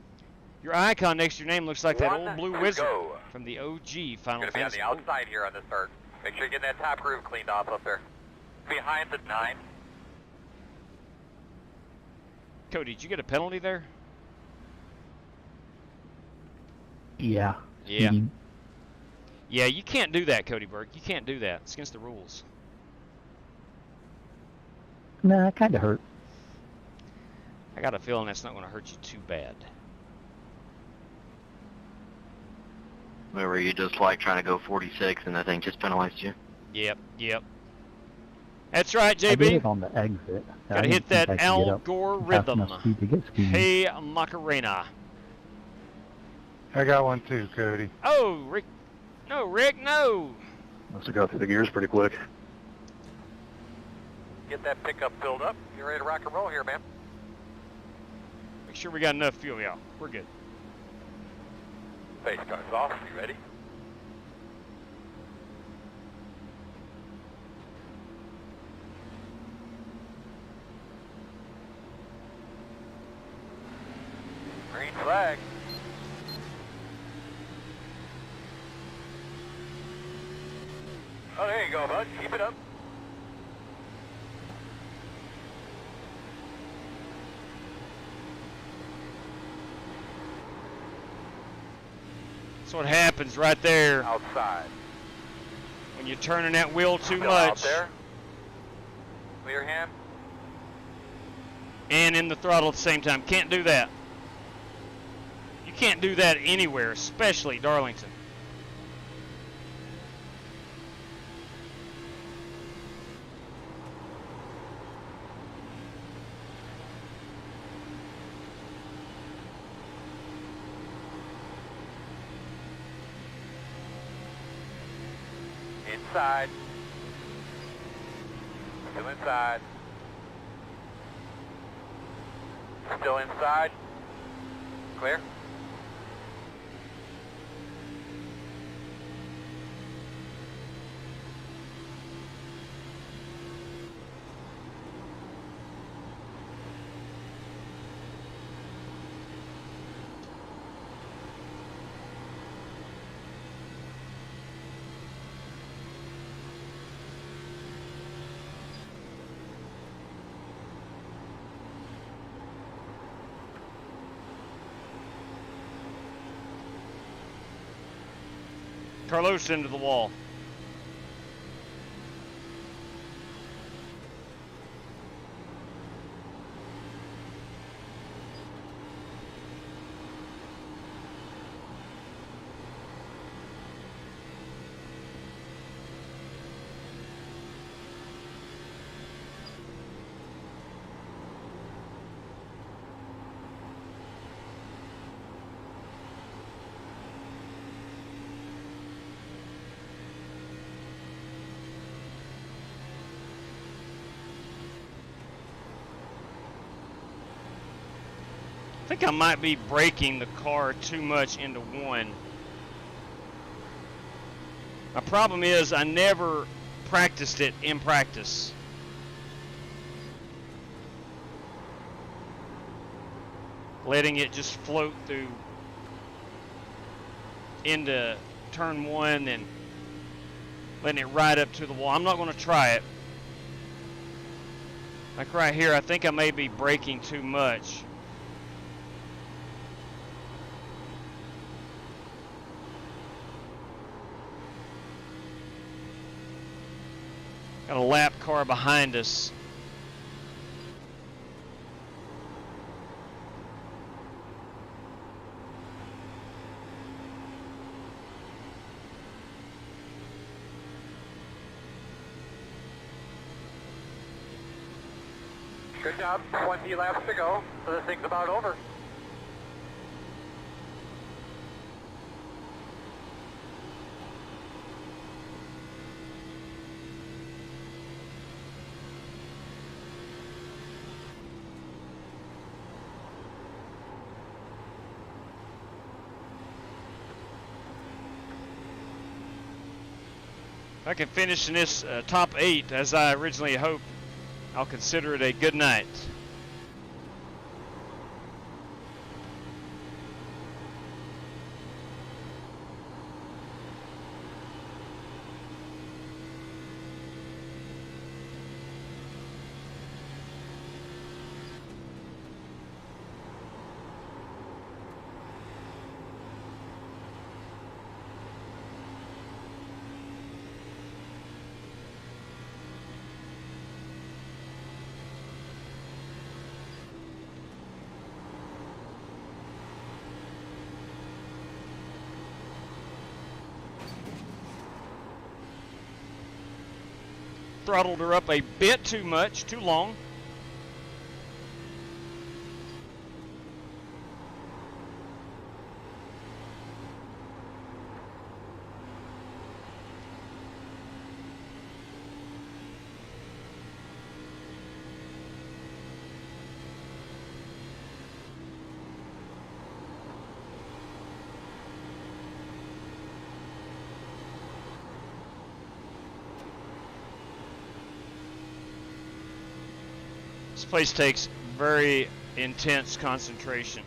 Your icon next to your name looks like that old blue wizard from the OG Final Fantasy. Going to be on the outside here on the start. Make sure you get that top groove cleaned off up there. Behind the 9. Cody, did you get a penalty there? Yeah. Yeah. Yeah, you can't do that, Cody Burke. You can't do that. It's against the rules. Nah, it kind of hurt. I got a feeling that's not going to hurt you too bad. Where you just like trying to go 46 and the thing just penalized you? Yep, yep. That's right, JB. I did it on the exit. Gotta hit that algorithm. Hey, Macarena. I got one too, Cody. Oh, Rick. No, Rick, no. Must have got through the gears pretty quick. Get that pickup filled up. You're ready to rock and roll here, man. Make sure we got enough fuel, y'all. We're good. Face car's off. You ready? Green flag. Oh, there you go, bud. Keep it up. That's what happens right there. Outside. When you're turning that wheel too Still much. Out there. Clear hand. And in the throttle at the same time. Can't do that. You can't do that anywhere, especially Darlington. inside. Still inside. Still inside. Clear. Carlos into the wall. I think I might be breaking the car too much into one. My problem is I never practiced it in practice. Letting it just float through into turn one and letting it ride up to the wall. I'm not going to try it. Like right here, I think I may be braking too much. Got a lap car behind us. Good job. 20 laps to go, so this thing's about over. If I can finish in this top 8 as I originally hoped, I'll consider it a good night. Throttled her up a bit too much, too long. This place takes very intense concentration.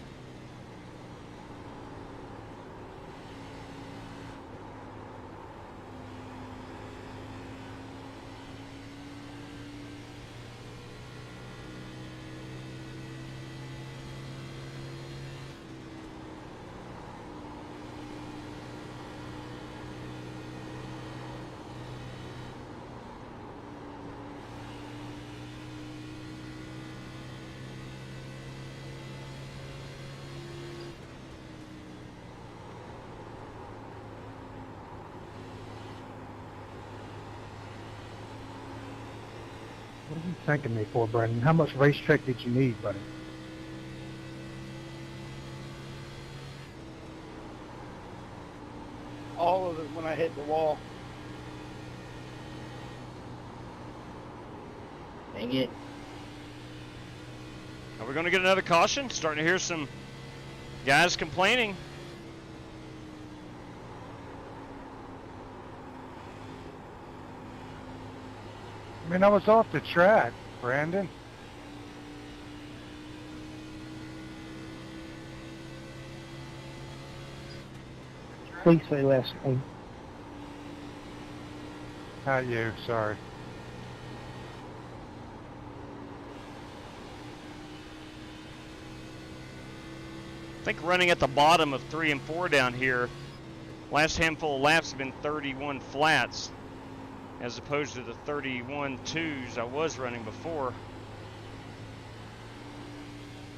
What are you thanking me for, Brendan? How much racetrack did you need, buddy? All of it when I hit the wall. Dang it. Are we going to get another caution? Starting to hear some guys complaining. I mean, I was off the track, Brandon. Please say last name. Not you, sorry. I think running at the bottom of 3 and 4 down here, last handful of laps have been 31 flats as opposed to the 31 twos I was running before.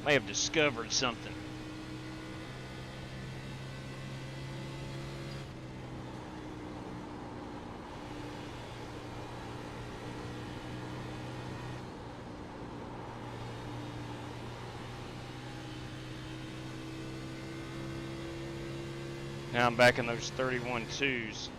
May have discovered something. Now I'm back in those 31 twos.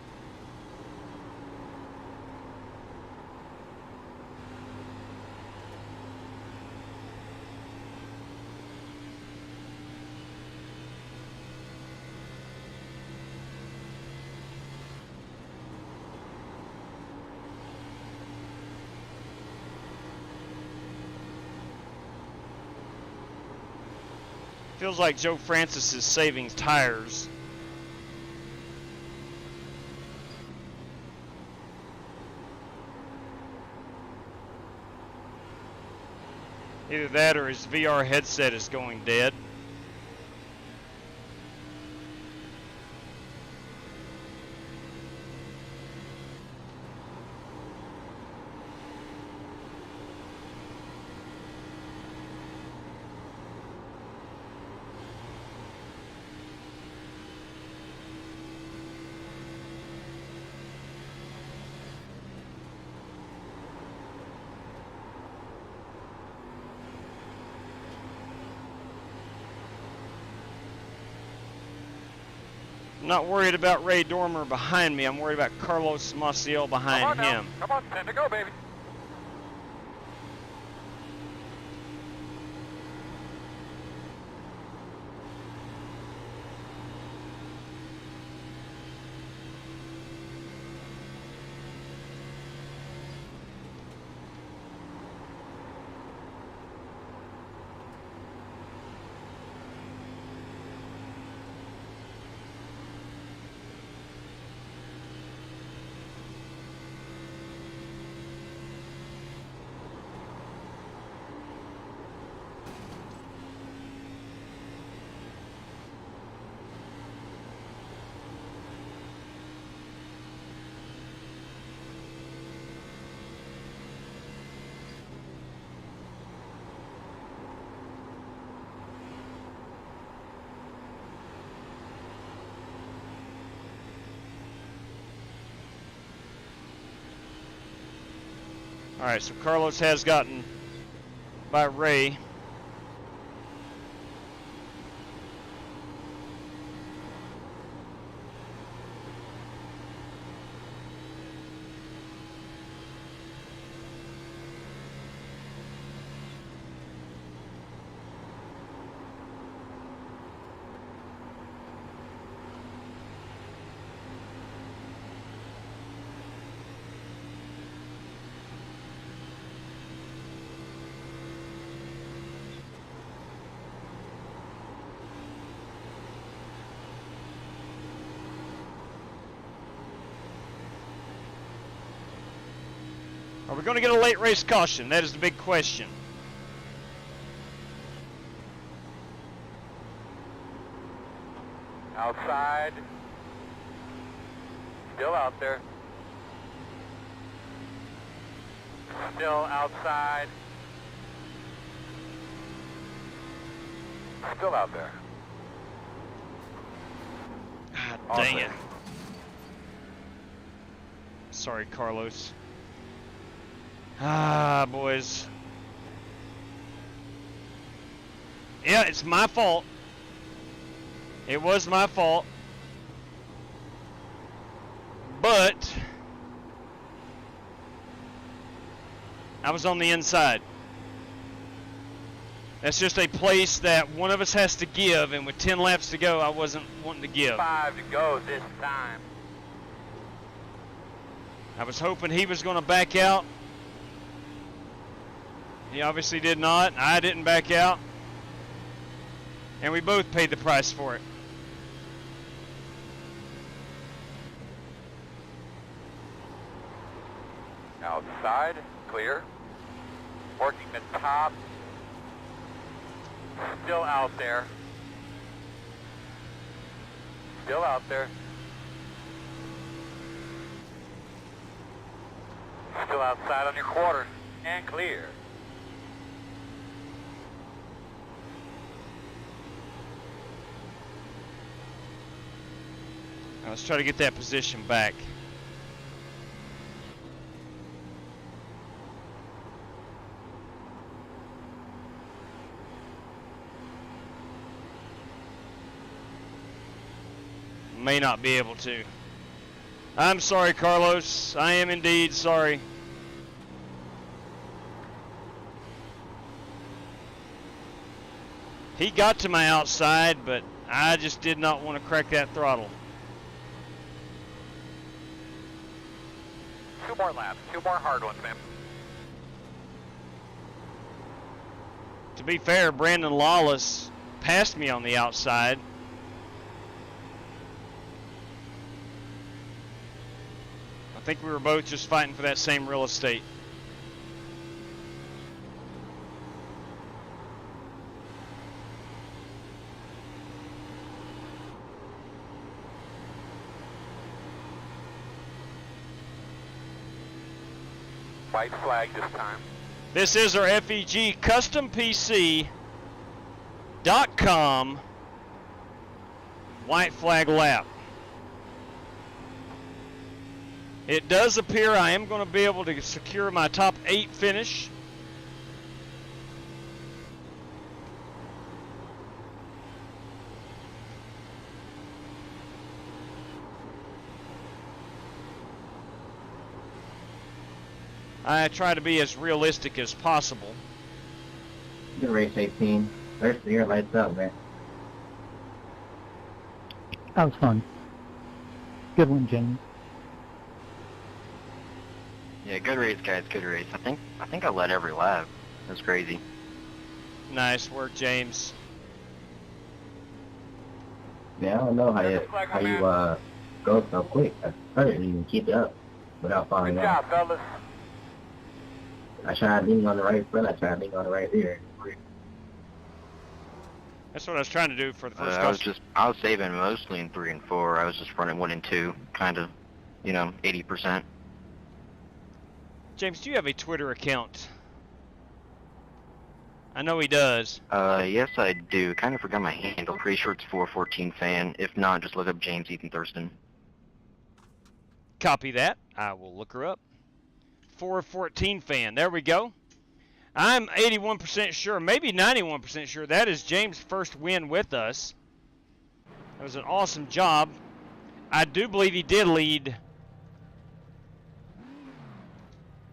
Feels like Joe Francis is saving tires. Either that or his VR headset is going dead. I'm not worried about Ray Dormer behind me. I'm worried about Carlos Maciel behind him. Come on, time to go, baby. All right, so Carlos has gotten by Ray. Are we going to get a late race caution? That is the big question. Outside. Still out there. Still outside. Still out there. God dang it. Sorry, Carlos. Ah, boys. Yeah, it's my fault. It was my fault. But I was on the inside. That's just a place that one of us has to give, and with 10 laps to go, I wasn't wanting to give. 5 to go this time. I was hoping he was going to back out. He obviously did not. I didn't back out. And we both paid the price for it. Outside, clear. Working the top. Still out there. Still out there. Still outside on your quarter. And clear. Now let's try to get that position back. May not be able to. I'm sorry, Carlos. I am indeed sorry. He got to my outside, but I just did not want to crack that throttle. 2 more laps. 2 more hard ones, man. To be fair, Brandon Lawless passed me on the outside. I think we were both just fighting for that same real estate. White flag this time. This is our FEG CustomPC.com white flag lap. It does appear I am going to be able to secure my top 8 finish. I try to be as realistic as possible. Good race, 18. First of the year, lights up, man. That was fun. Good one, James. Yeah, good race, guys. Good race. I think I led every lap. That's crazy. Nice work, James. Yeah, I don't know how you go so quick. I didn't even keep it up without falling off. Good job, fellas. I tried leaning on the right front. I tried leaning on the right rear. That's what I was trying to do for the first I was saving mostly in 3 and 4. I was just running 1 and 2, kind of, 80%. James, do you have a Twitter account? I know he does. Yes, I do. Kind of forgot my handle. Pretty sure it's 414 fan. If not, just look up James Ethan Thurston. Copy that. I will look her up. 414 fan. There we go. I'm 81% sure, maybe 91% sure that is James' first win with us. That was an awesome job. I do believe he did lead.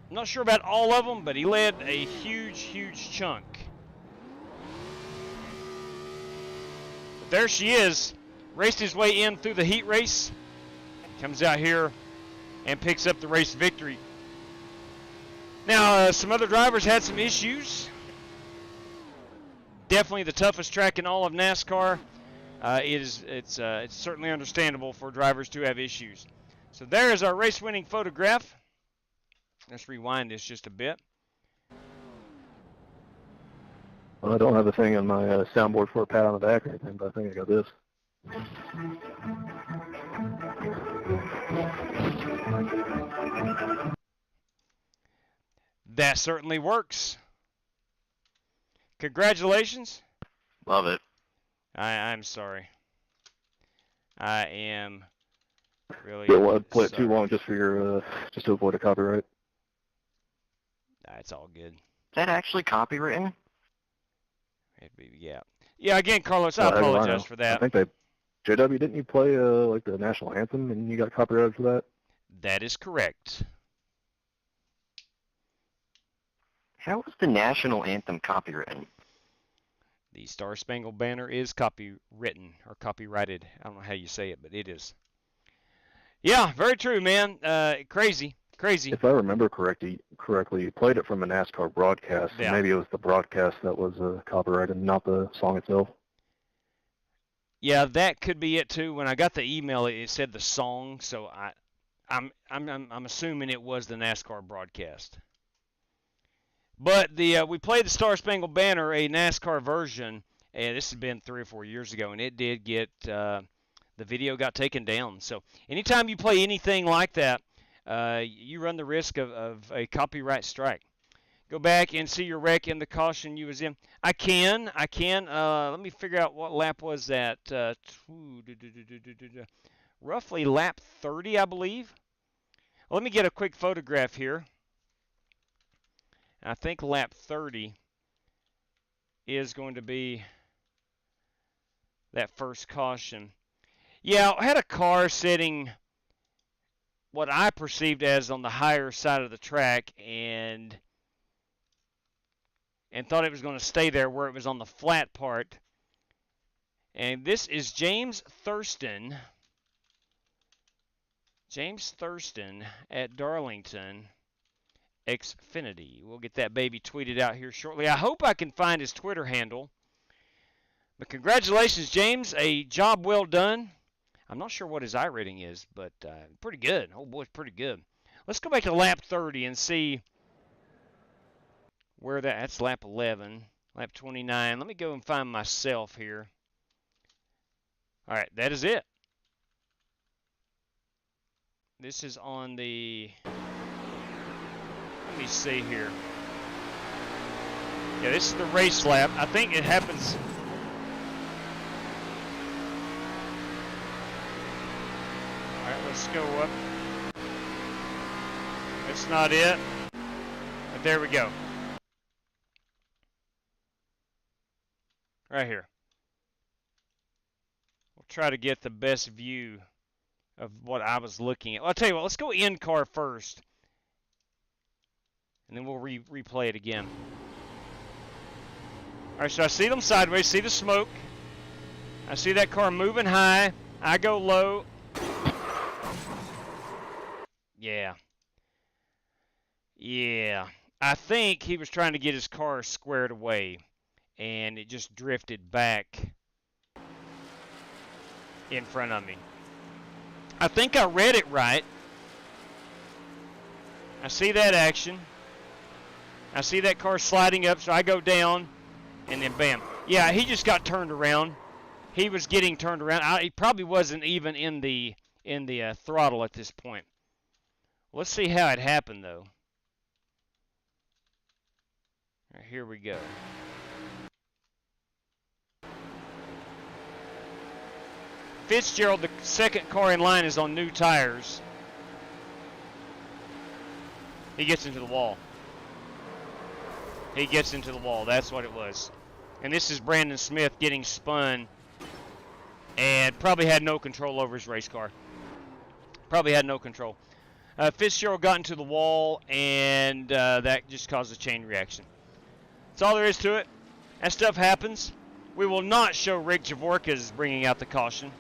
I'm not sure about all of them, but he led a huge, huge chunk. But there she is. Raced his way in through the heat race. Comes out here and picks up the race victory. Now, some other drivers had some issues. Definitely the toughest track in all of NASCAR. It's certainly understandable for drivers to have issues. So there is our race-winning photograph. Let's rewind this just a bit. Well, I don't have a thing on my soundboard for a pat on the back or anything, but I think I got this. That certainly works. Congratulations. Love it. I'm sorry. I am really. Yeah, well, I'd play it too long just for your, just to avoid a copyright. It's all good. Is that actually copywritten? Yeah. Yeah. Again, Carlos, I apologize for that. I think JW, didn't you play like the national anthem and you got copyrighted for that? That is correct. How is the national anthem copywritten? The Star Spangled Banner is copywritten or copyrighted. I don't know how you say it, but it is. Yeah, very true, man. Crazy. If I remember correctly, you played it from a NASCAR broadcast. Yeah. So maybe it was the broadcast that was copyrighted, not the song itself. Yeah, that could be it too. When I got the email, it said the song, so I'm assuming it was the NASCAR broadcast. But we played the Star Spangled Banner, a NASCAR version, and this has been 3 or 4 years ago, and it did get the video got taken down. So anytime you play anything like that, you run the risk of a copyright strike. Go back and see your wreck in the caution you was in. I can. Let me figure out what lap was that. Roughly lap 30, I believe. Well, let me get a quick photograph here. I think lap 30 is going to be that first caution. Yeah, I had a car sitting what I perceived as on the higher side of the track and thought it was going to stay there where it was on the flat part. And this is James Thurston. James Thurston at Darlington, Xfinity. We'll get that baby tweeted out here shortly. I hope I can find his Twitter handle. But congratulations, James. A job well done. I'm not sure what his iRating is, but pretty good. Oh, boy, it's pretty good. Let's go back to lap 30 and see where that's lap 11, lap 29. Let me go and find myself here. All right, that is it. This is on the, let me see here. Yeah, this is the RaceLab. I think it happens. All right, let's go up. That's not it. But there we go. Right here. We'll try to get the best view of what I was looking at. Well, I'll tell you what, let's go in car first. And then we'll replay it again. All right, so I see them sideways, see the smoke. I see that car moving high. I go low. Yeah. Yeah. I think he was trying to get his car squared away, and it just drifted back in front of me. I think I read it right. I see that action. I see that car sliding up, so I go down, and then bam. Yeah, he just got turned around. He was getting turned around. He probably wasn't even in the throttle at this point. Let's see how it happened, though. All right, here we go. Fitzgerald, the second car in line, is on new tires. He gets into the wall. He gets into the wall. That's what it was. And this is Brandon Smith getting spun and probably had no control over his race car. Probably had no control. Fitzgerald got into the wall, and that just caused a chain reaction. That's all there is to it. That stuff happens. We will not show Rick Javorka's bringing out the caution.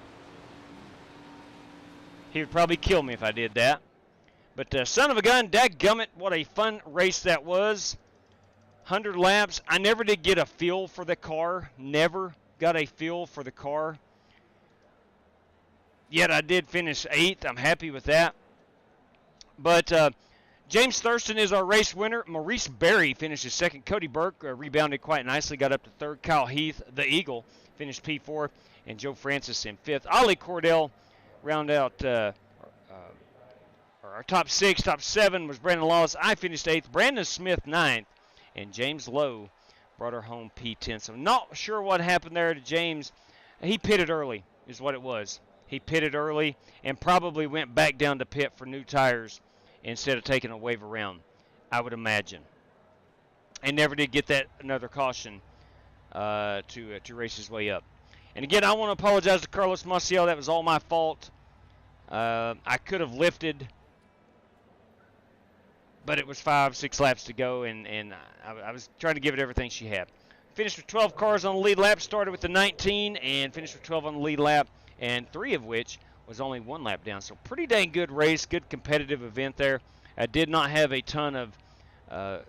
He would probably kill me if I did that. But son of a gun, dadgummit, what a fun race that was. 100 laps. I never did get a feel for the car. Never got a feel for the car. Yet I did finish 8th. I'm happy with that. But James Thurston is our race winner. Maurice Berry finished 2nd. Cody Burke rebounded quite nicely, got up to 3rd. Kyle Heath, the Eagle, finished P4. And Joe Francis in 5th. Ollie Cordell round out our top 6. Top 7 was Brandon Lawless. I finished 8th. Brandon Smith 9th. And James Lowe brought her home P10. So not sure what happened there to James. He pitted early is what it was. He pitted early and probably went back down to pit for new tires instead of taking a wave around, I would imagine. And never did get that another caution to race his way up. And again, I want to apologize to Carlos Maciel. That was all my fault. I could have lifted but it was 5-6 laps to go, and I was trying to give it everything she had. Finished with 12 cars on the lead lap, started with the 19, and finished with 12 on the lead lap, and 3 of which was only 1 lap down. So pretty dang good race, good competitive event there. I did not have a ton of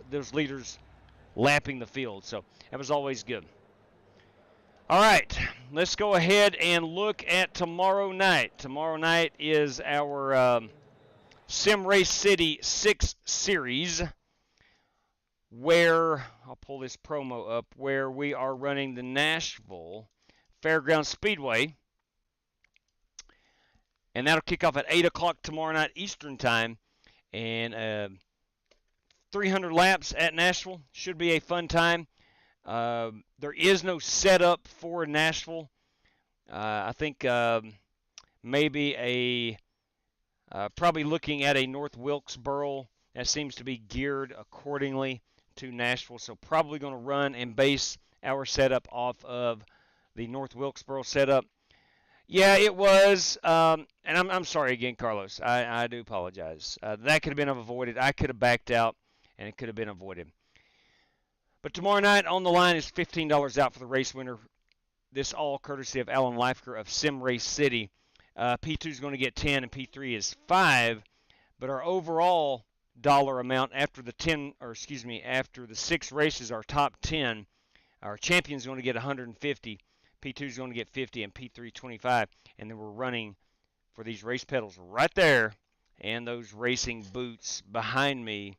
those leaders lapping the field, so that was always good. All right, let's go ahead and look at tomorrow night. Tomorrow night is our Sim Race City 6 Series, where, I'll pull this promo up, where we are running the Nashville Fairground Speedway. And that'll kick off at 8 o'clock tomorrow night Eastern Time. And 300 laps at Nashville. Should be a fun time. There is no setup for Nashville. I think maybe probably looking at a North Wilkesboro. That seems to be geared accordingly to Nashville. So probably going to run and base our setup off of the North Wilkesboro setup. Yeah, it was, and I'm sorry again, Carlos. I do apologize. That could have been avoided. I could have backed out, and it could have been avoided. But tomorrow night on the line is $15 out for the race winner. This all courtesy of Alan Leifker of Sim Race City. P2 is going to get 10, and P3 is 5. But our overall dollar amount after the 6 races, our top 10, our champion is going to get 150. P2 is going to get 50 and P3 25, and then we're running for these race pedals right there and those racing boots behind me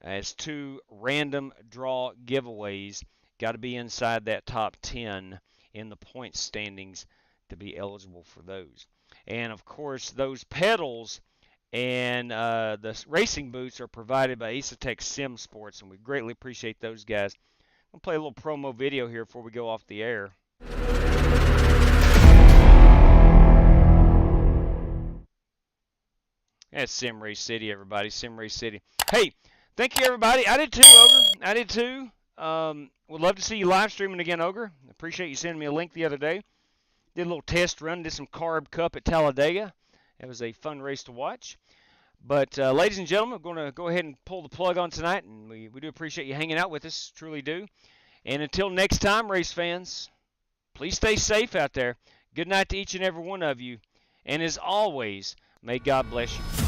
as 2 random draw giveaways. Got to be inside that top 10 in the point standings to be eligible for those. And of course, those pedals and the racing boots are provided by Aesatech Sim Sports, and we greatly appreciate those guys. I'm going to play a little promo video here before we go off the air. That's Sim Race City, everybody. Sim Race City. Hey, thank you, everybody. I did too, Ogre. I did too. Would love to see you live streaming again, Ogre. Appreciate you sending me a link the other day. Did a little test run, did some Carb Cup at Talladega. It was a fun race to watch. But, ladies and gentlemen, we're going to go ahead and pull the plug on tonight, and we do appreciate you hanging out with us, truly do. And until next time, race fans, please stay safe out there. Good night to each and every one of you. And as always, may God bless you.